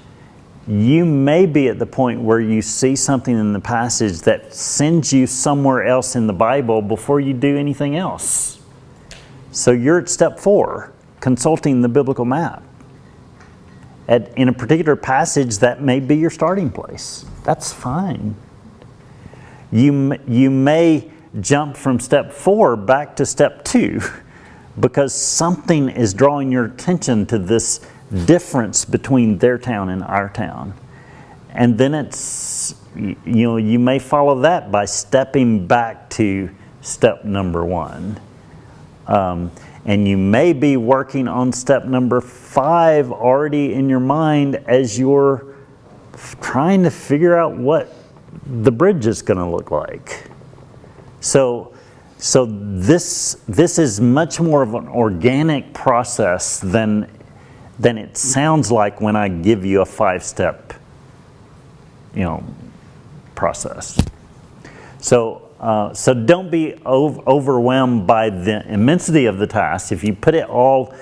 you may be at the point where you see something in the passage that sends you somewhere else in the Bible before you do anything else. So you're at step 4, consulting the biblical map. In a particular passage, that may be your starting place. That's fine. You may jump from step 4 back to step 2 because something is drawing your attention to this difference between their town and our town. And then you may follow that by stepping back to step number 1. And you may be working on step number 5 already in your mind as you're trying to figure out what the bridge is going to look like. So this is much more of an organic process than it sounds like when I give you a 5-step, process. So don't be overwhelmed by the immensity of the task. If you put it all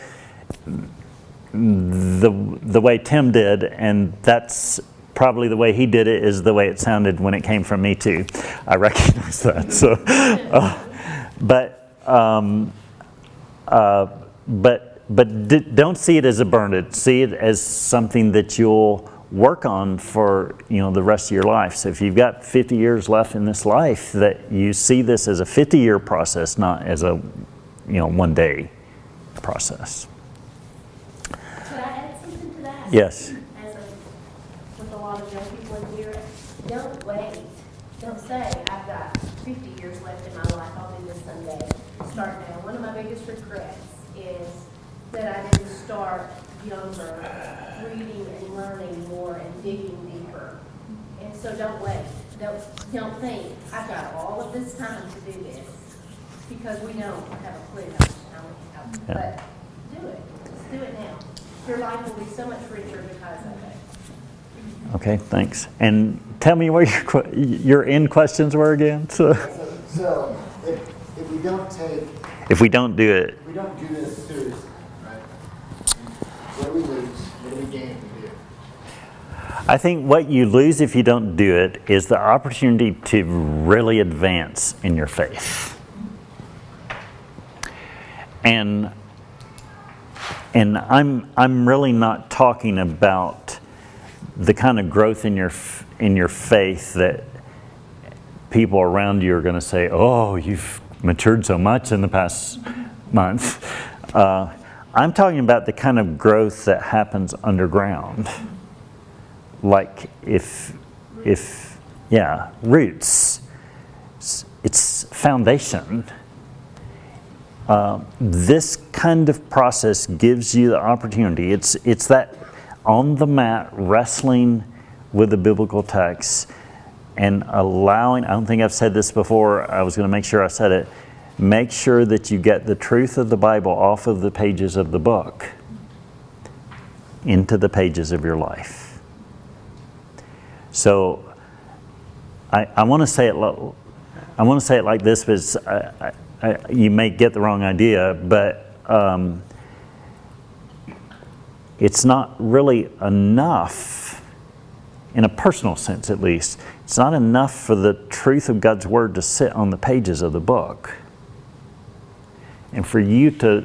the way Tim did, and that's probably the way he did it, is the way it sounded when it came from me too. I recognize that. So, but don't see it as a burden. See it as something that you'll work on for the rest of your life. So if you've got 50 years left in this life, that you see this as a 50-year process, not as a one-day process. Could I add something to that? Yes. With a lot of young people in here, don't wait. Don't say, I've got 50 years left in my life, I'll do this someday. Start now. One of my biggest regrets is that I didn't start younger, reading and learning more and digging deeper. And so don't wait. Don't think, I've got all of this time to do this, because we don't have a clue how we have. Yeah. But do it. Just do it now. Your life will be so much richer because of it. Okay, thanks. And tell me what your end questions were again. So, So if we don't take, if we don't do it, if we don't do this seriously, right? What do we lose? What do we gain if we do? I think what you lose if you don't do it is the opportunity to really advance in your faith. And I'm really not talking about the kind of growth in your faith that people around you are going to say, "Oh, you've matured so much in the past month." I'm talking about the kind of growth that happens underground. Like roots. It's foundation. This kind of process gives you the opportunity. It's that on the mat wrestling with the biblical text and allowing, I don't think I've said this before, I was going to make sure I said it, make sure that you get the truth of the Bible off of the pages of the book into the pages of your life. So I want to say it. I want to say it like this, but you may get the wrong idea. But it's not really enough, in a personal sense at least. It's not enough for the truth of God's Word to sit on the pages of the book. And for you to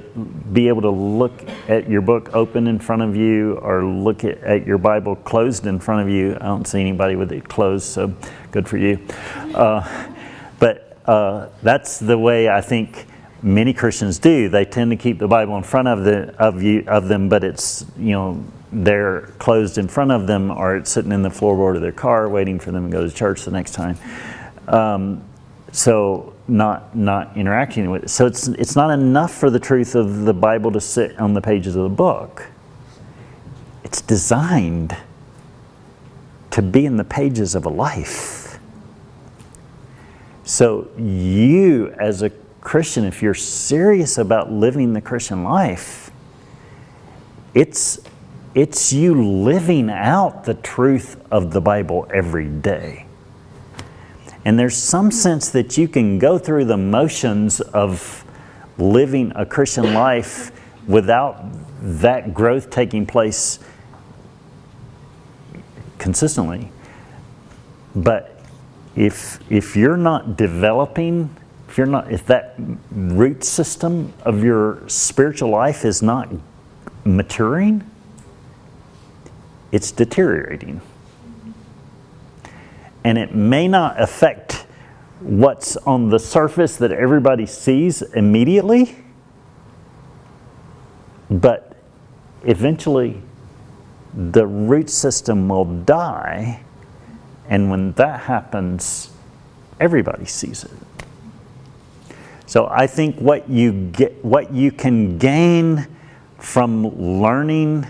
be able to look at your book open in front of you or look at your Bible closed in front of you. I don't see anybody with it closed, so good for you. But that's the way I think many Christians do. They tend to keep the Bible in front of them, but it's, they're closed in front of them, or it's sitting in the floorboard of their car waiting for them to go to church the next time. So not interacting with it. So it's not enough for the truth of the Bible to sit on the pages of the book. It's designed to be in the pages of a life. So you as a Christian, if you're serious about living the Christian life, it's you living out the truth of the Bible every day. And there's some sense that you can go through the motions of living a Christian life without that growth taking place consistently. But if you're not developing, if that root system of your spiritual life is not maturing, it's deteriorating. And it may not affect what's on the surface that everybody sees immediately, but eventually the root system will die, and when that happens, everybody sees it. So I think what you can gain from learning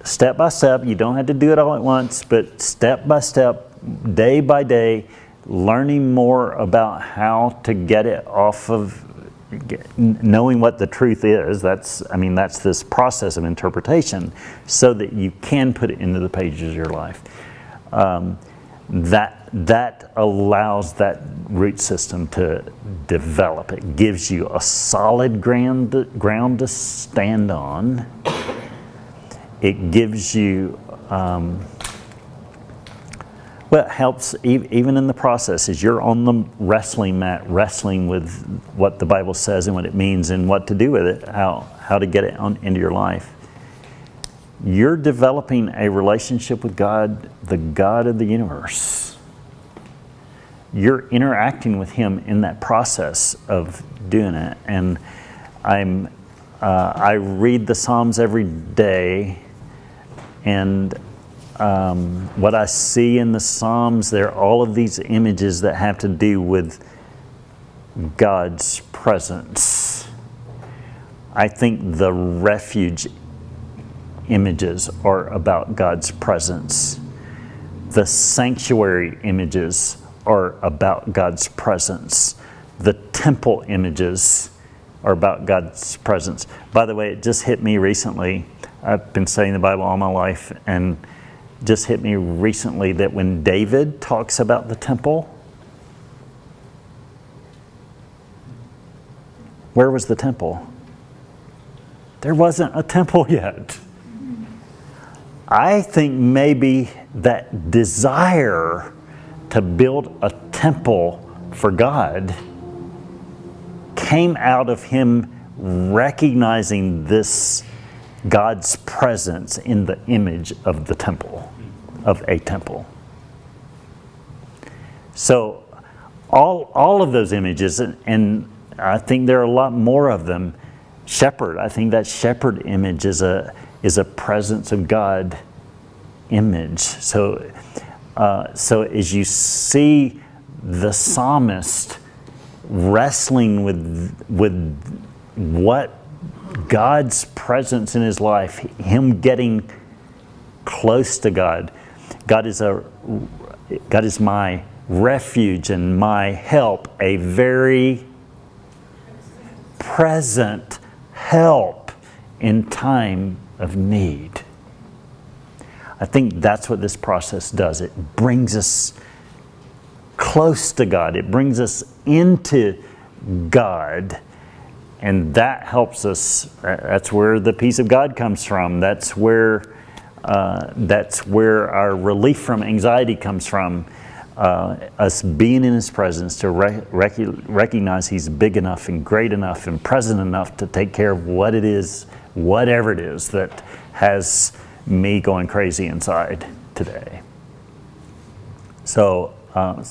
step by step, you don't have to do it all at once, but step by step, day by day, learning more about how to get it off of, knowing what the truth is. That's this process of interpretation, so that you can put it into the pages of your life. That allows that root system to develop. It gives you a solid ground to stand on. It gives you, it helps even in the process as you're on the wrestling mat, wrestling with what the Bible says and what it means and what to do with it, how to get it into your life. You're developing a relationship with God, the God of the universe. You're interacting with Him in that process of doing it. And I read the Psalms every day, and what I see in the Psalms, there are all of these images that have to do with God's presence. I think the refuge images are about God's presence. The sanctuary images are about God's presence. The temple images are about God's presence. By the way, it just hit me recently. I've been studying the Bible all my life, and just hit me recently that when David talks about the temple, where was the temple? There wasn't a temple yet. I think maybe that desire to build a temple for God came out of him recognizing this God's presence in the image of the temple, of a temple. So all of those images, and I think there are a lot more of them. Shepherd, I think that shepherd image is a presence of God image. So as you see the psalmist wrestling with what God's presence in his life, him getting close to God. God is my refuge and my help, a very present help in time of need. I think that's what this process does. It brings us close to God. It brings us into God. And that helps us. That's where the peace of God comes from. That's where our relief from anxiety comes from. Us being in His presence to recognize He's big enough and great enough and present enough to take care of what it is, whatever it is that has me going crazy inside today. I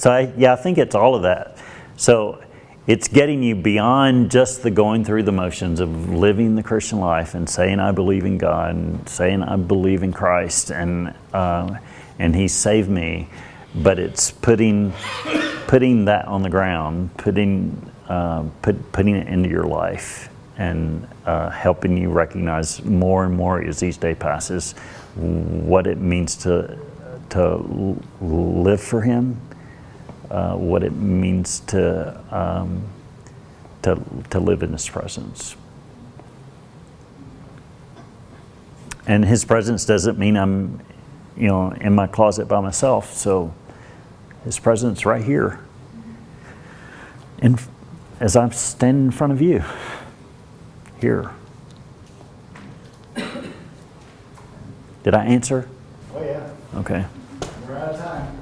think it's all of that. So it's getting you beyond just the going through the motions of living the Christian life and saying I believe in God and saying I believe in Christ and He saved me, but it's putting that on the ground, putting it into your life and helping you recognize more and more as each day passes what it means to live for Him. What it means to live in His presence. And His presence doesn't mean I'm, in my closet by myself. So His presence right here, and as I'm standing in front of you, here. Did I answer? Oh, yeah. Okay. We're out of time.